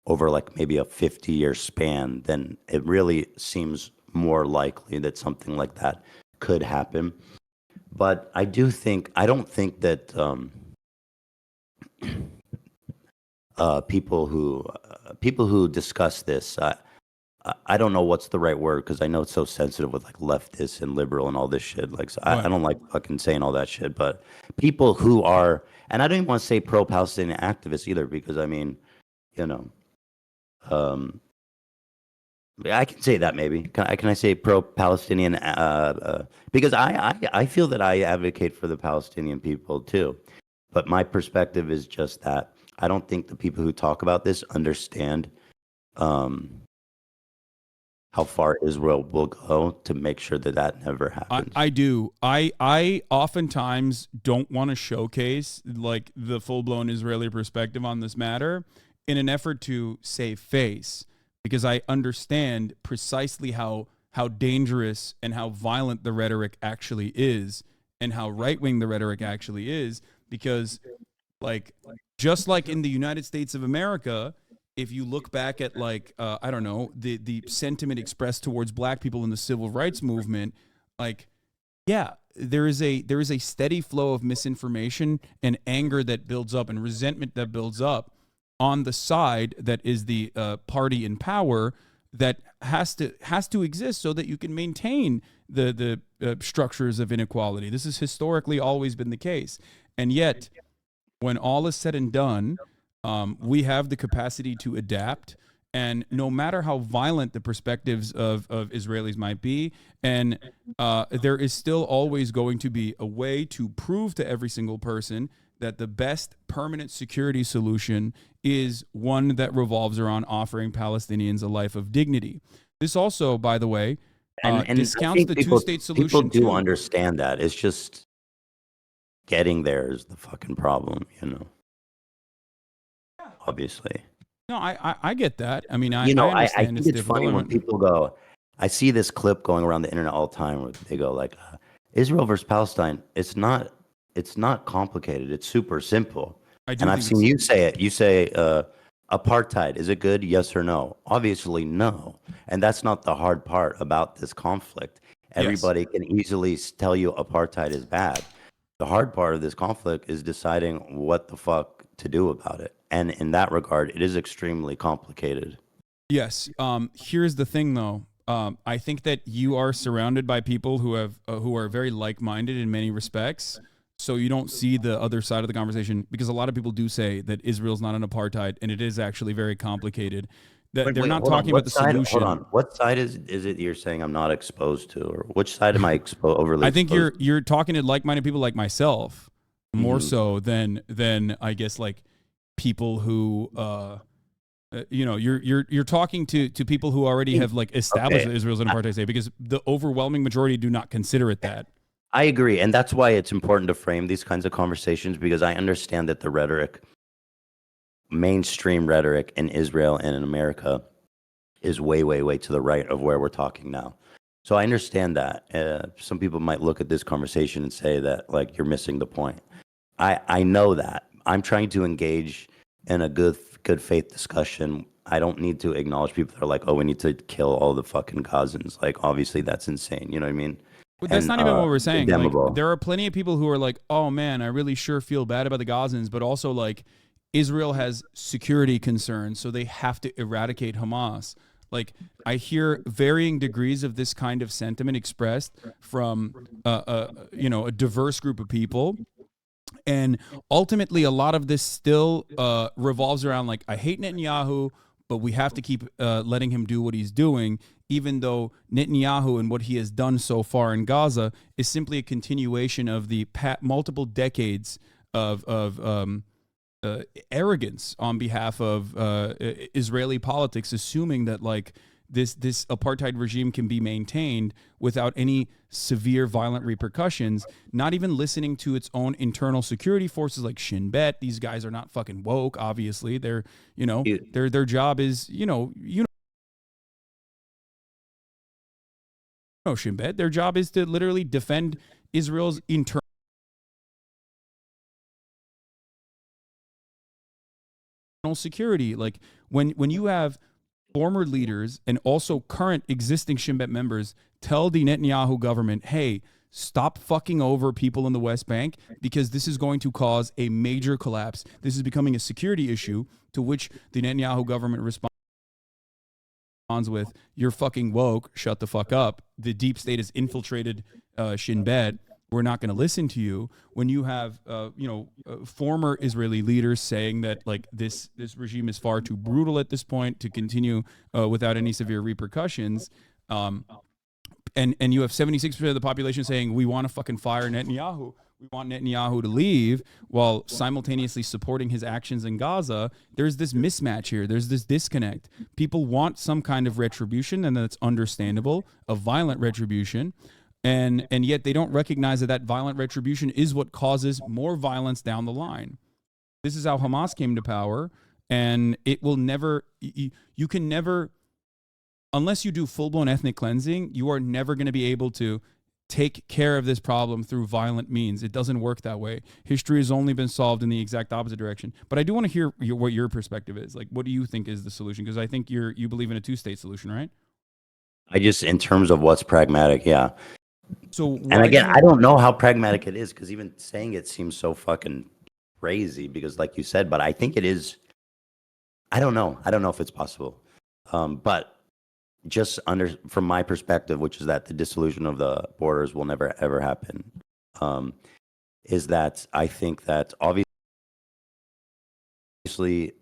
over like maybe a 50-year span, then it really seems more likely that something like that could happen. But I don't think that people who discuss this, I don't know what's the right word because I know it's so sensitive with like leftist and liberal and all this shit. Like, so I don't like fucking saying all that shit. But people who are, and I don't even want to say pro-Palestinian activists either, because I mean, I can say that maybe. Can I say pro-Palestinian? Because I feel that I advocate for the Palestinian people too, but my perspective is just that I don't think the people who talk about this understand how far Israel will go to make sure that that never happens?
I do. I oftentimes don't want to showcase like the full blown Israeli perspective on this matter in an effort to save face, because I understand precisely how dangerous and how violent the rhetoric actually is, and how right wing the rhetoric actually is. Because like, just like in the United States of America, if you look back at like I don't know, the sentiment expressed towards black people in the civil rights movement, like, yeah, there is a steady flow of misinformation and anger that builds up and resentment that builds up on the side that is the party in power, that has to exist so that you can maintain the structures of inequality. This has historically always been the case, and yet when all is said and done, we have the capacity to adapt. And no matter how violent the perspectives of Israelis might be, and there is still always going to be a way to prove to every single person that the best permanent security solution is one that revolves around offering Palestinians a life of dignity. This also, by the way,
And I
discounts
think
the
people
two-state
people
solution
do
too.
understand that. It's just getting there is the fucking problem, you know. Obviously.
No, I get that. I mean,
You
I
know, I
understand
think
it's
it's funny
difficult.
when people go, I see this clip going around the internet all the time where they go like, Israel versus Palestine. It's not complicated. It's super simple.
I do
And I've
think
seen
it's
you say it. You say apartheid. Is it good? Yes or no? Obviously, no. And that's not the hard part about this conflict.
yes.
Everybody can easily tell you apartheid is bad. The hard part of this conflict is deciding what the fuck to do about it. And in that regard, it is extremely complicated.
Yes. Here's the thing, though. I think that you are surrounded by people who are very like-minded in many respects. So you don't see the other side of the conversation, because a lot of people do say that Israel's not an apartheid, and it is actually very complicated. That they're not
Hold on.
talking about the
Hold
solution.
on. What side is it you're saying I'm not exposed to, or which side am I overly
I think
exposed
you're talking to like-minded people like myself, more
Mhm.
so than I guess like people who you're talking to people who already have like established
Okay.
that Israel's an apartheid state, because the overwhelming majority do not consider it that.
I agree, and that's why it's important to frame these kinds of conversations, because I understand that the rhetoric, mainstream rhetoric in Israel and in America, is way, way, way to the right of where we're talking now. So I understand that. Some people might look at this conversation and say that like you're missing the point. I know that. I'm trying to engage in a good faith discussion. I don't need to acknowledge people that are like, oh, we need to kill all the fucking Gazans. Like, obviously, that's insane. You know what I mean?
But that's
And
not even what we're saying. Like,
condemnable.
there are plenty of people who are like, oh man, I really sure feel bad about the Gazans, but also like Israel has security concerns, so they have to eradicate Hamas. Like, I hear varying degrees of this kind of sentiment expressed from a diverse group of people. And ultimately, a lot of this still revolves around like, I hate Netanyahu, but we have to keep letting him do what he's doing, even though Netanyahu and what he has done so far in Gaza is simply a continuation of the multiple decades of arrogance on behalf of Israeli politics, assuming that like this apartheid regime can be maintained without any severe violent repercussions, not even listening to its own internal security forces like Shin Bet. These guys are not fucking woke, obviously. They're, their job is, Shin Bet. Their job is to literally defend Israel's internal security. Like, when you have former leaders and also current existing Shin Bet members tell the Netanyahu government, hey, stop fucking over people in the West Bank, because this is going to cause a major collapse. This is becoming a security issue, to which the Netanyahu government responds with, you're fucking woke, shut the fuck up. The deep state has infiltrated Shin Bet. We're not going to listen to you. When you have, former Israeli leaders saying that like this regime is far too brutal at this point to continue without any severe repercussions, and you have 76% of the population saying we want to fucking fire Netanyahu, we want Netanyahu to leave while simultaneously supporting his actions in Gaza, there's this mismatch here. There's this disconnect. People want some kind of retribution, and that's understandable, a violent retribution. And yet they don't recognize that that violent retribution is what causes more violence down the line. This is how Hamas came to power, and it will never, you can never, unless you do full-blown ethnic cleansing, you are never going to be able to take care of this problem through violent means. It doesn't work that way. History has only been solved in the exact opposite direction. But I do want to hear what your perspective is. Like, what do you think is the solution? Because I think you believe in a two-state solution, right?
I just, in terms of what's pragmatic, yeah.
So
And again, I don't know how pragmatic it is, because even saying it seems so fucking crazy, because like you said, but I think it is. I don't know if it's possible. But just from my perspective, which is that the dissolution of the borders will never ever happen, is that I think that obviously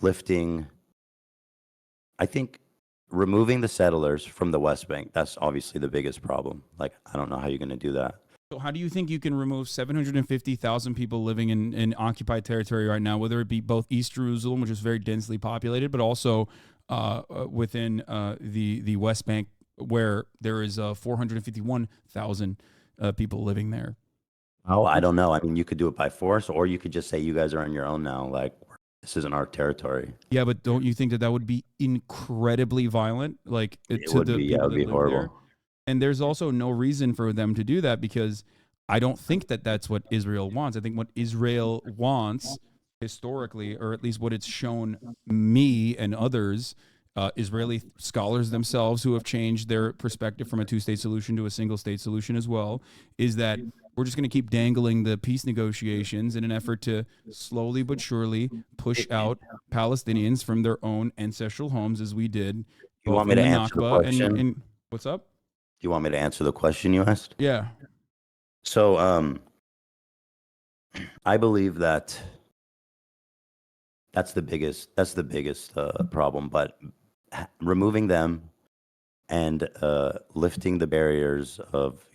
lifting, I think removing the settlers from the West Bank, that's obviously the biggest problem. Like, I don't know how you're going to do that.
So how do you think you can remove 750,000 people living in occupied territory right now, whether it be both East Jerusalem, which is very densely populated, but also within the West Bank, where there is 451,000 people living there?
Oh, I don't know. I mean, you could do it by force, or you could just say you guys are on your own now. Like, this isn't our territory.
Yeah, but don't you think that that would be incredibly violent? Like,
It
to
would
the
be, yeah, it
people
would
that
be
live
horrible.
there? And there's also no reason for them to do that, because I don't think that that's what Israel wants. I think what Israel wants historically, or at least what it's shown me and others, Israeli scholars themselves who have changed their perspective from a two-state solution to a single-state solution as well, is that we're just going to keep dangling the peace negotiations in an effort to slowly but surely push out Palestinians from their own ancestral homes, as we did
You
both
want me
in
to
the
answer the
Nakba
question?
and what's up?
Do you want me to answer the question you asked?
Yeah.
So, I believe that that's the biggest problem. But removing them and lifting the barriers of,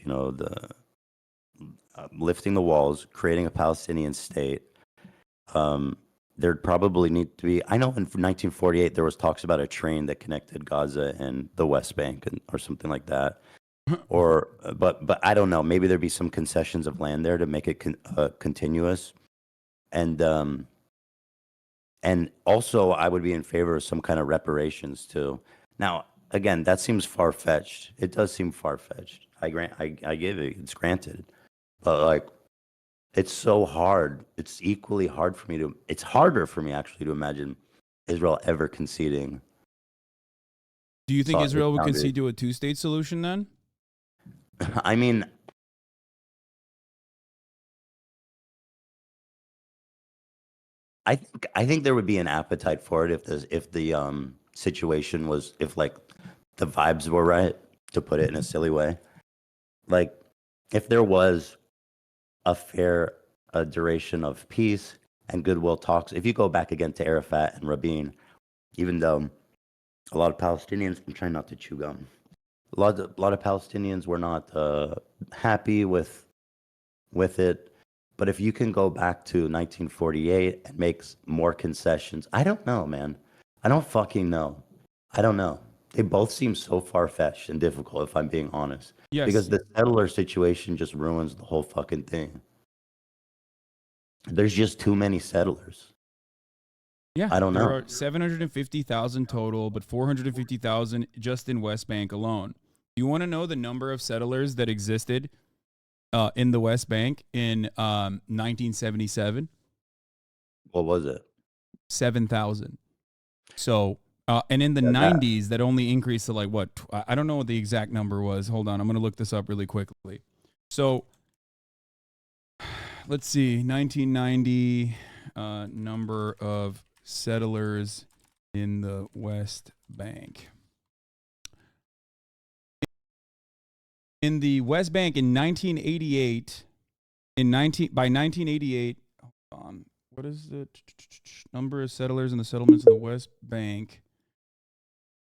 lifting the walls, creating a Palestinian state. There'd probably need to be. I know in 1948 there was talks about a train that connected Gaza and the West Bank, or something like that. Or, but I don't know. Maybe there'd be some concessions of land there to make it continuous, and also I would be in favor of some kind of reparations too. Now, again, that seems far fetched. It does seem far fetched. I give it. It's granted, but like, it's so hard. It's equally hard for me to. It's harder for me actually to imagine Israel ever conceding.
Do you think
So it
Israel would
sounded.
concede to a two-state solution then?
I mean, I think there would be an appetite for it if the situation was, if like the vibes were right, to put it in a silly way. Like, if there was a fair duration of peace and goodwill talks. If you go back again to Arafat and Rabin, even though a lot of Palestinians, I'm trying not to chew gum. A lot of Palestinians were not happy with it. But if you can go back to 1948 and make more concessions, I don't know, man. I don't fucking know. I don't know. They both seem so far-fetched and difficult, if I'm being honest. Because
Yes.
the settler situation just ruins the whole fucking thing. There's just too many settlers.
Yeah,
I don't
there
know.
are 750,000 total, but 450,000 just in West Bank alone. Do you want to know the number of settlers that existed in the West Bank in 1977?
What was it?
7,000. So, and in the
Yeah,
90s, that only increased to like what? I don't know what the exact number was. Hold on, I'm going to look this up really quickly. So, let's see, 1990 number of settlers in the West Bank. In the West Bank in 1988, by 1988, hold on, what is the number of settlers in the settlements of the West Bank,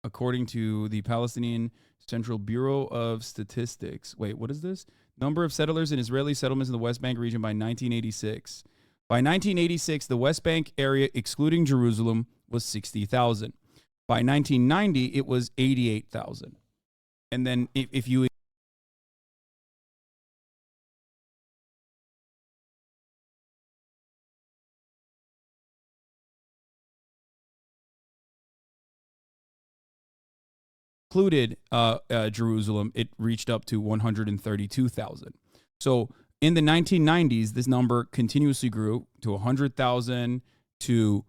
according to the Palestinian Central Bureau of Statistics? Wait, what is this? Number of settlers in Israeli settlements in the West Bank region by 1986. By 1986, the West Bank area, excluding Jerusalem, was 60,000. By 1990, it was 88,000. And then if you included Jerusalem, it reached up to 132,000. So in the 1990s, this number continuously grew to 100,000 to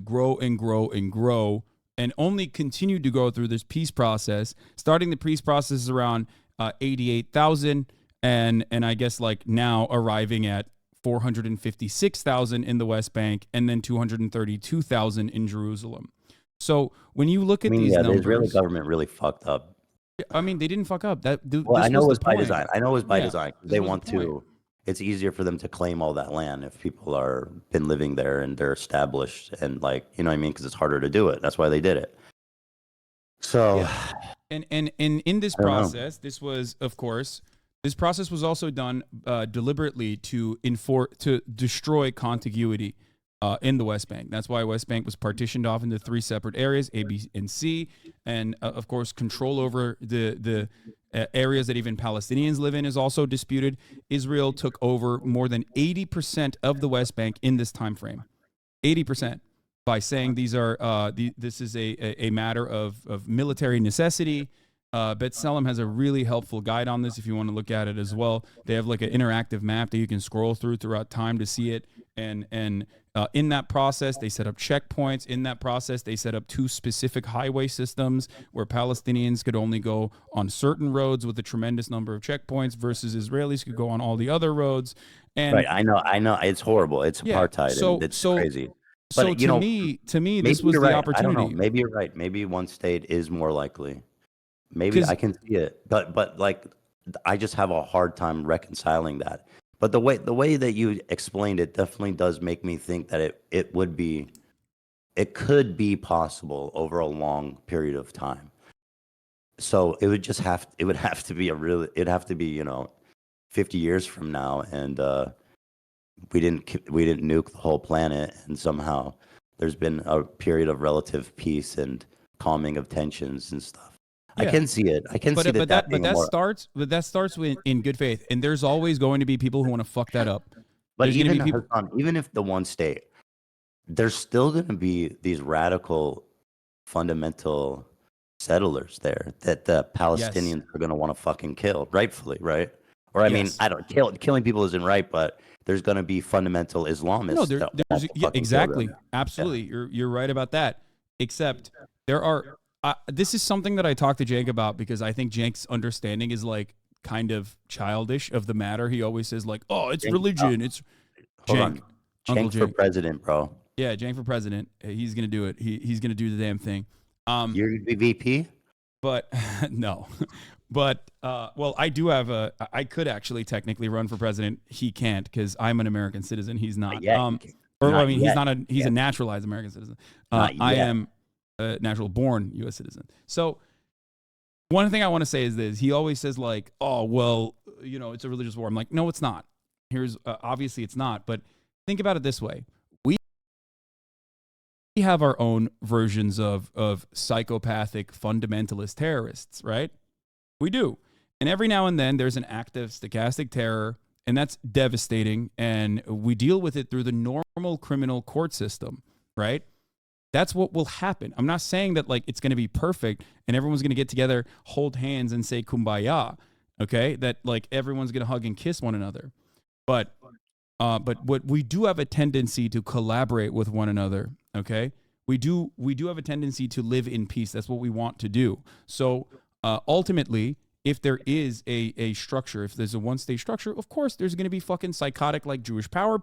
grow and grow and grow, and only continued to go through this peace process. Starting the peace process is around 88,000, and I guess like now arriving at 456,000 in the West Bank, and then 232,000 in Jerusalem. So when you look at these numbers,
the Israeli government really fucked up.
I mean, they didn't fuck up.
I know it was by design. I know it was by design. They want
to.
It's easier for them to claim all that land if people are been living there and they're established, and like, you know what I mean, because it's harder to do it. That's why they did it. So,
and in this process, this was, of course, this process was also done deliberately to destroy contiguity in the West Bank. That's why West Bank was partitioned off into 3 separate areas, A, B, and C, and of course, control over the areas that even Palestinians live in is also disputed. Israel took over more than 80% of the West Bank in this time frame, 80%, by saying these are this is a matter of military necessity. B'Tselem has a really helpful guide on this if you want to look at it as well. They have like an interactive map that you can scroll throughout time to see it. And in that process, they set up checkpoints. In that process, they set up 2 specific highway systems where Palestinians could only go on certain roads with a tremendous number of checkpoints versus Israelis could go on all the other roads. And
right, I know, it's horrible. It's apartheid. It's crazy. But
so to me, this was the opportunity.
I don't know. Maybe you're right. Maybe one state is more likely. Maybe I can see it, but like, I just have a hard time reconciling that. But the way that you explained it definitely does make me think that it could be possible over a long period of time. So it would have to be it'd have to be 50 years from now, and we didn't nuke the whole planet, and somehow there's been a period of relative peace and calming of tensions and stuff. I can see it. I can see that. But
that starts in good faith, and there's always going to be people who want to fuck that up.
But even if the one state, there's still going to be these radical, fundamental settlers there that the Palestinians are going to want to fucking kill, rightfully, right? Or I mean, I don't killing people isn't right, but there's going to be fundamental Islamists.
No, there's exactly, absolutely. Yeah. You're right about that. Except there are. This is something that I talked to Jake about because I think Jake's understanding is like kind of childish of the matter. He always says like, "Oh, it's religion." It's Jake.
Cenk for president, bro.
Yeah, Cenk for president. He's gonna do it. He's gonna do the damn thing.
You're the VP?
But no. But well, I do have I could actually technically run for president. He can't because I'm an American citizen. He's not. He's not he's a naturalized American citizen. I am a natural born U.S. citizen. So one thing I want to say is this. He always says like, oh, well, it's a religious war. I'm like, no, it's not. Here's obviously it's not. But think about it this way. We have our own versions of psychopathic fundamentalist terrorists, right? We do. And every now and then there's an act of stochastic terror, and that's devastating. And we deal with it through the normal criminal court system, right? That's what will happen. I'm not saying that like it's going to be perfect and everyone's going to get together, hold hands and say kumbaya, okay? That like everyone's going to hug and kiss one another. But what we do have a tendency to collaborate with one another, okay? We do have a tendency to live in peace. That's what we want to do. So ultimately, if there is a structure, if there's a one-state structure, of course there's going to be fucking psychotic like Jewish power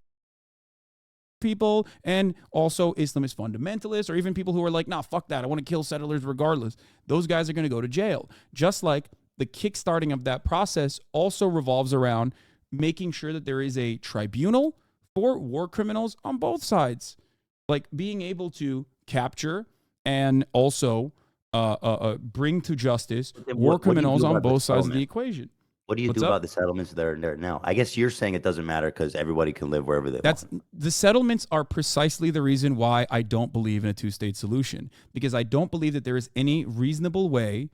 people and also Islamist fundamentalists, or even people who are like, nah, fuck that, I want to kill settlers regardless. Those guys are going to go to jail. Just like the kickstarting of that process also revolves around making sure that there is a tribunal for war criminals on both sides, like being able to capture and also bring to justice war criminals on both sides of the equation.
What do you
What's
do
up?
about the settlements that are there now? I guess you're saying it doesn't matter because everybody can live wherever they
That's
want.
the settlements are precisely the reason why I don't believe in a two-state solution, because I don't believe that there is any reasonable way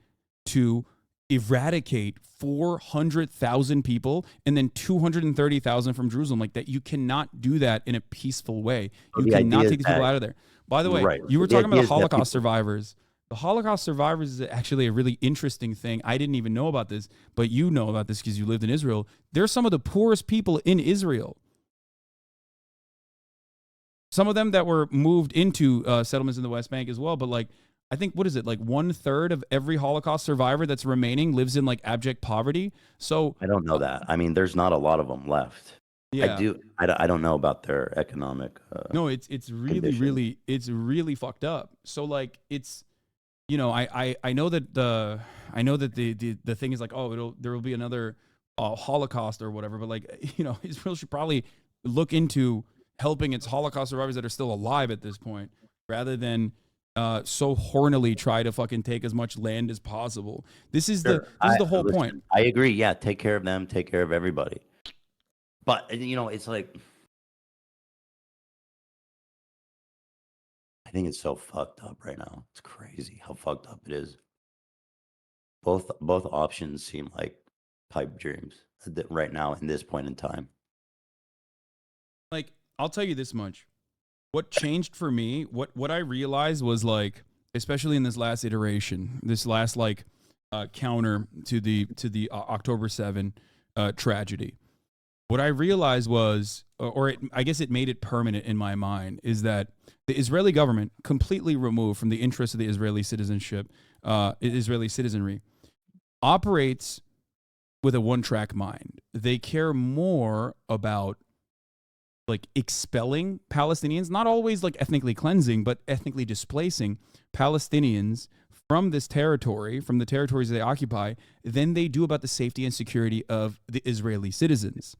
to eradicate 400,000 people and then 230,000 from Jerusalem. Like that, you cannot do that in a peaceful way.
So
You
the
cannot
idea is
take these people
that
out of there. By the way,
right.
you
So
were
the
talking about
idea
the
is that
Holocaust
people.
survivors. The Holocaust survivors is actually a really interesting thing. I didn't even know about this, but you know about this because you lived in Israel. They're some of the poorest people in Israel. Some of them that were moved into settlements in the West Bank as well. But like, I think, what is it? Like 1/3 of every Holocaust survivor that's remaining lives in like abject poverty. So,
I don't know that. I mean, there's not a lot of them left. I
yeah,
do. I don't know about their economic
no, it's really,
condition.
really, it's really fucked up. So like, it's, you know, I know that the thing is like, oh, there will be another Holocaust or whatever. But like, you know, Israel should probably look into helping its Holocaust survivors that are still alive at this point, rather than so hornily try to fucking take as much land as possible.
Sure.
This is
I
the whole point.
listen. I agree. Yeah, take care of them. Take care of everybody. But it's like I think it's so fucked up right now. It's crazy how fucked up it is. Both options seem like pipe dreams right now in this point in time.
Like, I'll tell you this much. What changed for me, what I realized was like, especially in this last iteration, this last like counter to the October 7 tragedy. What I realized was, I guess it made it permanent in my mind, is that the Israeli government, completely removed from the interests of the Israeli citizenship, Israeli citizenry, operates with a one-track mind. They care more about like expelling Palestinians, not always like ethnically cleansing, but ethnically displacing Palestinians from this territory, from the territories they occupy, than they do about the safety and security of the Israeli citizens.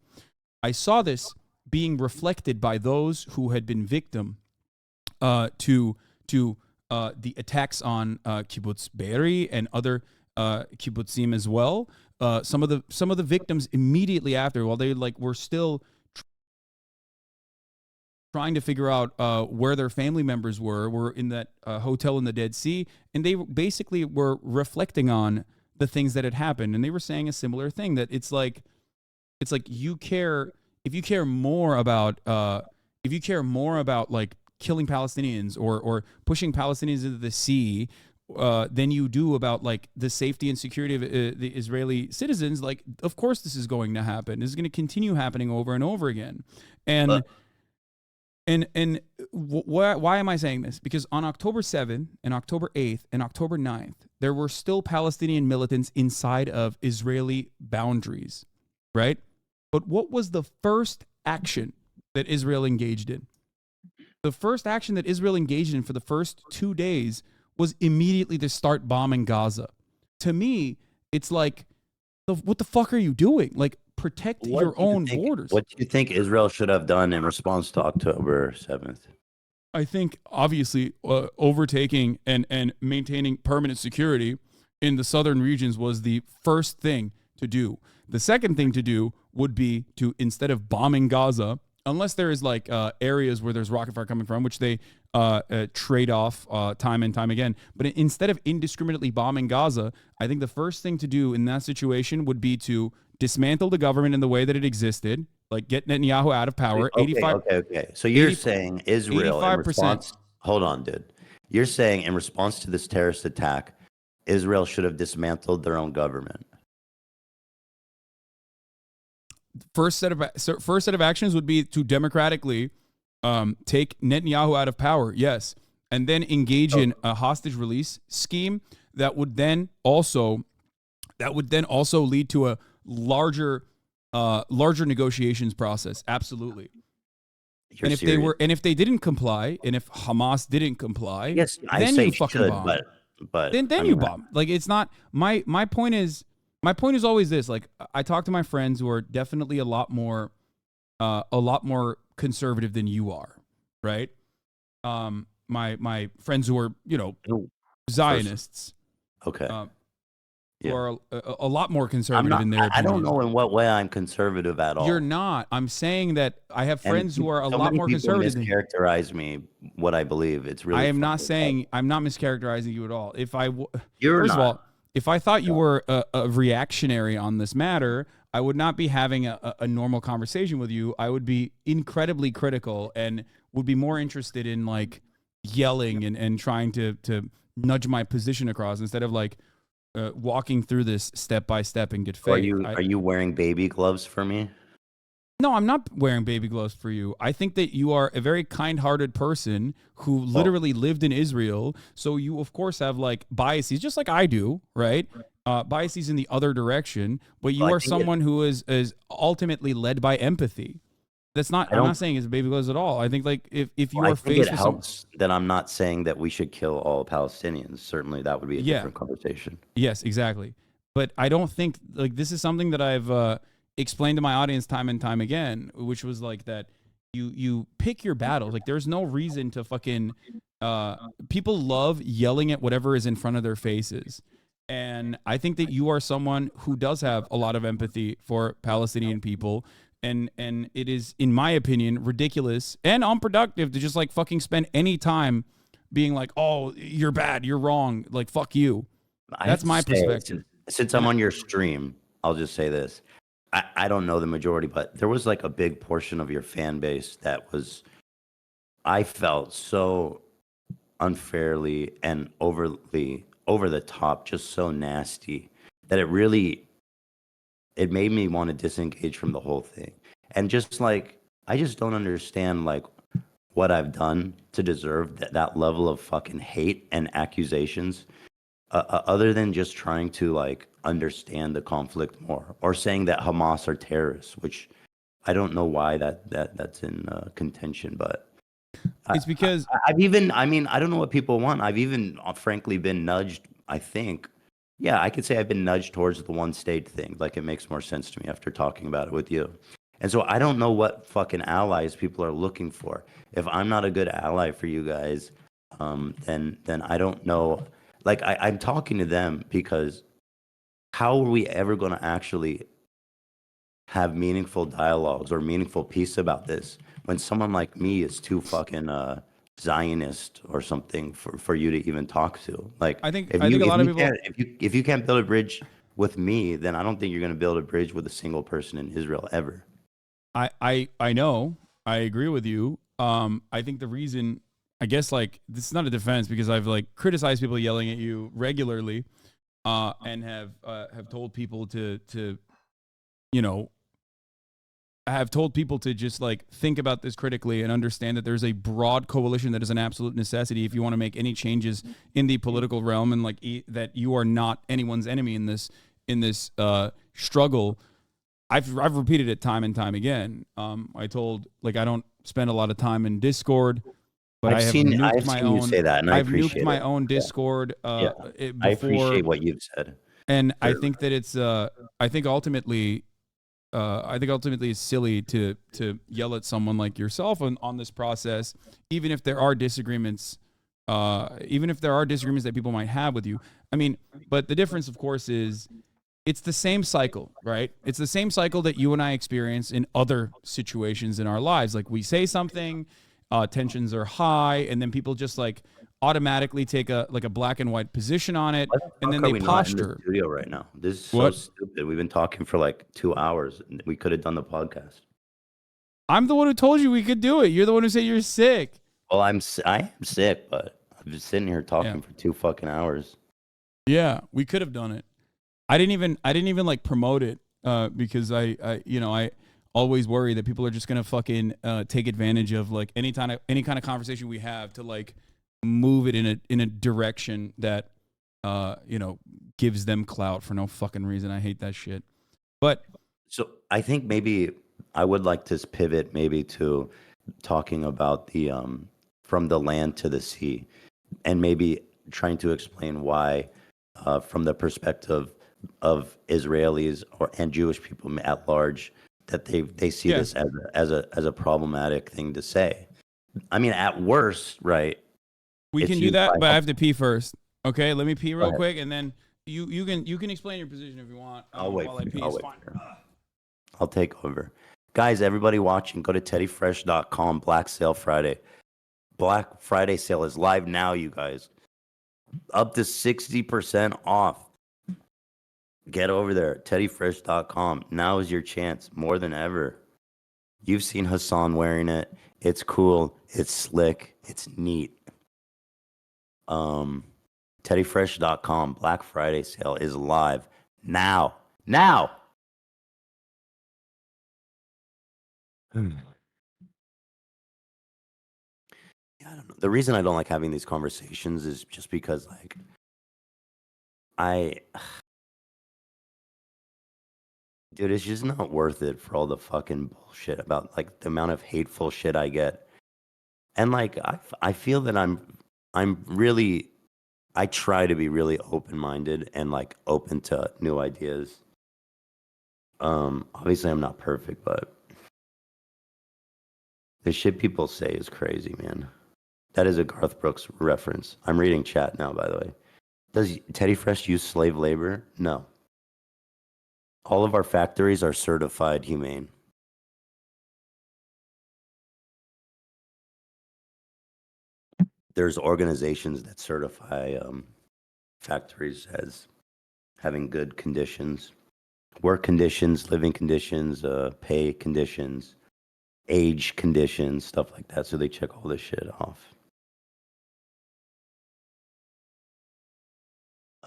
I saw this being reflected by those who had been victim to the attacks on Kibbutz Be'eri and other kibbutzim as well. Some of the victims immediately after, while they like were still trying to figure out where their family members were in that hotel in the Dead Sea, and they basically were reflecting on the things that had happened, and they were saying a similar thing, that it's like you care, if you care more about like killing Palestinians or pushing Palestinians into the sea than you do about like the safety and security of the Israeli citizens. Like, of course this is going to happen. This is going to continue happening over and over again. And why am I saying this? Because on October 7th and October 8th and October 9th, there were still Palestinian militants inside of Israeli boundaries, right? But what was the first action that Israel engaged in? The first action that Israel engaged in for the first 2 days was immediately to start bombing Gaza. To me, it's like, what the fuck are you doing? Like, protect your own borders.
What do you think Israel should have done in response to October 7th?
I think obviously overtaking and maintaining permanent security in the southern regions was the first thing to do. The second thing to do would be to, instead of bombing Gaza, unless there is like areas where there's rocket fire coming from, which they trade off time and time again. But instead of indiscriminately bombing Gaza, I think the first thing to do in that situation would be to dismantle the government in the way that it existed, like get Netanyahu out of power.
Okay. So you're
80
saying Israel in
85%.
response. Hold on, dude. You're saying in response to this terrorist attack, Israel should have dismantled their own government.
First set of actions would be to democratically take Netanyahu out of power, yes, and then engage in a hostage release scheme that would then also lead to a larger negotiations process. Absolutely.
You're serious?
If they didn't comply, and if Hamas didn't comply,
Yes, I
then
say
you fucking
should,
bomb.
but
Then
I
you
mean,
bomb. Like, it's not my point is always this. Like, I talk to my friends who are definitely a lot more conservative than you are, right? My friends who are,
Ooh,
Zionists.
okay.
who
Yeah.
are a lot more
I'm
conservative
not.
in their
I don't
opinion.
know in what way I'm conservative at
You're
all.
not. I'm saying that I have
And
friends who are a
so
lot
many
more
people
conservative than
mischaracterize me, what I believe. It's
I
really
am
funny.
not saying I'm not mischaracterizing you at all.
You're
First of
not.
all, if I thought you were a reactionary on this matter, I would not be having a normal conversation with you. I would be incredibly critical and would be more interested in like yelling and trying to nudge my position across instead of like walking through this step by step in good
So
faith.
are you wearing baby gloves for me?
No, I'm not wearing baby gloves for you. I think that you are a very kind-hearted person who
Oh,
literally lived in Israel. So you, of course, have like biases, just like I do, right? Biases in the other direction. But
well,
you are someone who is ultimately led by empathy. That's not.
I
I'm
don't.
not saying it's baby gloves at all. I think like if you
Well, I
are
think it
faced with some,
helps that I'm not saying that we should kill all Palestinians. Certainly, that would be a
yeah,
different conversation.
yes, exactly. But I don't think like this is something that I've explained to my audience time and time again, which was like that you pick your battles. Like there's no reason to fucking people love yelling at whatever is in front of their faces. And I think that you are someone who does have a lot of empathy for Palestinian people. And it is, in my opinion, ridiculous and unproductive to just like fucking spend any time being like, oh, you're bad, you're wrong, like fuck you.
I have
That's
to
my
say,
perspective.
since
And
I'm on your stream, I'll just say this. I don't know the majority, but there was like a big portion of your fan base that was, I felt so unfairly and overly over the top, just so nasty that it made me want to disengage from the whole thing. And just like, I just don't understand like what I've done to deserve that level of fucking hate and accusations, other than just trying to like understand the conflict more or saying that Hamas are terrorists, which I don't know why that's in contention, but
it's because
I've even, I mean, I don't know what people want. I've even, frankly, been nudged. I think, yeah, I could say I've been nudged towards the one state thing. Like it makes more sense to me after talking about it with you. And so I don't know what fucking allies people are looking for. If I'm not a good ally for you guys, then I don't know. Like I'm talking to them because how are we ever going to actually have meaningful dialogues or meaningful peace about this when someone like me is too fucking Zionist or something for you to even talk to. Like
I think a lot of people
if you can't build a bridge with me, then I don't think you're gonna build a bridge with a single person in Israel ever.
I know I agree with you. I think the reason I guess like this is not a defense because I've like criticized people yelling at you regularly, and have told people to you know have told people to just like think about this critically and understand that there's a broad coalition that is an absolute necessity if you want to make any changes in the political realm and like that you are not anyone's enemy in this struggle. I've repeated it time and time again. I told like I don't spend a lot of time in Discord, but I have nuked
I've
my
seen you
own.
say that, and I
I've nuked
appreciate
my
it.
own
Yeah,
Discord
yeah. I
before,
appreciate what you've said.
and
Certainly.
I think ultimately it's silly to yell at someone like yourself on this process, even if there are disagreements, that people might have with you. I mean, but the difference, of course, is it's the same cycle, right? It's the same cycle that you and I experience in other situations in our lives. Like we say something, tensions are high, and then people just like automatically take a black and white position on it,
Why the
and then
fuck are
they
we not in the
posture.
studio right now? This is so
What?
stupid. We've been talking for like 2 hours. And we could have done the podcast.
I'm the one who told you we could do it. You're the one who said you're sick.
Well, I am sick, but I've been sitting here
Yeah.
talking for 2 fucking hours.
Yeah, we could have done it. I didn't even like promote it because I always worry that people are just gonna fucking take advantage of like any kind of conversation we have to like move it in a direction that gives them clout for no fucking reason. I hate that shit. But
So I think maybe I would like to pivot maybe to talking about the from the land to the sea, and maybe trying to explain why, from the perspective of Israelis and Jewish people at large, that they see
yeah,
this as a problematic thing to say. I mean, at worst, right?
we
It's
can do
used by.
that, but I have to pee first. Okay, let me pee
Go
real
ahead.
quick, and then you can explain your position if you want.
I'll wait
While
for
I
you.
pee.
I'll
It's
wait
fine.
for you. I'll take over. Guys, everybody watching, go to teddyfresh.com. Black Sale Friday. Black Friday sale is live now, you guys. Up to 60% off. Get over there, teddyfresh.com. Now is your chance more than ever. You've seen Hasan wearing it. It's cool. It's slick. It's neat. Teddyfresh.com. Black Friday sale is live now. Now. Yeah, I don't know. The reason I don't like having these conversations is just because, like, dude, it's just not worth it for all the fucking bullshit about, like, the amount of hateful shit I get. And, like, I feel that I'm really, I try to be really open-minded and, like, open to new ideas. Obviously I'm not perfect, but the shit people say is crazy, man. That is a Garth Brooks reference. I'm reading chat now, by the way. Does Teddy Fresh use slave labor? No. All of our factories are certified humane. There's organizations that certify factories as having good conditions, work conditions, living conditions, pay conditions, age conditions, stuff like that. So they check all this shit off.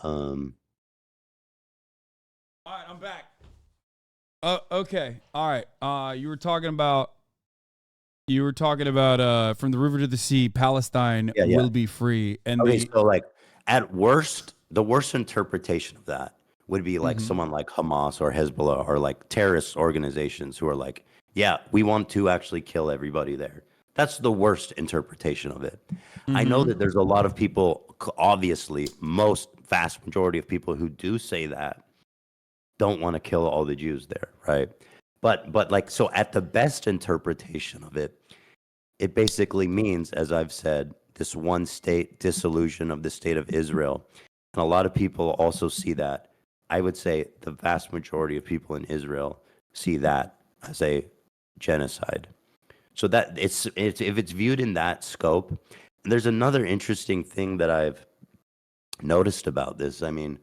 All right, I'm back. Okay. All right. You were talking about from the river to the sea, Palestine will be free. And
okay, so like at worst, the worst interpretation of that would be like someone like Hamas or Hezbollah or like terrorist organizations who are like, yeah, we want to actually kill everybody there. That's the worst interpretation of it. I know that there's a lot of people, obviously, most vast majority of people who do say that don't want to kill all the Jews there, right? But like, so at the best interpretation of it, it basically means, as I've said, this one state dissolution of the state of Israel. And a lot of people also see that. I would say the vast majority of people in Israel see that as a genocide. So that it's if it's viewed in that scope. And there's another interesting thing that I've noticed about this. I mean,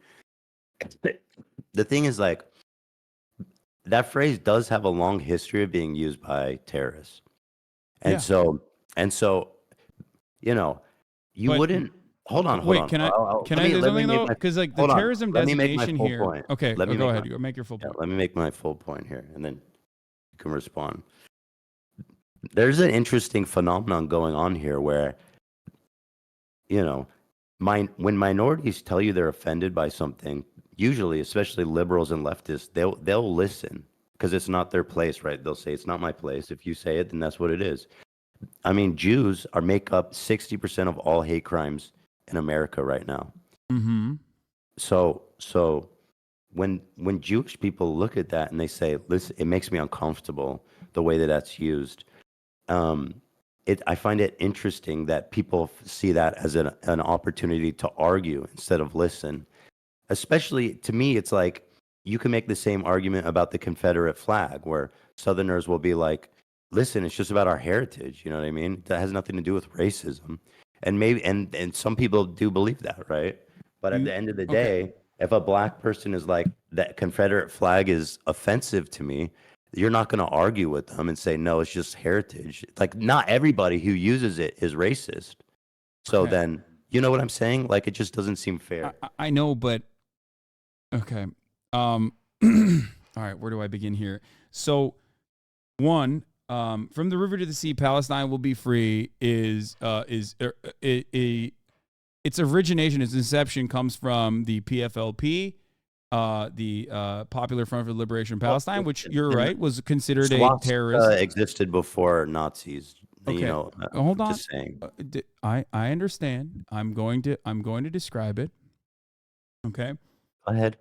the thing is, like, that phrase does have a long history of being used by terrorists. And so, you know, you
But
wouldn't hold on.
wait, can I say something though?
My,
Because like the
hold on.
terrorism
Let me make my
designation
full
here.
point.
Okay,
Let me
go
make
ahead.
my,
You make your full
yeah,
point.
let me make my full point here, and then you can respond. There's an interesting phenomenon going on here where, you know, when minorities tell you they're offended by something, usually, especially liberals and leftists, they'll listen because it's not their place, right? They'll say it's not my place. If you say it, then that's what it is. I mean, Jews make up 60% of all hate crimes in America right now.
Mm-hmm.
So when Jewish people look at that and they say, "Listen, it makes me uncomfortable the way that that's used." I find it interesting that people see that as an opportunity to argue instead of listen. Especially to me, it's like you can make the same argument about the Confederate flag, where Southerners will be like, "Listen, it's just about our heritage." You know what I mean? That has nothing to do with racism. And maybe and some people do believe that, right? But at the end of the day, if a black person is like, that Confederate flag is offensive to me, you're not going to argue with them and say, no, it's just heritage. Like, not everybody who uses it is racist. So then, you know what I'm saying? Like, it just doesn't seem fair.
I know, but okay. All right, where do I begin here? So, one, from the river to the sea, Palestine will be free is its origination, its inception comes from the PFLP, the Popular Front for Liberation of Palestine, which you're right was considered a terrorist.
Existed before Nazis.
Okay,
You know,
hold on.
Just saying.
I understand. I'm going to describe it. Okay.
Go ahead.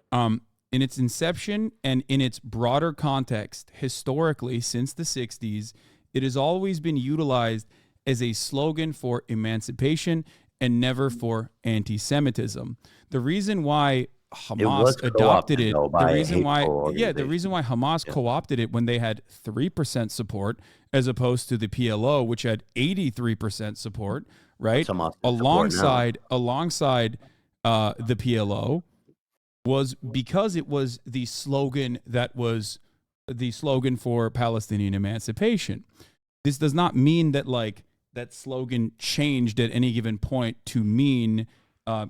In its inception and in its broader context, historically, since the 60s, it has always been utilized as a slogan for emancipation and never for anti-Semitism. The reason why
It was
Hamas adopted
co-opted
it,
though
the
by a
reason why,
hateful
yeah, the
organization.
reason why Hamas
Yeah.
co-opted it when they had 3% support as opposed to the PLO, which had 83% support, right?
What's Hamas support now?
Alongside the PLO was because it was the slogan that was the slogan for Palestinian emancipation. This does not mean that like that slogan changed at any given point to mean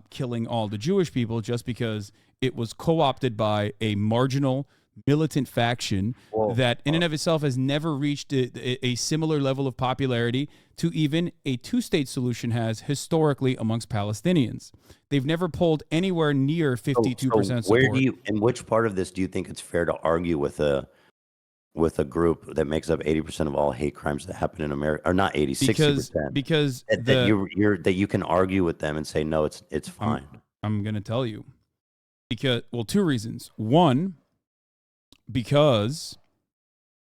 killing all the Jewish people just because it was co-opted by a marginal militant faction that in and of itself has never reached a similar level of popularity to even a two-state solution has historically amongst Palestinians. They've never pulled anywhere near 52%
Where
support.
do you, in which part of this do you think it's fair to argue with a group that makes up 80% of all hate crimes that happen in America, or not 80, 60%,
because
that you can argue with them and say, no, it's fine.
I'm going to tell you. Because, well, two reasons. One, because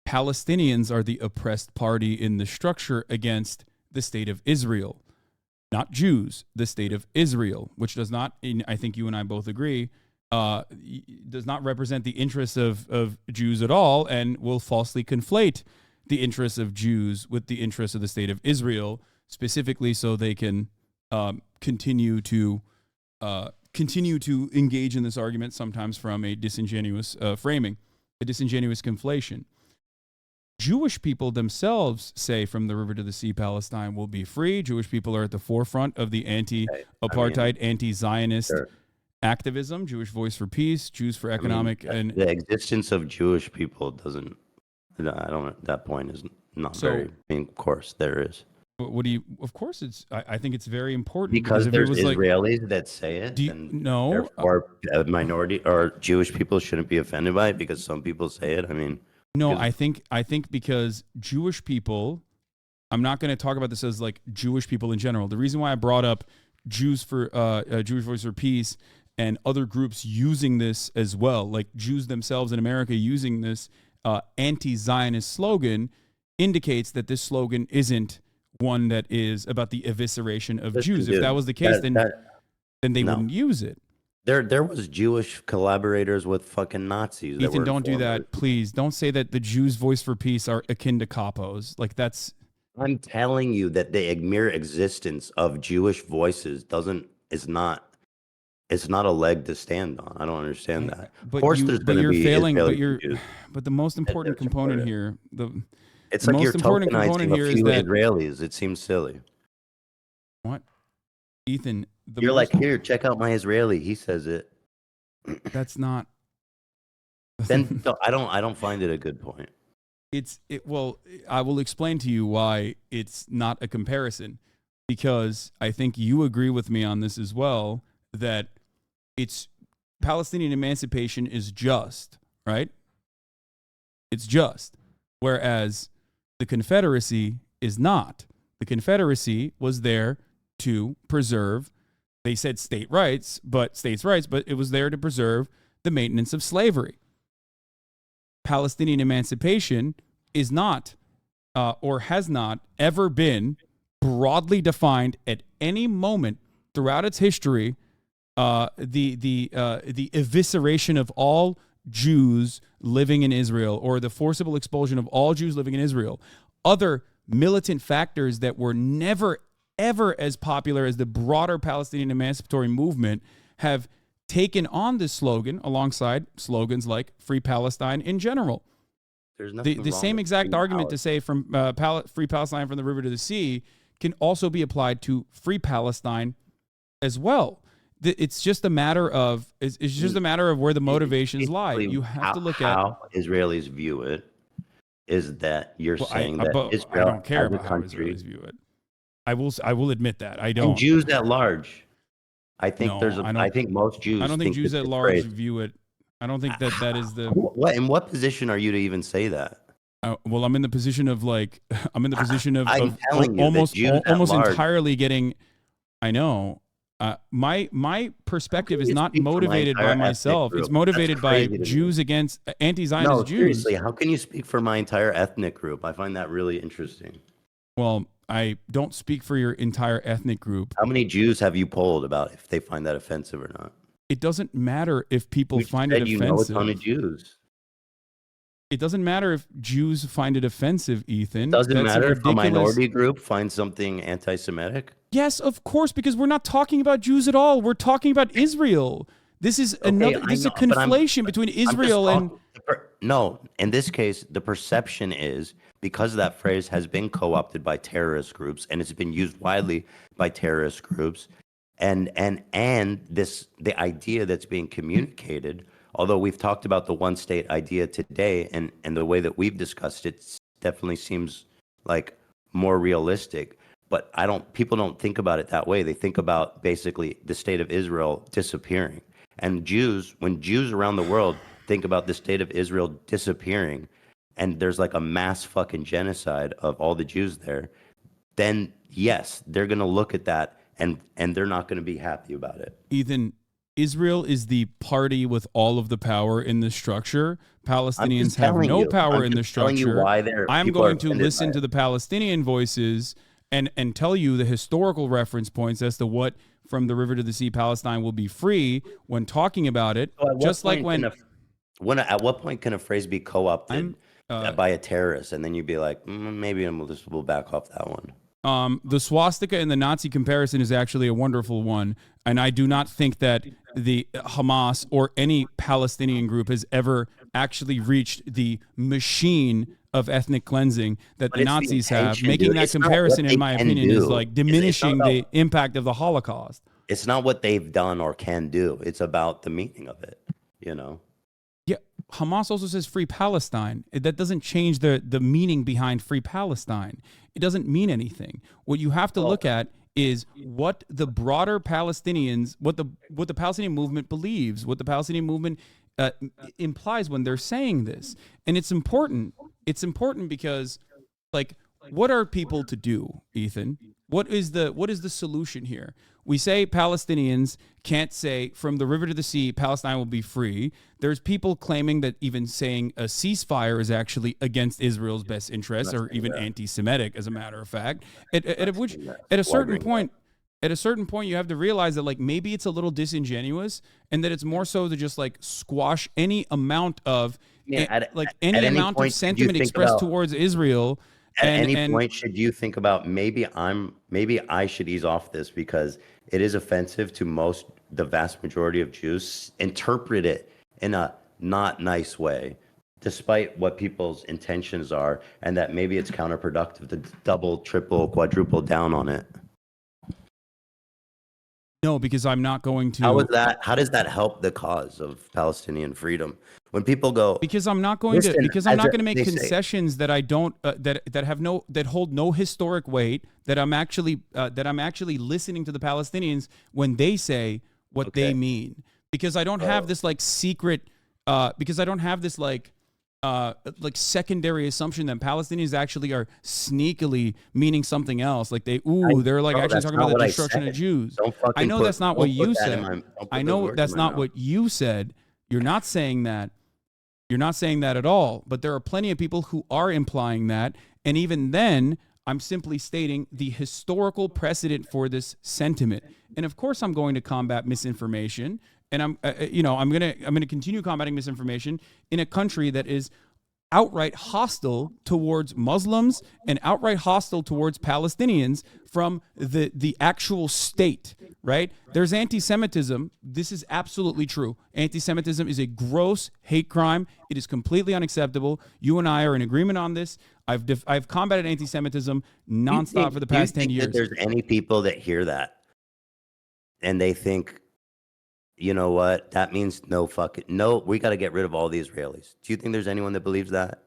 Palestinians are the oppressed party in the structure against the state of Israel, not Jews, the state of Israel, which does not, I think you and I both agree, does not represent the interests of Jews at all and will falsely conflate the interests of Jews with the interests of the state of Israel, specifically so they can continue to engage in this argument, sometimes from a disingenuous framing, a disingenuous conflation. Jewish people themselves say from the river to the sea, Palestine will be free. Jewish people are at the forefront of the anti-apartheid, anti-Zionist activism, Jewish Voice for Peace, Jews for Economic. And
the existence of Jewish people doesn't, I don't, that point is not very, I mean, of course there is.
What do you, of course it's, I think it's very important
Because
if
there's
it was
Israelis that say it, therefore minority or Jewish people shouldn't be offended by it because some people say it. I mean,
no, I think because Jewish people, I'm not going to talk about this as like Jewish people in general. The reason why I brought up Jews for Jewish Voice for Peace and other groups using this as well, like Jews themselves in America using this anti-Zionist slogan, indicates that this slogan isn't one that is about the evisceration of Jews. If that was the case, then they wouldn't use it.
There was Jewish collaborators with fucking Nazis.
Ethan, don't do that, please. Don't say that the Jews' Voice for Peace are akin to capos. Like that's.
I'm telling you that the mere existence of Jewish voices is not a leg to stand on. I don't understand that.
But of course, there's going to be failing. But the most important component here,
it's like you're tokenizing a few Israelis. It seems silly.
What, Ethan?
You're like, here, check out my Israeli. He says it.
That's not.
Then I don't find it a good point.
Well, I will explain to you why it's not a comparison, because I think you agree with me on this as well, that it's Palestinian emancipation is just, right? It's just. Whereas the Confederacy is not. The Confederacy was there to preserve, they said states' rights, but it was there to preserve the maintenance of slavery. Palestinian emancipation is not or has not ever been broadly defined at any moment throughout its history. The evisceration of all Jews living in Israel, or the forcible expulsion of all Jews living in Israel. Other militant factors that were never ever as popular as the broader Palestinian emancipatory movement have taken on this slogan alongside slogans like Free Palestine in general.
There's nothing
the same exact argument to say from Free Palestine from the river to the sea can also be applied to Free Palestine as well. It's just a matter of where the motivations lie. You have to look at
how Israelis view it. Is that you're saying that Israel,
I don't care about how
country,
Israelis view it. I will admit that I don't.
And Jews at large, I think
I
think most Jews.
I don't think Jews at large view it. I don't think that is the.
What in what position are you to even say that?
Well, I'm in the position of
telling you
almost
large,
entirely getting. I know. My perspective is not motivated by myself. It's motivated by Jews against anti-Zionist Jews.
Seriously, how can you speak for my entire ethnic group? I find that really interesting.
Well, I don't speak for your entire ethnic group.
How many Jews have you polled about if they find that offensive or not?
It doesn't matter if people
You just
find it
said you know a ton of
offensive.
Jews.
It doesn't matter if Jews find it offensive,
It
Ethan.
doesn't
That's a
matter if a
ridiculous.
minority group finds something anti-Semitic.
Yes, of course, because we're not talking about Jews at all. We're talking about Israel. This is
Okay,
another.
I
This is a
know, but
conflation between
I'm just
Israel and.
talking. No, in this case, the perception is because that phrase has been co-opted by terrorist groups and it's been used widely by terrorist groups, and this the idea that's being communicated. Although we've talked about the one state idea today, and the way that we've discussed it definitely seems like more realistic. But people don't think about it that way. They think about basically the state of Israel disappearing. And when Jews around the world think about the state of Israel disappearing, and there's like a mass fucking genocide of all the Jews there, then yes, they're gonna look at that and they're not gonna be happy about it.
Ethan, Israel is the party with all of the power in the structure.
I'm
Palestinians
just
have
telling
no
you.
power
I'm
in the
just telling you
structure.
why
I'm
people are
going to
offended by
listen to
it.
the Palestinian voices and tell you the historical reference points as to what from the river to the sea Palestine will be free when talking about it.
So
Just like
at what point can a phrase be co-opted
I'm
by a terrorist, and then you'd be like, maybe we'll back off that one.
the swastika and the Nazi comparison is actually a wonderful one, and I do not think that the Hamas or any Palestinian group has ever actually reached the machine of ethnic cleansing that
But
the
it's the
Nazis have.
intention,
Making
dude.
that
It's not what
comparison,
they
in my
can
opinion, is
do.
like
It's not
diminishing
about.
the impact of the Holocaust.
It's not what they've done or can do. It's about the meaning of it. You know.
Yeah, Hamas also says free Palestine. That doesn't change the meaning behind free Palestine. It doesn't mean anything. What you have to look at is what the broader Palestinians, what the Palestinian movement believes, what the Palestinian movement implies when they're saying this. And it's important. It's important because, like, what are people to do, Ethan? What is the solution here? We say Palestinians can't say from the river to the sea, Palestine will be free. There's people claiming that even saying a ceasefire is actually against Israel's best interests, or even anti-Semitic, as a matter of fact. At a certain point, you have to realize that, like, maybe it's a little disingenuous, and that it's more so to just like squash any amount of any amount of sentiment expressed towards Israel.
At any point, should you think about maybe I should ease off this because it is offensive to the vast majority of Jews, interpret it in a not nice way, despite what people's intentions are, and that maybe it's counterproductive to double, triple, quadruple down on it.
No, because I'm not going to.
How does that help the cause of Palestinian freedom? When people go,
because I'm not going to make concessions that I don't that hold no historic weight, that I'm actually listening to the Palestinians when they say what they mean, because I don't have this like secret because I don't have this like secondary assumption that Palestinians actually are sneakily meaning something else. Like they're like actually talking about the destruction of Jews. I know that's not what you said. I know that's not what you said. You're not saying that. You're not saying that at all. But there are plenty of people who are implying that. And even then, I'm simply stating the historical precedent for this sentiment. And of course, I'm going to combat misinformation. And I'm going to continue combating misinformation in a country that is outright hostile towards Muslims and outright hostile towards Palestinians from the actual state, right? There's anti-Semitism. This is absolutely true. Anti-Semitism is a gross hate crime. It is completely unacceptable. You and I are in agreement on this. I've combated anti-Semitism nonstop for the past 10 years.
That there's any people that hear that and they think, you know what? That means no, we got to get rid of all the Israelis. Do you think there's anyone that believes that?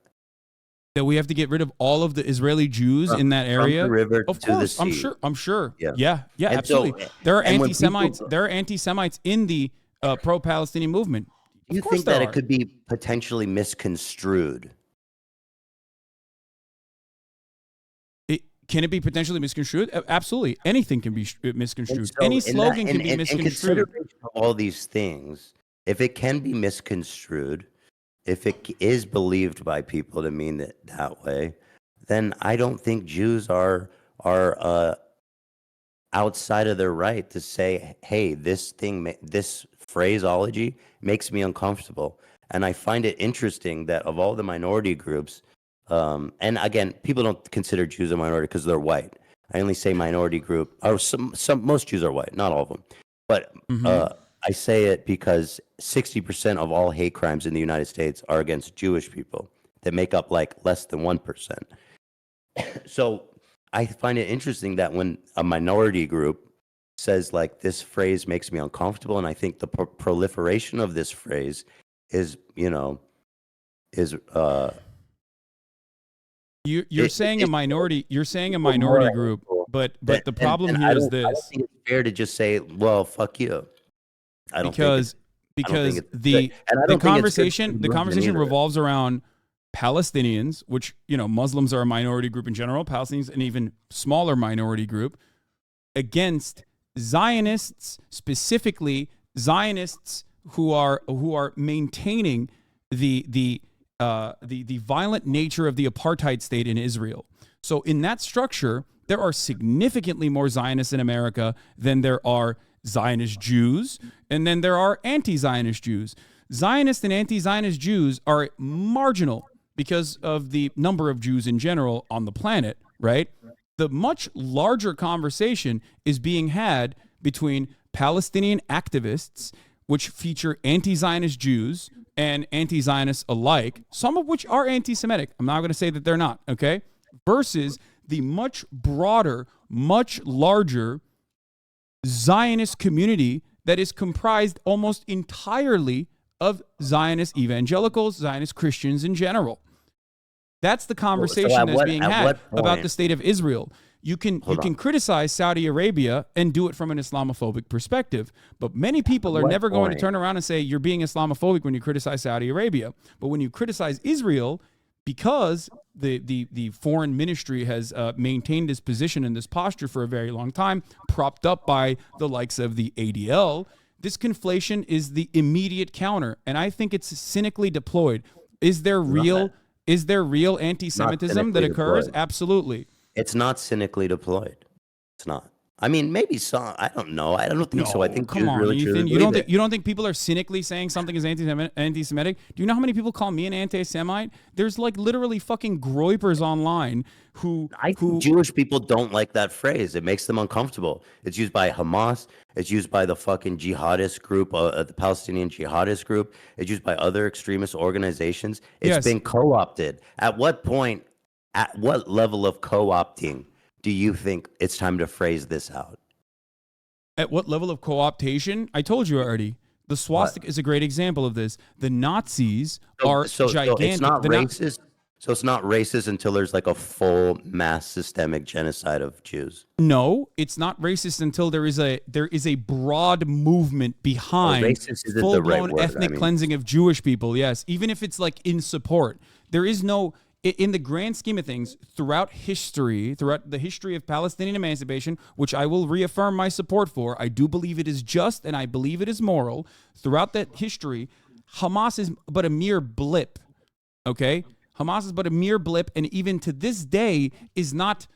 That we have to get rid of all of the Israeli Jews in that area?
From the river
of
to
course,
the sea.
I'm sure.
Yeah,
Yeah,
and
absolutely. There are anti-Semites. There are anti-Semites in the pro-Palestinian movement.
Do you think that it could be potentially misconstrued?
Can it be potentially misconstrued? Absolutely. Anything can be misconstrued. Any slogan can be misconstrued.
In consideration of all these things, if it can be misconstrued, if it is believed by people to mean it that way, then I don't think Jews are outside of their right to say, hey, this phraseology makes me uncomfortable. And I find it interesting that of all the minority groups, and again, people don't consider Jews a minority because they're white. I only say minority group, or most Jews are white, not all of them. But I say it because 60% of all hate crimes in the United States are against Jewish people that make up like less than 1%. So I find it interesting that when a minority group says like this phrase makes me uncomfortable, and I think the proliferation of this phrase is, is
you're saying a minority. You're saying a
more
minority group,
hateful
but
than-
the problem
and
here is
I don't
this.
think it's fair to just say, well, fuck you. I don't think it's
Because
good.
the
And I
the
don't think it's good for
conversation
religion either.
revolves around Palestinians, which Muslims are a minority group in general, Palestinians an even smaller minority group, against Zionists, specifically Zionists who are maintaining the violent nature of the apartheid state in Israel. So in that structure, there are significantly more Zionists in America than there are Zionist Jews, and then there are anti-Zionist Jews. Zionist and anti-Zionist Jews are marginal because of the number of Jews in general on the planet, right? The much larger conversation is being had between Palestinian activists, which feature anti-Zionist Jews and anti-Zionists alike, some of which are anti-Semitic. I'm not going to say that they're not, okay? Versus the much broader, much larger Zionist community that is comprised almost entirely of Zionist evangelicals, Zionist Christians in general. That's the conversation that's being had about the state of Israel. You can criticize Saudi Arabia and do it from an Islamophobic perspective, but many people are never going to turn around and say you're being Islamophobic when you criticize Saudi Arabia. But when you criticize Israel, because the foreign ministry has maintained this position and this posture for a very long time, propped up by the likes of the ADL, this conflation is the immediate counter, and I think it's cynically deployed. Is there real anti-Semitism that occurs?
Deployed.
Absolutely.
It's not cynically deployed. It's not. I mean, maybe some. I don't know. I don't think so. I think
come on,
really
Ethan.
truly
You don't think people are cynically saying something is anti-Semitic? Do you know how many people call me an anti-Semite? There's like literally fucking groypers online who
think Jewish people don't like that phrase. It makes them uncomfortable. It's used by Hamas. It's used by the fucking jihadist group, the Palestinian jihadist group. It's used by other extremist organizations. It's been co-opted. At what point? At what level of co-opting do you think it's time to phrase this out?
At what level of co-optation? I told you already. The swastika is a great example of this. The Nazis are gigantic.
So it's not racist. So it's not racist until there's like a full mass systemic genocide of Jews.
No, it's not racist until there is a broad movement behind full-blown ethnic cleansing of Jewish people. Yes, even if it's like in support, there is no. In the grand scheme of things, throughout the history of Palestinian emancipation, which I will reaffirm my support for, I do believe it is just and I believe it is moral. Throughout that history, Hamas is but a mere blip, okay? Hamas is but a mere blip, and even to this day is not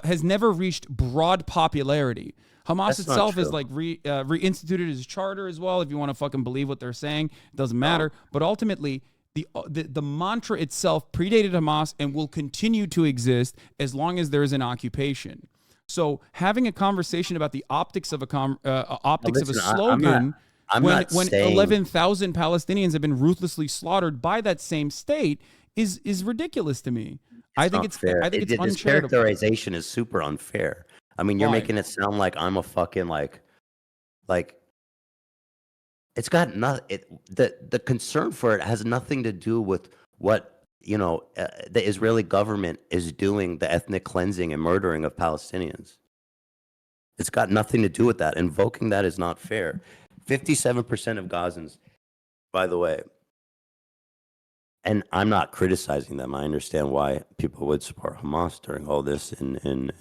has never reached broad popularity. Hamas itself is like reinstituted its charter as well. If you want to fucking believe what they're saying, it doesn't matter. But ultimately, the mantra itself predated Hamas and will continue to exist as long as there is an occupation. So having a conversation about the optics of a slogan when 11,000 Palestinians have been ruthlessly slaughtered by that same state is ridiculous to me. I think it's
fair.
Uncharitable.
This characterization is super unfair. I mean, you're making it sound like I'm a fucking like. It's got nothing. The concern for it has nothing to do with what the Israeli government is doing, the ethnic cleansing and murdering of Palestinians. It's got nothing to do with that. Invoking that is not fair. 57% of Gazans, by the way, and I'm not criticizing them. I understand why people would support Hamas during all this in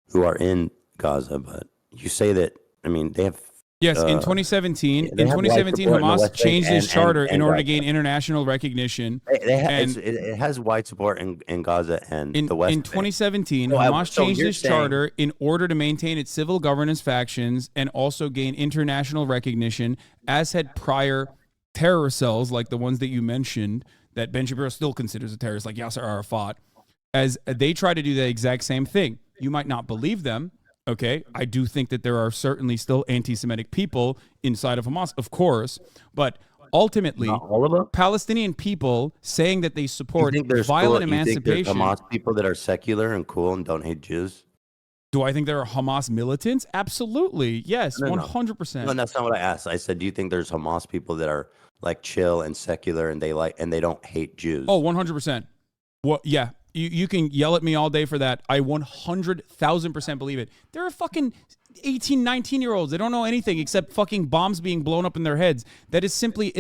who are in Gaza, but you say that. I mean, they have
Yes, in 2017, Hamas changed its charter in order to gain international recognition.
It has white support in Gaza and the West.
In 2017, Hamas changed its charter in order to maintain its civil governance factions and also gain international recognition, as had prior terror cells like the ones that you mentioned that Ben Shapiro still considers a terrorist, like Yasser Arafat, as they try to do the exact same thing. You might not believe them. Okay, I do think that there are certainly still anti-Semitic people inside of Hamas, of course, but ultimately, Palestinian people saying that they support violent emancipation.
You think there's Hamas people that are secular and cool and don't hate Jews?
Do I think there are Hamas militants? Absolutely, yes, 100%.
No, that's not what I asked. I said, do you think there's Hamas people that are like chill and secular and they don't hate Jews?
Oh, 100%. Well, yeah. You can yell at me all day for that. I 100,000% believe it. There are fucking 18, 19-year-olds. They don't know anything except fucking bombs being blown up in their heads. That is simply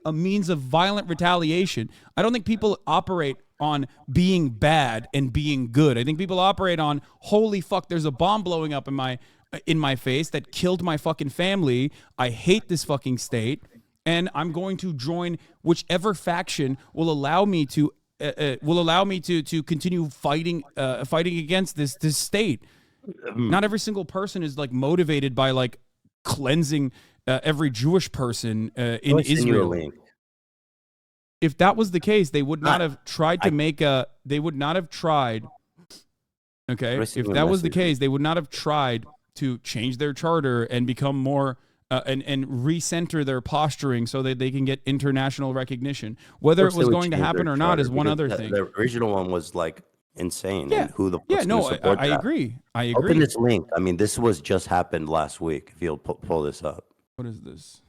a means of violent retaliation. I don't think people operate on being bad and being good. I think people operate on, holy fuck, there's a bomb blowing up in my face that killed my fucking family. I hate this fucking state, and I'm going to join whichever faction will allow me to continue fighting against this state. Not every single person is like motivated by like cleansing every Jewish person in Israel. If that was the case, they would not have tried to make a. They would not have tried. Okay, if that was the case, they would not have tried to change their charter and become more. And recenter their posturing so that they can get international recognition. Whether it was going to happen or not is one other thing.
The original one was like insane.
Yeah.
And who the fuck's gonna support
I
that?
agree.
Open this link. I mean, this was just happened last week. If you'll pull this up.
What is this?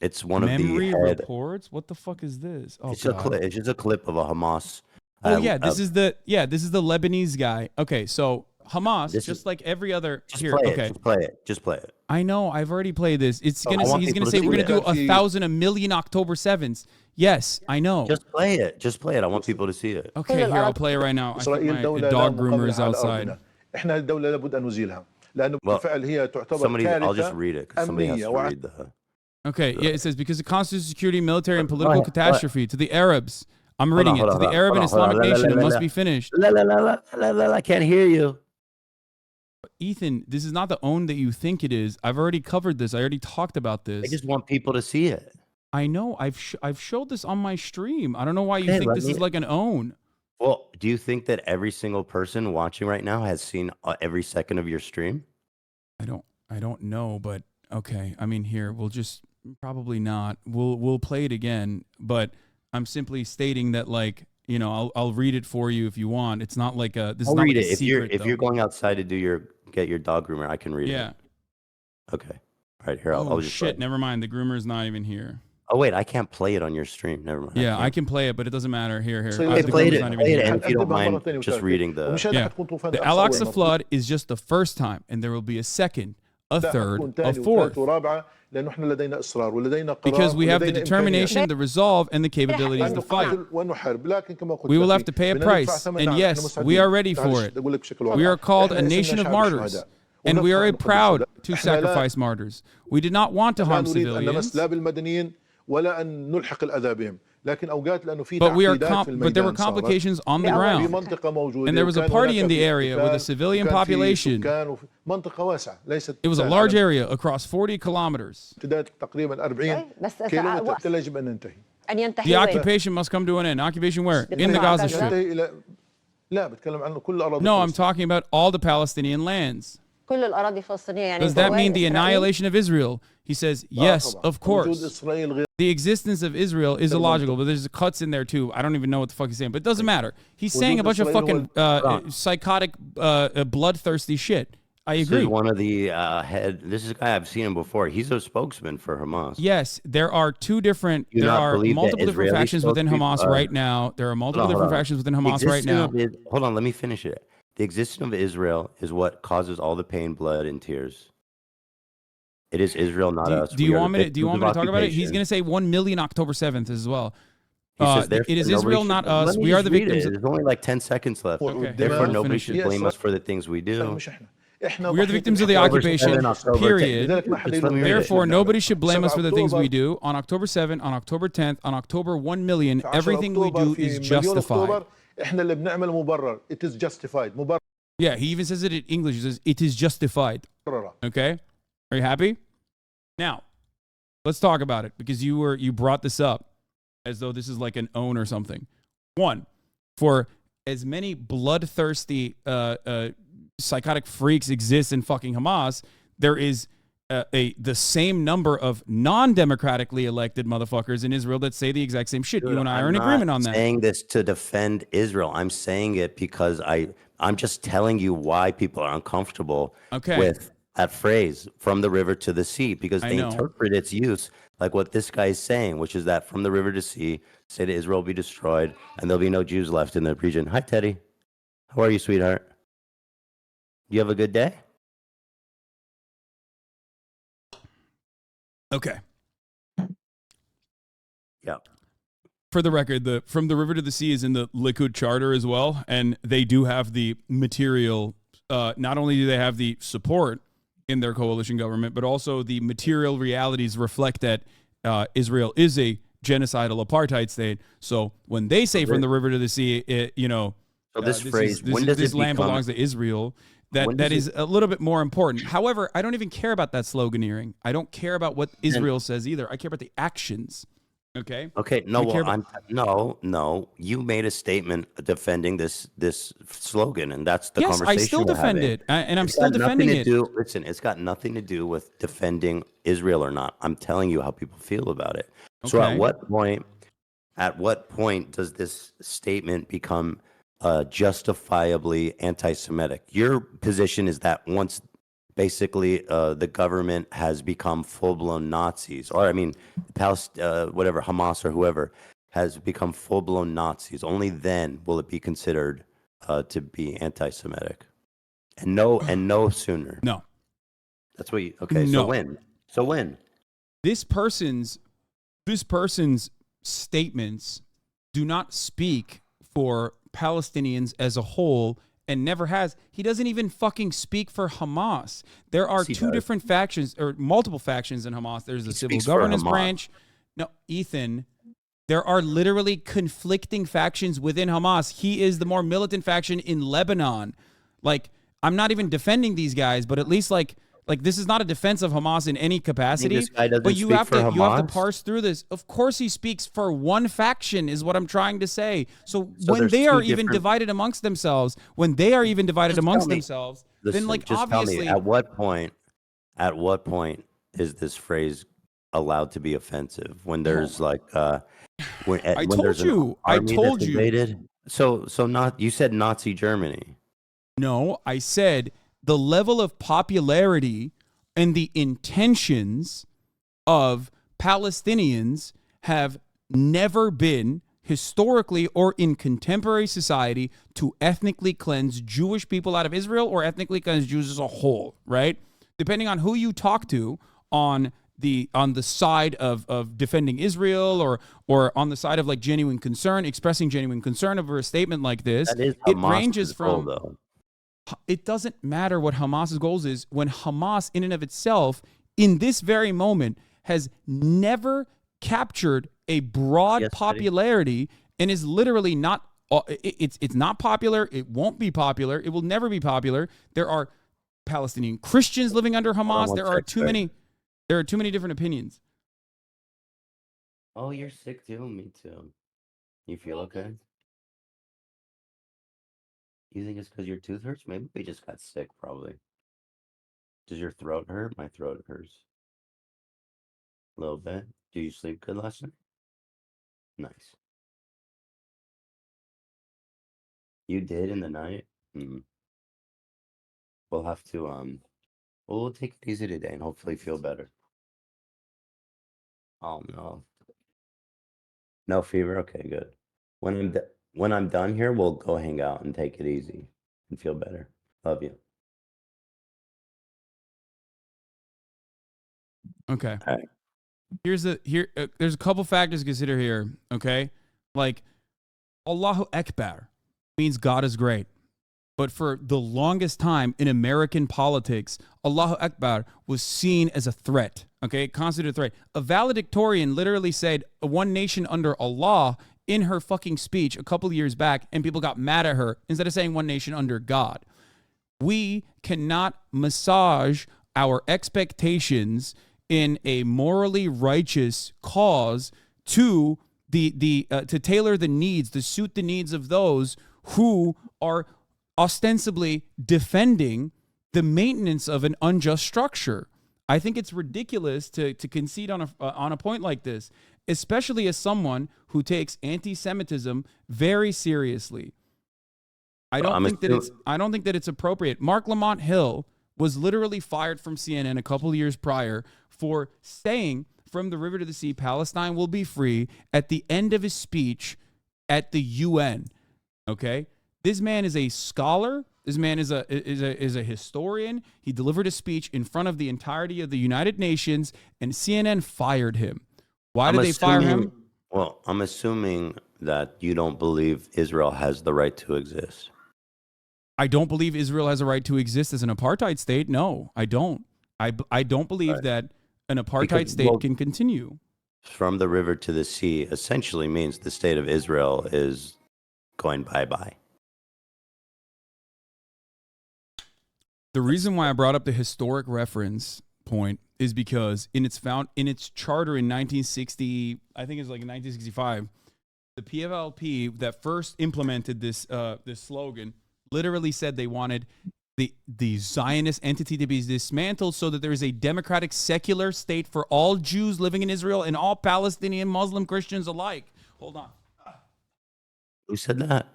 It's one
Memory
of the
reports. What the fuck is this? Oh,
it's just a clip of a Hamas.
This is the Lebanese guy. Okay, so Hamas, just like every other.
Just play it.
I know. I've already played this. He's gonna say we're gonna do 1,000, 1,000,000 October 7th. Yes, I know.
Just play it. I want people to see it.
Okay, here, I'll play it right now. I think my dog groomer is outside.
I'll just read it because somebody has to read the.
Okay, yeah, it says because it constitutes security, military, and political catastrophe to the Arabs. I'm reading it. To the Arab and Islamic nation, it must be finished.
I can't hear you.
Ethan, this is not the own that you think it is. I've already covered this. I already talked about this.
I just want people to see it.
I know. I've showed this on my stream. I don't know why you think this is like an own.
Well, do you think that every single person watching right now has seen every second of your stream?
I don't know, but okay. I mean, here we'll just probably not. We'll play it again, but I'm simply stating that, like, you know, I'll read it for you if you want. It's not like a. This is not like a secret,
if you're going outside to get your dog groomer, I can read it.
Yeah.
Okay. All right. Here, I'll just.
Shit! Never mind. The groomer is not even here.
Oh wait, I can't play it on your stream. Never mind.
Yeah, I can play it, but it doesn't matter. Here.
So play it, and if you don't mind, just reading the.
Yeah. The Al-Aqsa flood is just the first time, and there will be a second, a third, a fourth. Because we have the determination, the resolve, and the capabilities to fight. We will have to pay a price, and yes, we are ready for it. We are called a nation of martyrs, and we are proud to sacrifice martyrs. We did not want to harm civilians. But there were complications on the ground, and there was a party in the area with a civilian population. It was a large area across 40 kilometers. The occupation must come to an end. Occupation where? In the Gaza Strip. No, I'm talking about all the Palestinian lands. Does that mean the annihilation of Israel? He says, yes, of course. The existence of Israel is illogical, but there's cuts in there too. I don't even know what the fuck he's saying, but it doesn't matter. He's saying a bunch of fucking psychotic, bloodthirsty shit. I agree.
This is one of the this is a guy I've seen him before. He's a spokesman for Hamas.
Yes, there are multiple different factions within Hamas right now. There are multiple different factions within Hamas right now.
Hold on, let me finish it. The existence of Israel is what causes all the pain, blood, and tears. It is Israel, not us.
Do you want me to talk about it? He's going to say 1,000,000 October 7th as well. It is Israel, not us. We are the victims.
There's only like 10 seconds left.
Okay.
Therefore, nobody should blame us for the things we do.
We are the victims of the occupation, period. Therefore, nobody should blame us for the things we do. On October 7th, on October 10th, on October 1 million, everything we do is justified.
It is justified.
Yeah, he even says it in English. He says, it is justified. Okay? Are you happy? Now, let's talk about it, because you brought this up as though this is like an own or something. One, for as many bloodthirsty psychotic freaks exist in fucking Hamas, there is the same number of non-democratically elected motherfuckers in Israel that say the exact same shit.
Dude,
you and I are in agreement on that.
I'm saying this to defend Israel. I'm saying it because I'm just telling you why people are uncomfortable with that phrase, from the river to the sea, because they interpret its use like what this guy is saying, which is that from the river to sea, say to Israel be destroyed, and there'll be no Jews left in the region. Hi, Teddy. How are you, sweetheart? You have a good day?
Okay.
Yeah.
For the record, from the river to the sea is in the Likud charter as well, and they do have the material. Not only do they have the support in their coalition government, but also the material realities reflect that Israel is a genocidal apartheid state. So when they say from the river to the sea,
so this phrase, when does
this
it
land
become,
belongs to Israel, that is a little bit more important. However, I don't even care about that sloganeering. I don't care about what Israel says either. I care about the actions. Okay.
Okay. No. Well, no. You made a statement defending this slogan, and that's the conversation.
Yes, I still defend it, and I'm still defending it.
Listen, it's got nothing to do with defending Israel or not. I'm telling you how people feel about it. Okay. So at what point does this statement become justifiably anti-Semitic? Your position is that once basically the government has become full-blown Nazis, or I mean, whatever, Hamas or whoever has become full-blown Nazis, only then will it be considered to be anti-Semitic, and no sooner.
No,
that's what you. Okay, no. So when
this person's statements do not speak for Palestinians as a whole, and never has. He doesn't even fucking speak for Hamas. There are two different factions, or multiple factions in Hamas. There's the civil governance branch. No, Ethan, there are literally conflicting factions within Hamas. He is the more militant faction in Lebanon. Like, I'm not even defending these guys, but at least like this is not a defense of Hamas in any capacity.
This guy doesn't
but you
speak
have
for
to
Hamas?
you have to parse through this. Of course he speaks for one faction, is what I'm trying to say. So when they are even divided amongst themselves, then like obviously
tell me, at what point is this phrase allowed to be offensive? When there's like
I told you.
So not, you said Nazi Germany.
No, I said the level of popularity and the intentions of Palestinians have never been, historically or in contemporary society, to ethnically cleanse Jewish people out of Israel or ethnically cleanse Jews as a whole, right? Depending on who you talk to on the side of defending Israel or on the side of like genuine concern, expressing genuine concern over a statement like this, it ranges from...
though.
It doesn't matter what Hamas's goals is when Hamas in and of itself in this very moment has never captured a broad popularity and is literally not it's not popular. It won't be popular. It will never be popular. There are Palestinian Christians living under Hamas. There are too many different opinions.
Oh, you're sick too? Me too. You feel okay? You think it's because your tooth hurts? Maybe we just got sick, probably. Does your throat hurt? My throat hurts. A little bit. Do you sleep good last night? Nice. You did in the night? We'll have to, we'll take it easy today and hopefully feel better. Oh, no. No fever? Okay, good. When I'm done here, we'll go hang out and take it easy and feel better. Love you.
Okay.
All right.
There's a couple factors to consider here. Okay, like Allahu Akbar means God is great. But for the longest time in American politics, Allahu Akbar was seen as a threat, okay? Constituted a threat. A valedictorian literally said one nation under Allah in her fucking speech a couple of years back, and people got mad at her instead of saying one nation under God. We cannot massage our expectations in a morally righteous cause to to tailor the needs, to suit the needs of those who are ostensibly defending the maintenance of an unjust structure. I think it's ridiculous to concede on a point like this, especially as someone who takes anti-Semitism very seriously. I don't think that it's appropriate. Mark Lamont Hill was literally fired from CNN a couple of years prior for saying from the river to the sea, Palestine will be free at the end of his speech at the UN. Okay? This man is a scholar. This man is a historian. He delivered a speech in front of the entirety of the United Nations, and CNN fired him. Why did they fire him?
Well, I'm assuming that you don't believe Israel has the right to exist.
I don't believe Israel has a right to exist as an apartheid state. No, I don't. I don't believe that an apartheid state can continue.
From the river to the sea essentially means the state of Israel is going bye-bye.
The reason why I brought up the historic reference point is because in its charter in 1960, I think it's like in 1965, the PFLP that first implemented this slogan literally said they wanted the Zionist entity to be dismantled so that there is a democratic secular state for all Jews living in Israel and all Palestinian Muslim Christians alike. Hold on.
Who said that?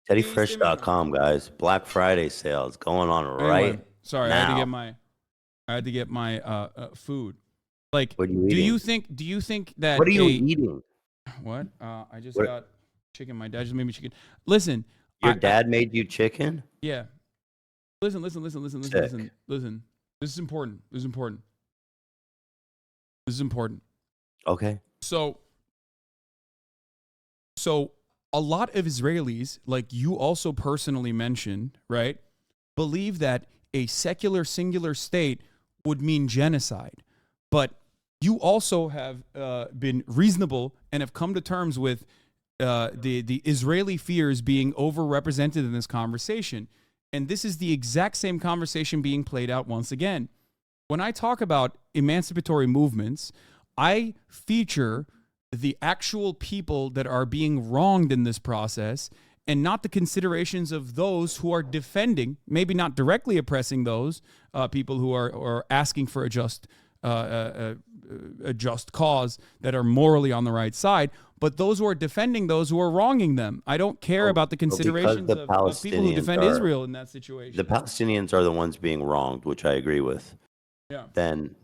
TeddyFresh.com, guys. Black Friday sales going on right
sorry,
now.
I had to get my food. Like,
what are you eating?
Do you think that
what are you eating?
What? I just got chicken. My dad just made me chicken. Listen.
Your dad made you chicken?
Yeah. Listen. This is important.
Okay.
So a lot of Israelis, like you also personally mentioned, right, believe that a secular singular state would mean genocide. But you also have been reasonable and have come to terms with the Israeli fears being overrepresented in this conversation. And this is the exact same conversation being played out once again. When I talk about emancipatory movements, I feature the actual people that are being wronged in this process and not the considerations of those who are defending, maybe not directly oppressing those people who are asking for a just cause that are morally on the right side, but those who are defending those who are wronging them. I don't care about the considerations of people who defend Israel in that situation.
The Palestinians are the ones being wronged, which I agree with.
Yeah.
Then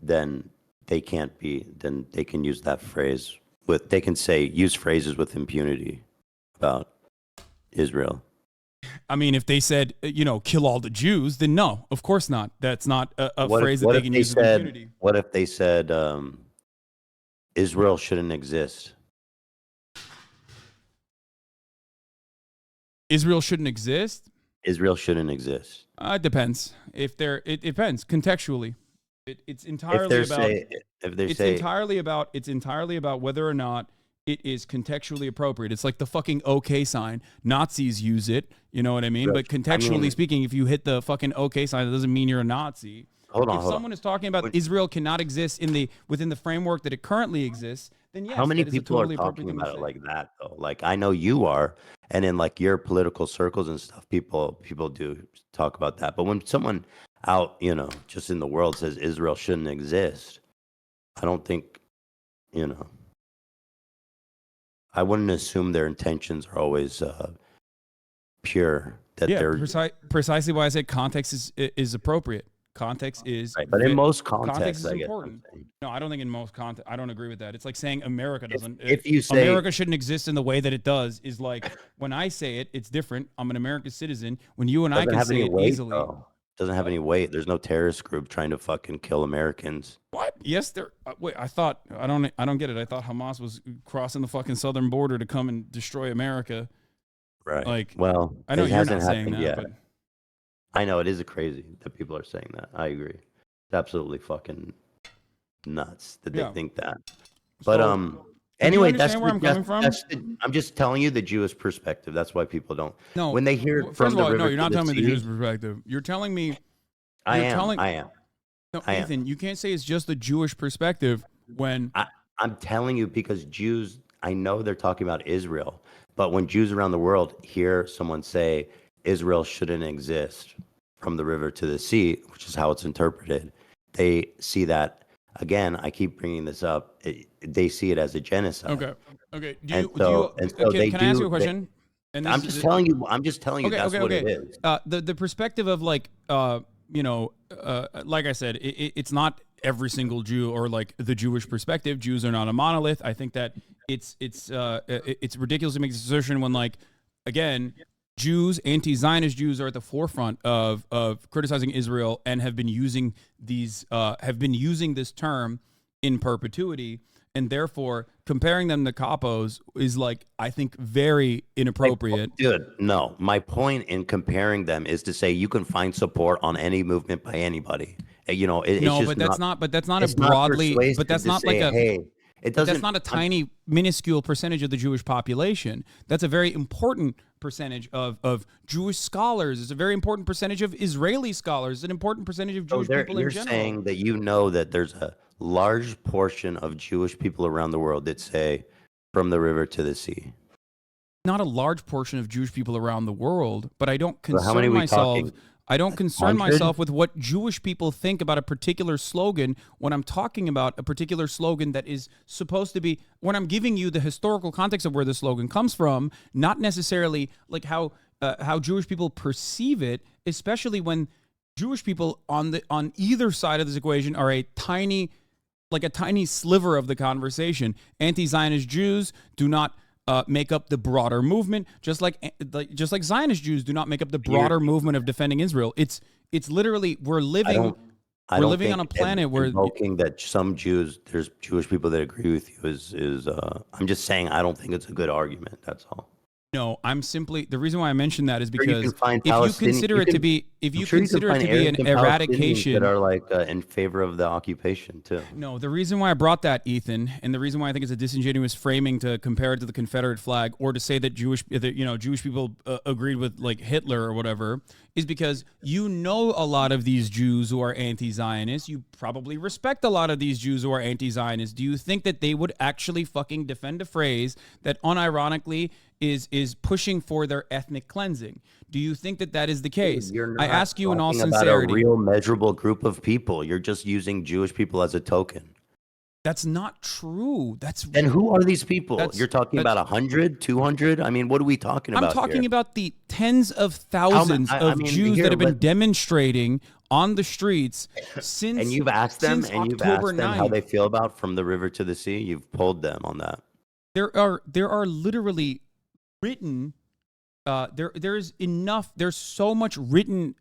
they can't be. Then they can use that phrase with. They can use phrases with impunity about Israel.
I mean, if they said, kill all the Jews, then no, of course not. That's not a phrase that they can use with impunity.
What if they said Israel shouldn't exist?
Israel shouldn't exist?
Israel shouldn't exist.
It depends. It depends contextually. It's entirely about whether or not it is contextually appropriate. It's like the fucking OK sign. Nazis use it. You know what I mean? But contextually speaking, if you hit the fucking OK sign, that doesn't mean you're a Nazi. If someone is talking about Israel cannot exist within the framework that it currently exists, then yes.
How many people are talking about it like that though? Like I know you are, and in like your political circles and stuff, people do talk about that. But when someone out, just in the world says Israel shouldn't exist, I don't think, I wouldn't assume their intentions are always pure.
Precisely why I said context is appropriate. Context is
right, but in most contexts,
is important. No, I don't think in most context. I don't agree with that. It's like saying America doesn't.
If you say
America shouldn't exist in the way that it does, is like when I say it, it's different. I'm an American citizen. When you and I can say it easily,
doesn't have any weight. There's no terrorist group trying to fucking kill Americans.
What? Yes, there. Wait, I thought I don't get it. I thought Hamas was crossing the fucking southern border to come and destroy America.
Right.
Like,
Well,
I know
it
you're
hasn't
not saying
happened
that,
yet.
but
I know it is crazy that people are saying that. I agree. It's absolutely fucking nuts that they think that. But anyway,
understand where I'm coming from?
I'm just telling you the Jewish perspective. That's why people don't.
No.
When they hear
First
from
of
the
all,
river
no, you're
to
not telling me the
sea,
Jewish perspective. You're telling me.
I
You're
am.
telling.
I am.
No,
I am.
Ethan, you can't say it's just the Jewish perspective when
I'm telling you because Jews. I know they're talking about Israel, but when Jews around the world hear someone say Israel shouldn't exist from the river to the sea, which is how it's interpreted, they see that. Again, I keep bringing this up. They see it as a genocide.
Okay.
So they
Can I ask you a question? And
I'm just telling you. I'm just telling you that's what it is.
The perspective of like like I said, it's not every single Jew or like the Jewish perspective. Jews are not a monolith. I think that it's ridiculous to make this assertion when, like, again, Jews, anti-Zionist Jews, are at the forefront of criticizing Israel and have been using this term in perpetuity, and therefore comparing them to capos is, like, I think, very inappropriate.
Dude, no. My point in comparing them is to say you can find support on any movement by anybody. You know, it's
no,
just
but that's not. But that's not
it's
a broadly.
not
But that's
to
not
say,
like a.
Hey, it
But
doesn't.
that's not a tiny, minuscule percentage of the Jewish population. That's a very important percentage of Jewish scholars. It's a very important percentage of Israeli scholars. It's an important percentage of Jewish people in general.
You're saying that you know that there's a large portion of Jewish people around the world that say from the river to the sea.
Not a large portion of Jewish people around the world, but I don't
So how many
concern
are we
myself.
talking?
I don't concern
100?
myself with what Jewish people think about a particular slogan when I'm talking about a particular slogan that is supposed to be, when I'm giving you the historical context of where the slogan comes from, not necessarily like how Jewish people perceive it, especially when Jewish people on either side of this equation are a tiny sliver of the conversation. Anti-Zionist Jews do not make up the broader movement, just like Zionist Jews do not make up the broader movement of defending Israel. It's literally we're living on a planet where
invoking that there's Jewish people that agree with you is I'm just saying I don't think it's a good argument. That's all.
No, I'm simply, the reason why I mentioned that is because
if
you consider it to be an eradication
that are like in favor of the occupation too.
No, the reason why I brought that, Ethan, and the reason why I think it's a disingenuous framing to compare it to the Confederate flag or to say that Jewish people agreed with like Hitler or whatever, is because you know a lot of these Jews who are anti-Zionist. You probably respect a lot of these Jews who are anti-Zionist. Do you think that they would actually fucking defend a phrase that unironically is pushing for their ethnic cleansing? Do you think that is the case? I ask you in all sincerity.
About a real measurable group of people. You're just using Jewish people as a token.
That's not true.
Then who are these people? You're talking about 100, 200? I mean, what are we talking about?
I'm talking about the tens of thousands of Jews that have been demonstrating on the streets since
and you've asked them
October 9th.
How they feel about from the river to the sea. You've polled them on that.
There are literally written there's so much written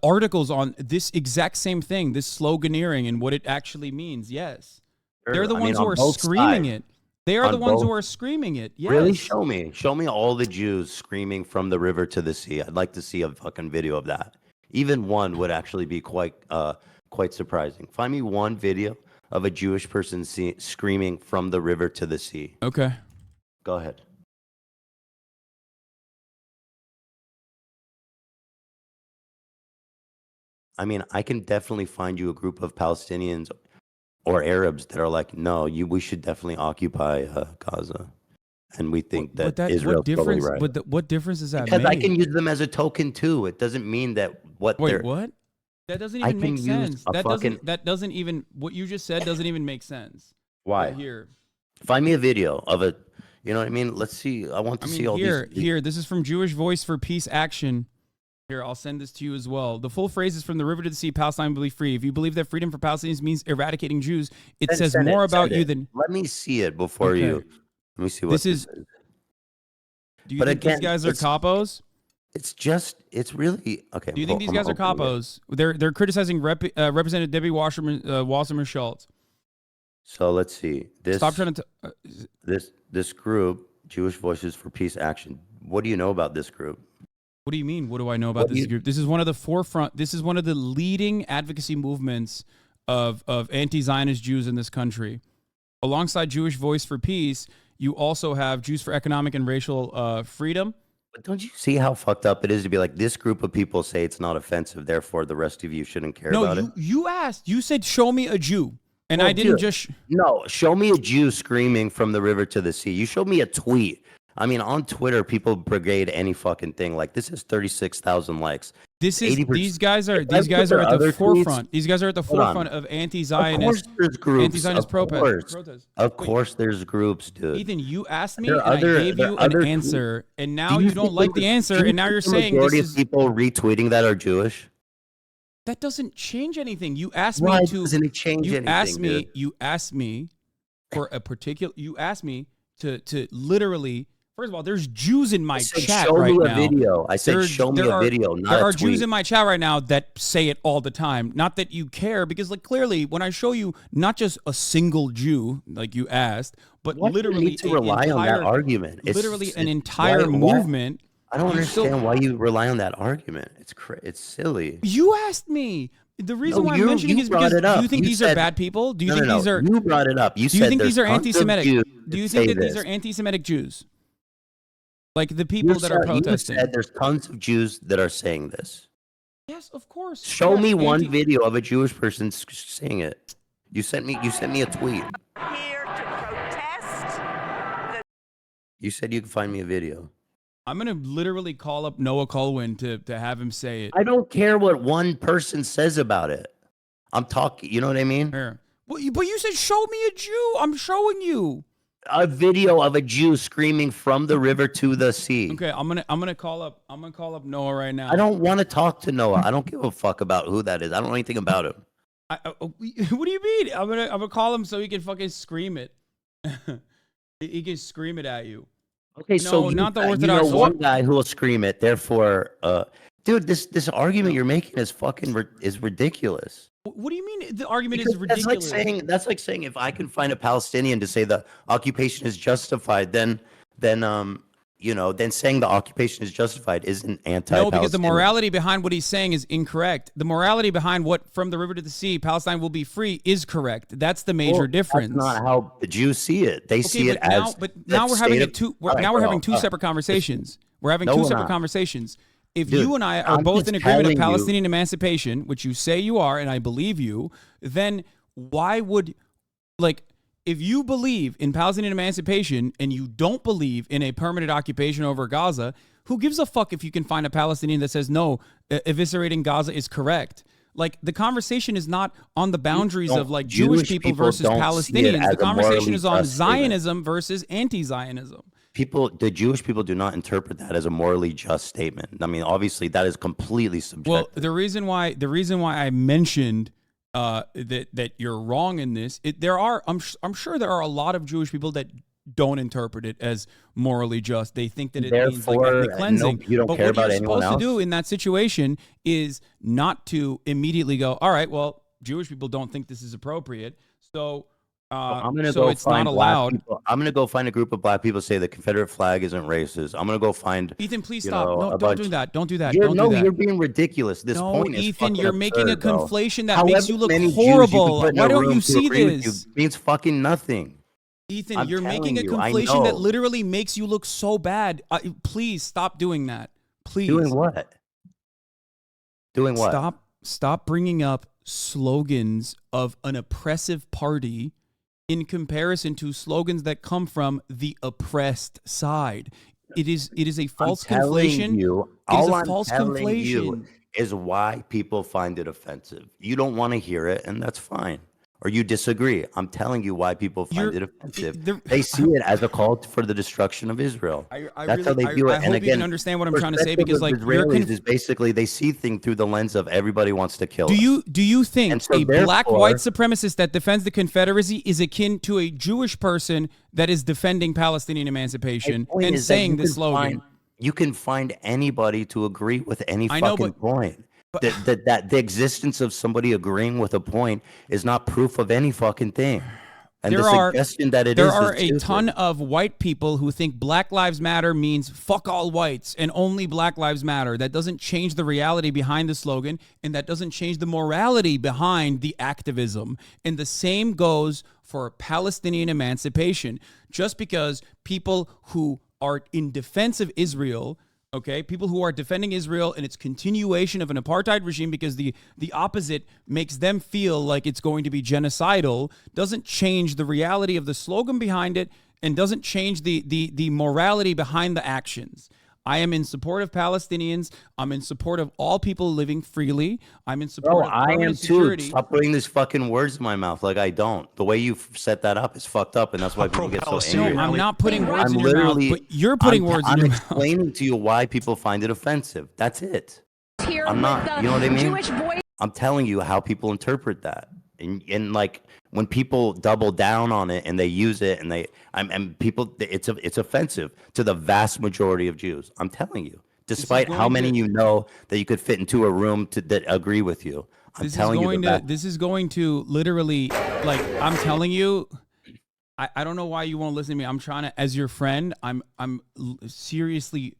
articles on this exact same thing, this sloganeering and what it actually means. Yes. Sure. They're the ones who are screaming it. They are the ones who are screaming it. Yes.
Really? Show me all the Jews screaming from the river to the sea. I'd like to see a fucking video of that. Even one would actually be quite surprising. Find me one video of a Jewish person screaming from the river to the sea.
Okay.
Go ahead. I mean, I can definitely find you a group of Palestinians or Arabs that are like, no, we should definitely occupy Gaza, and we think that Israel's totally right.
But what difference does that make?
Because I can use them as a token too. It doesn't mean that what.
Wait, what? That doesn't even make sense. That doesn't even, what you just said doesn't even make sense.
Why?
Right here.
Find me a video of a, you know what I mean? Let's see. I want to see all these.
Here, this is from Jewish Voice for Peace Action. Here, I'll send this to you as well. The full phrase is from the river to the sea, Palestine will be free. If you believe that freedom for Palestinians means eradicating Jews, it says more about you than...
Let me see it before you... Let me see what this is.
Do you think these guys are capos?
It's really okay.
Do you think these guys are capos? They're criticizing Representative Debbie Wasserman Schultz.
So let's see.
Stop trying to.
This group, Jewish Voices for Peace Action. What do you know about this group?
What do you mean? What do I know about this group? This is one of the forefront. This is one of the leading advocacy movements of anti-Zionist Jews in this country. Alongside Jewish Voice for Peace, you also have Jews for Economic and Racial Freedom.
But don't you see how fucked up it is to be like, this group of people say it's not offensive, therefore the rest of you shouldn't care about it?
No, you asked. You said, show me a Jew. And I didn't just...
No, show me a Jew screaming from the river to the sea. You showed me a tweet. I mean, on Twitter, people brigade any fucking thing. Like, this is 36,000 likes. These guys are at the forefront. These guys are at the forefront of anti-Zionist. Of course there's groups.
Anti-Zionist protests.
Of course there's groups, dude.
Ethan, you asked me and I gave you an answer, and now you don't like the answer, and now you're saying
the majority of people retweeting that are Jewish?
That doesn't change anything. You asked me to.
Why doesn't it change anything?
You asked me for a particular. You asked me to literally. First of all, there's Jews in my chat right now.
Show me a video. I said, show me a video, not a tweet.
There are Jews in my chat right now that say it all the time. Not that you care, because like clearly, when I show you not just a single Jew, like you asked, but literally
need to rely on that argument.
Literally an entire movement.
I don't understand why you rely on that argument. It's silly.
You asked me. The reason why I'm mentioning is because do you think these are bad people? Do you think these are?
You brought it up. You said,
do you think these are anti-Semitic? Do you think that these are anti-Semitic Jews? Like the people that are protesting.
You said there's tons of Jews that are saying this.
Yes, of course.
Show me one video of a Jewish person saying it. You sent me a tweet.
Here to protest.
You said you could find me a video.
I'm going to literally call up Noah Colwyn to have him say it.
I don't care what one person says about it. I'm talking, you know what I mean?
Here. But you said, show me a Jew. I'm showing you.
A video of a Jew screaming from the river to the sea.
Okay, I'm gonna call up Noah right now.
I don't want to talk to Noah. I don't give a fuck about who that is. I don't know anything about him.
What do you mean? I'm gonna call him so he can fucking scream it. He can scream it at you.
Okay,
no,
so
not the Orthodox.
You know one guy who will scream it. Therefore, dude, this argument you're making is is ridiculous.
What do you mean the argument is ridiculous?
That's like saying if I can find a Palestinian to say the occupation is justified, then saying the occupation is justified isn't anti-Palestinian.
No, because the morality behind what he's saying is incorrect. The morality behind what from the river to the sea, Palestine will be free is correct. That's the major difference.
That's not how the Jews see it. They see it as.
But now we're having two separate conversations. We're having two separate conversations. If you and I are both in agreement of Palestinian emancipation, which you say you are, and I believe you, then why would, if you believe in Palestinian emancipation and you don't believe in a permanent occupation over Gaza, who gives a fuck if you can find a Palestinian that says, no, eviscerating Gaza is correct? Like, the conversation is not on the boundaries of, Jewish people versus Palestinians. The conversation is on Zionism versus anti-Zionism.
The Jewish people do not interpret that as a morally just statement. I mean, obviously, that is completely subjective.
Well, the reason why I mentioned that you're wrong in this, I'm sure there are a lot of Jewish people that don't interpret it as morally just. They think that it means ethnic cleansing.
You don't care about anyone else.
What you're supposed to do in that situation is not to immediately go, all right, well, Jewish people don't think this is appropriate, so. I'm gonna go it's not allowed.
I'm gonna go find a group of black people say the Confederate flag isn't racist. I'm gonna go find.
Ethan, please stop. No, don't do that. Don't do that.
You're being ridiculous. This point is
Ethan, you're making a conflation that makes you look horrible. Why don't you see this?
It means fucking nothing.
Ethan, you're making a conflation that literally makes you look so bad. Please stop doing that. Please.
Doing what? Doing what?
Stop bringing up slogans of an oppressive party in comparison to slogans that come from the oppressed side. It is a false conflation.
All I'm telling you is why people find it offensive. You don't want to hear it, and that's fine. Or you disagree. I'm telling you why people find it offensive. They see it as a call for the destruction of Israel. That's how they view it.
I hope you can understand what I'm trying to say, because
Israelis is basically they see things through the lens of everybody wants to kill.
Do you think a black white supremacist that defends the Confederacy is akin to a Jewish person that is defending Palestinian emancipation and saying this slogan?
You can find anybody to agree with any
I know,
fucking point.
but-
That the existence of somebody agreeing with a point is not proof of any fucking thing. And the suggestion that it
there
is
are a
stupid.
ton of white people who think Black Lives Matter means fuck all whites and only Black Lives Matter. That doesn't change the reality behind the slogan, and that doesn't change the morality behind the activism. And the same goes for Palestinian emancipation. Just because people who are in defense of Israel, okay, people who are defending Israel and its continuation of an apartheid regime because the opposite makes them feel like it's going to be genocidal, doesn't change the reality of the slogan behind it and doesn't change the morality behind the actions. I am in support of Palestinians. I'm in support of all people living freely. I'm in support of
I am
permanent
too.
security.
Stop putting these fucking words in my mouth like I don't. The way you set that up is fucked up, and that's why people get so angry.
No, I'm not putting words
I'm
in your mouth,
literally-
but you're putting words in your mouth.
I'm explaining to you why people find it offensive. That's it.
Here
I'm not.
with the
You know what I mean?
Jewish boy.
I'm telling you how people interpret that, and like when people double down on it and they use it, and people, it's offensive to the vast majority of Jews. I'm telling you. Despite how many you know that you could fit into a room that agree with you, I'm telling you
this is going to literally, like, I'm telling you, I don't know why you won't listen to me. I'm trying to, as your friend, I'm seriously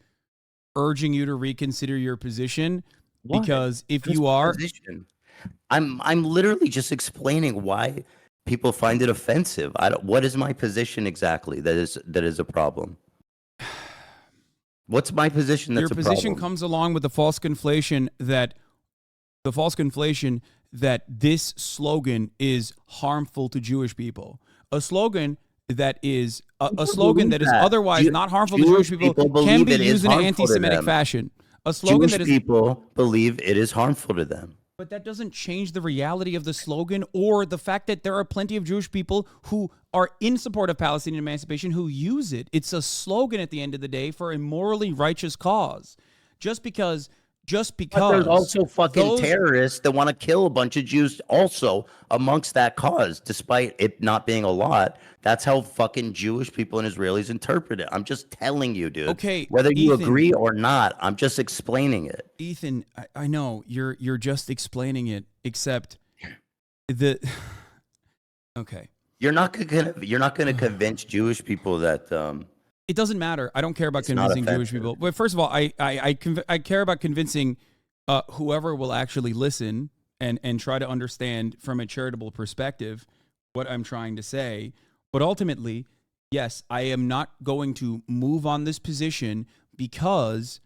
urging you to reconsider your position.
Why?
Because if
What's
you
my
are,
position? I'm literally just explaining why people find it offensive. What is my position exactly that is a problem? What's my position that's
your
a
position
problem?
comes along with the false conflation that this slogan is harmful to Jewish people. A slogan that is otherwise not harmful to Jewish people can be used in an anti-Semitic fashion. A slogan that is
people believe it is harmful to them.
But that doesn't change the reality of the slogan or the fact that there are plenty of Jewish people who are in support of Palestinian emancipation who use it. It's a slogan at the end of the day for a morally righteous cause. Just because
But there's also fucking terrorists that want to kill a bunch of Jews also amongst that cause, despite it not being a lot. That's how fucking Jewish people and Israelis interpret it. I'm just telling you, dude.
Okay,
whether you
Ethan,
agree or not, I'm just explaining it.
Ethan, I know you're just explaining it, except okay.
You're not gonna convince Jewish people that
It doesn't matter. I don't care about convincing Jewish people. But first of all, I care about convincing whoever will actually listen and try to understand from a charitable perspective what I'm trying to say. But ultimately, yes, I am not going to move on this position because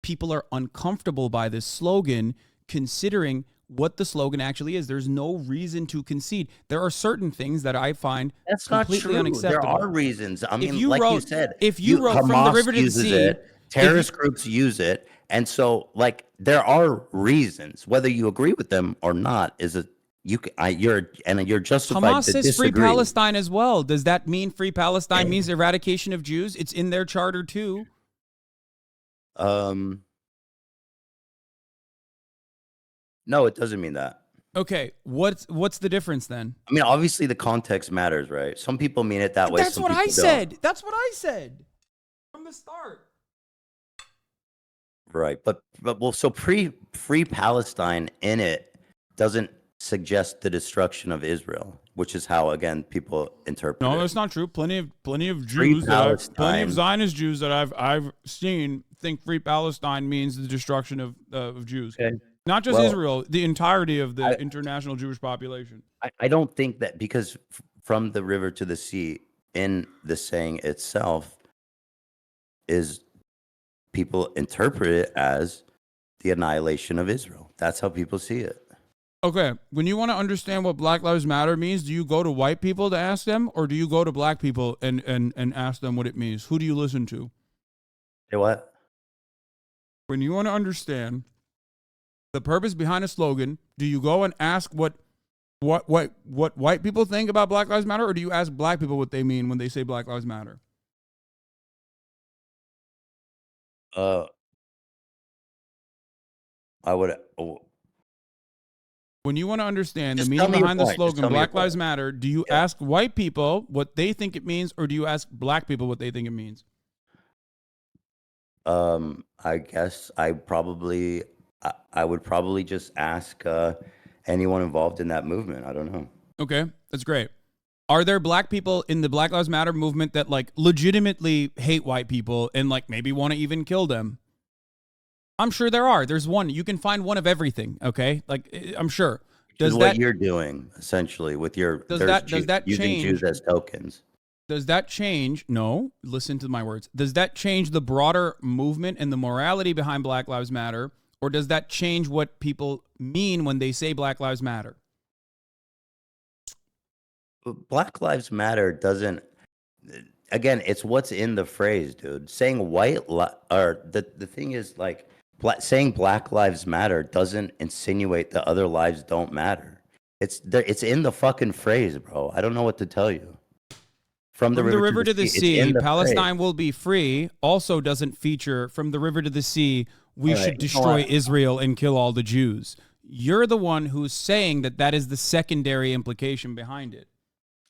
people are uncomfortable by this slogan, considering what the slogan actually is. There's no reason to concede. There are certain things that I find
that's not
completely
true.
unacceptable.
There are reasons. I mean,
you
like
wrote,
you said,
if you wrote From the River to the
uses
Sea,
it, terrorist groups use it, and so like there are reasons. Whether you agree with them or not you're justified
Hamas
to
says
disagree.
free Palestine as well. Does that mean free Palestine means eradication of Jews? It's in their charter too.
No, it doesn't mean that.
Okay, what's the difference then?
I mean, obviously the context matters, right? Some people mean it that way.
That's
some
what I
people
said.
don't.
That's what I said from the start.
Right, but so free Palestine in it doesn't suggest the destruction of Israel, which is how again people interpret it.
No, that's not true. Plenty of Jews plenty of Zionist Jews that I've seen think free Palestine means the destruction of Jews.
Okay.
Not just Israel, the entirety of the international Jewish population.
I don't think that, because from the river to the sea in the saying itself is people interpret it as the annihilation of Israel. That's how people see it.
Okay, when you want to understand what Black Lives Matter means, do you go to white people to ask them, or do you go to black people and ask them what it means? Who do you listen to?
Say what?
When you want to understand the purpose behind a slogan, do you go and ask what white people think about Black Lives Matter, or do you ask black people what they mean when they say Black Lives Matter?
I would.
When you want to understand the
Just
meaning
tell me your
behind the
point. Just
slogan
tell me your
Black Lives
point.
Matter, do you ask white people what they think it means, or do you ask black people what they think it means?
I guess I would probably just ask anyone involved in that movement. I don't know.
Okay, that's great. Are there black people in the Black Lives Matter movement that like legitimately hate white people and like maybe want to even kill them? I'm sure there are. There's one. You can find one of everything. Okay, like I'm sure.
Does what you're doing essentially with your
does that
using
change
Jews as tokens?
Does that change? No, listen to my words. Does that change the broader movement and the morality behind Black Lives Matter, or does that change what people mean when they say Black Lives Matter?
Black Lives Matter doesn't. Again, it's what's in the phrase, dude. Saying or the thing is like saying Black Lives Matter doesn't insinuate that other lives don't matter. It's in the fucking phrase, bro. I don't know what to tell you. From the river to the sea,
Palestine will be free. Also doesn't feature from the river to the sea. We should destroy Israel and kill all the Jews. You're the one who's saying that is the secondary implication behind it.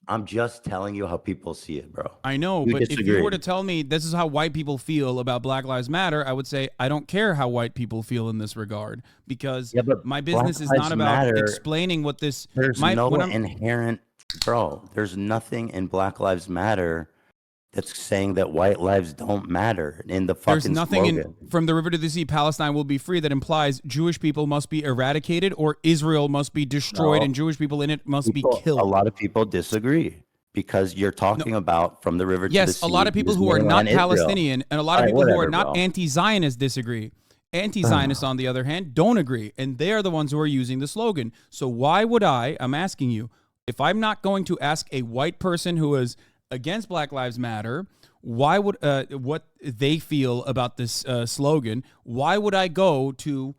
I'm just telling you how people see it, bro.
I know, but if you were to tell me this is how white people feel about Black Lives Matter, I would say I don't care how white people feel in this regard because my business is not about explaining what this.
There's inherent, bro. There's nothing in Black Lives Matter that's saying that white lives don't matter in the fucking
There's nothing
slogan.
From the river to the sea, Palestine will be free that implies Jewish people must be eradicated or Israel must be destroyed and Jewish people in it must be killed.
A lot of people disagree because you're talking about from the river to the sea.
Yes, a lot of people who are not Palestinian and a lot of people who are not anti-Zionist disagree. Anti-Zionists, on the other hand, don't agree, and they are the ones who are using the slogan. So why would I'm asking you, if I'm not going to ask a white person who is against Black Lives Matter, why would what they feel about this slogan? Why would I go to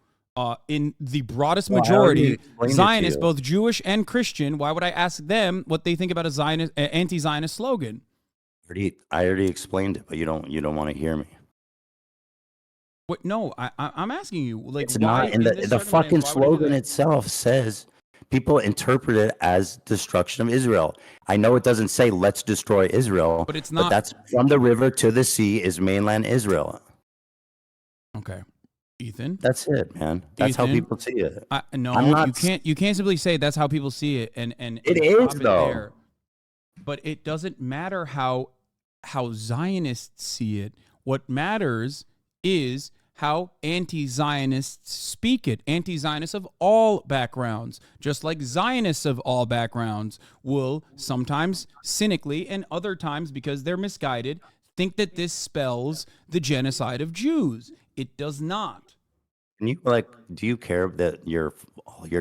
in the broadest majority Zionists, both Jewish and Christian? Why would I ask them what they think about a Zionist, anti-Zionist slogan?
I already explained it, but you don't want to hear me.
What? No, I'm asking you. Like,
it's not in the fucking slogan itself says. People interpret it as destruction of Israel. I know it doesn't say let's destroy Israel,
but it's not.
But that's from the river to the sea is mainland Israel.
Okay, Ethan.
That's it, man. That's how people see it.
You can't simply say that's how people see it, and
it is though. There.
But it doesn't matter how Zionists see it. What matters is how anti-Zionists speak it. Anti-Zionists of all backgrounds, just like Zionists of all backgrounds, will sometimes cynically and other times, because they're misguided, think that this spells the genocide of Jews. It does not.
Can you do you care that your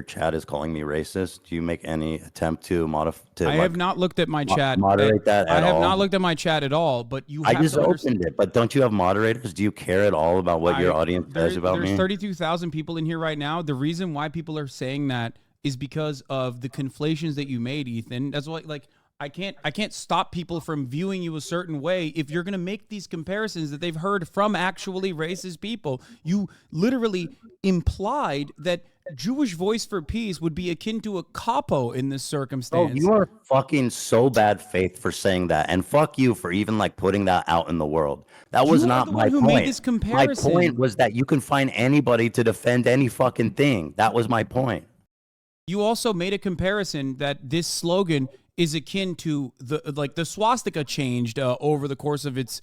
chat is calling me racist? Do you make any attempt to modify?
I have not looked at my chat.
Moderate that at all?
I have not looked at my chat at all, but
I just opened it. But don't you have moderators? Do you care at all about what your audience says about me?
There's 32,000 people in here right now. The reason why people are saying that is because of the conflations that you made, Ethan. That's why, I can't stop people from viewing you a certain way if you're going to make these comparisons that they've heard from actually racist people. You literally implied that Jewish Voice for Peace would be akin to a capo in this circumstance.
Oh, you are fucking so bad faith for saying that, and fuck you for even putting that out in the world. That was not my point.
Made this comparison.
My point was that you can find anybody to defend any fucking thing. That was my point.
You also made a comparison that this slogan is akin to the swastika changed over the course of its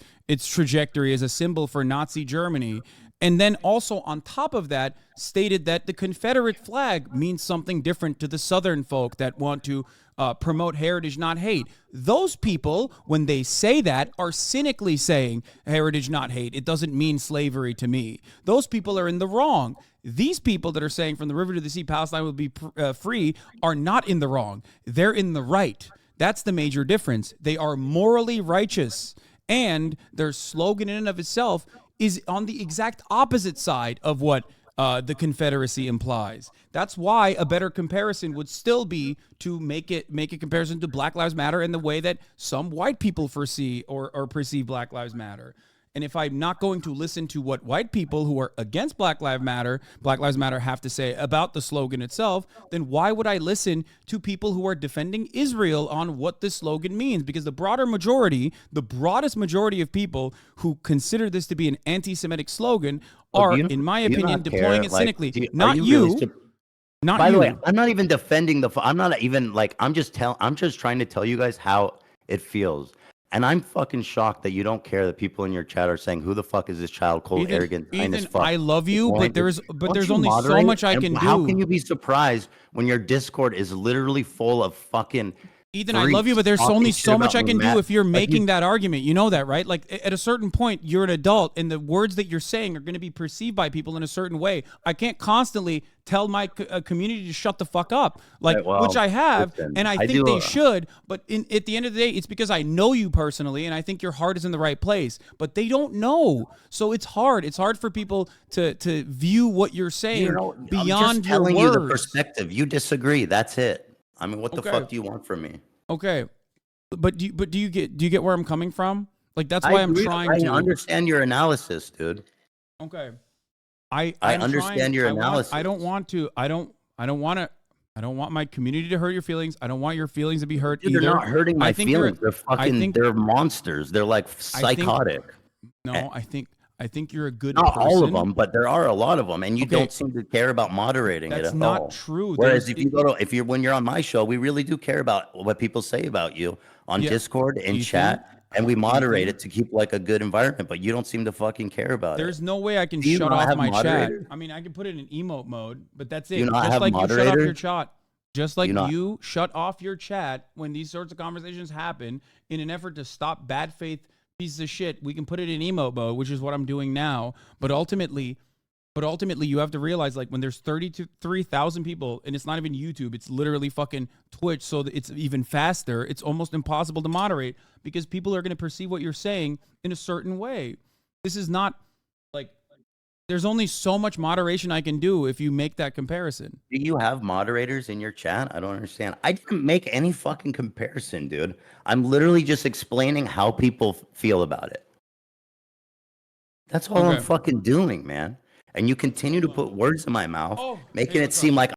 trajectory as a symbol for Nazi Germany. And then also on top of that stated that the Confederate flag means something different to the Southern folk that want to promote heritage, not hate. Those people, when they say that, are cynically saying heritage, not hate. It doesn't mean slavery to me. Those people are in the wrong. These people that are saying from the river to the sea, Palestine will be free, are not in the wrong. They're in the right. That's the major difference. They are morally righteous, and their slogan in and of itself is on the exact opposite side of what the Confederacy implies. That's why a better comparison would still be to make a comparison to Black Lives Matter in the way that some white people foresee or perceive Black Lives Matter. And if I'm not going to listen to what white people who are against Black Lives Matter have to say about the slogan itself, then why would I listen to people who are defending Israel on what this slogan means? Because the broadest majority of people who consider this to be an anti-Semitic slogan are, in my opinion, deploying it cynically. Not you. Not
By
you.
the way, I'm not even defending I'm not even like, I'm just trying to tell you guys how it feels. And I'm fucking shocked that you don't care that people in your chat are saying, who the fuck is this child, cold, arrogant,
Ethan,
fuck.
I love you, but there's only so
moderate?
much I can do.
How can you be surprised when your Discord is literally full of fucking
Ethan, I love you, but there's only so much I can do if you're making that argument. You know that, right? Like, at a certain point, you're an adult, and the words that you're saying are going to be perceived by people in a certain way. I can't constantly tell my community to shut the fuck up, like, right, well, which I have, listen, and I think they should. But at the end of the day, it's because I know you personally, and I think your heart is in the right place. But they don't know, so it's hard. It's hard for people to view what you're saying beyond your words. I'm just telling you the
perspective. You disagree. That's it. I mean, what the fuck do you want from me?
Okay, but do you get where I'm coming from? Like, that's why I'm trying to
understand your analysis, dude.
Okay,
I understand your analysis.
I don't want my community to hurt your feelings. I don't want your feelings to be hurt either.
They're not hurting my feelings. They're monsters. They're like psychotic.
I think you're a good
not
person.
All of them, but there are a lot of them, and you don't seem to care about moderating it at all.
That's not true.
Whereas when you're on my show, we really do care about what people say about you on Discord and chat, and we moderate it to keep like a good environment. But you don't seem to fucking care about it.
There's no way I can shut off my chat. I mean, I can put it in emote mode, but that's it.
Just like
you shut off your chat. Just like you shut off your chat when these sorts of conversations happen in an effort to stop bad faith pieces of shit, we can put it in emote mode, which is what I'm doing now. But ultimately, you have to realize, like, when there's 33,000 people, and it's not even YouTube, it's literally fucking Twitch, so that it's even faster. It's almost impossible to moderate because people are going to perceive what you're saying in a certain way. This is not like, there's only so much moderation I can do if you make that comparison.
Do you have moderators in your chat? I don't understand. I didn't make any fucking comparison, dude. I'm literally just explaining how people feel about it. That's all I'm fucking doing, man. And you continue to put words in my mouth, making it seem like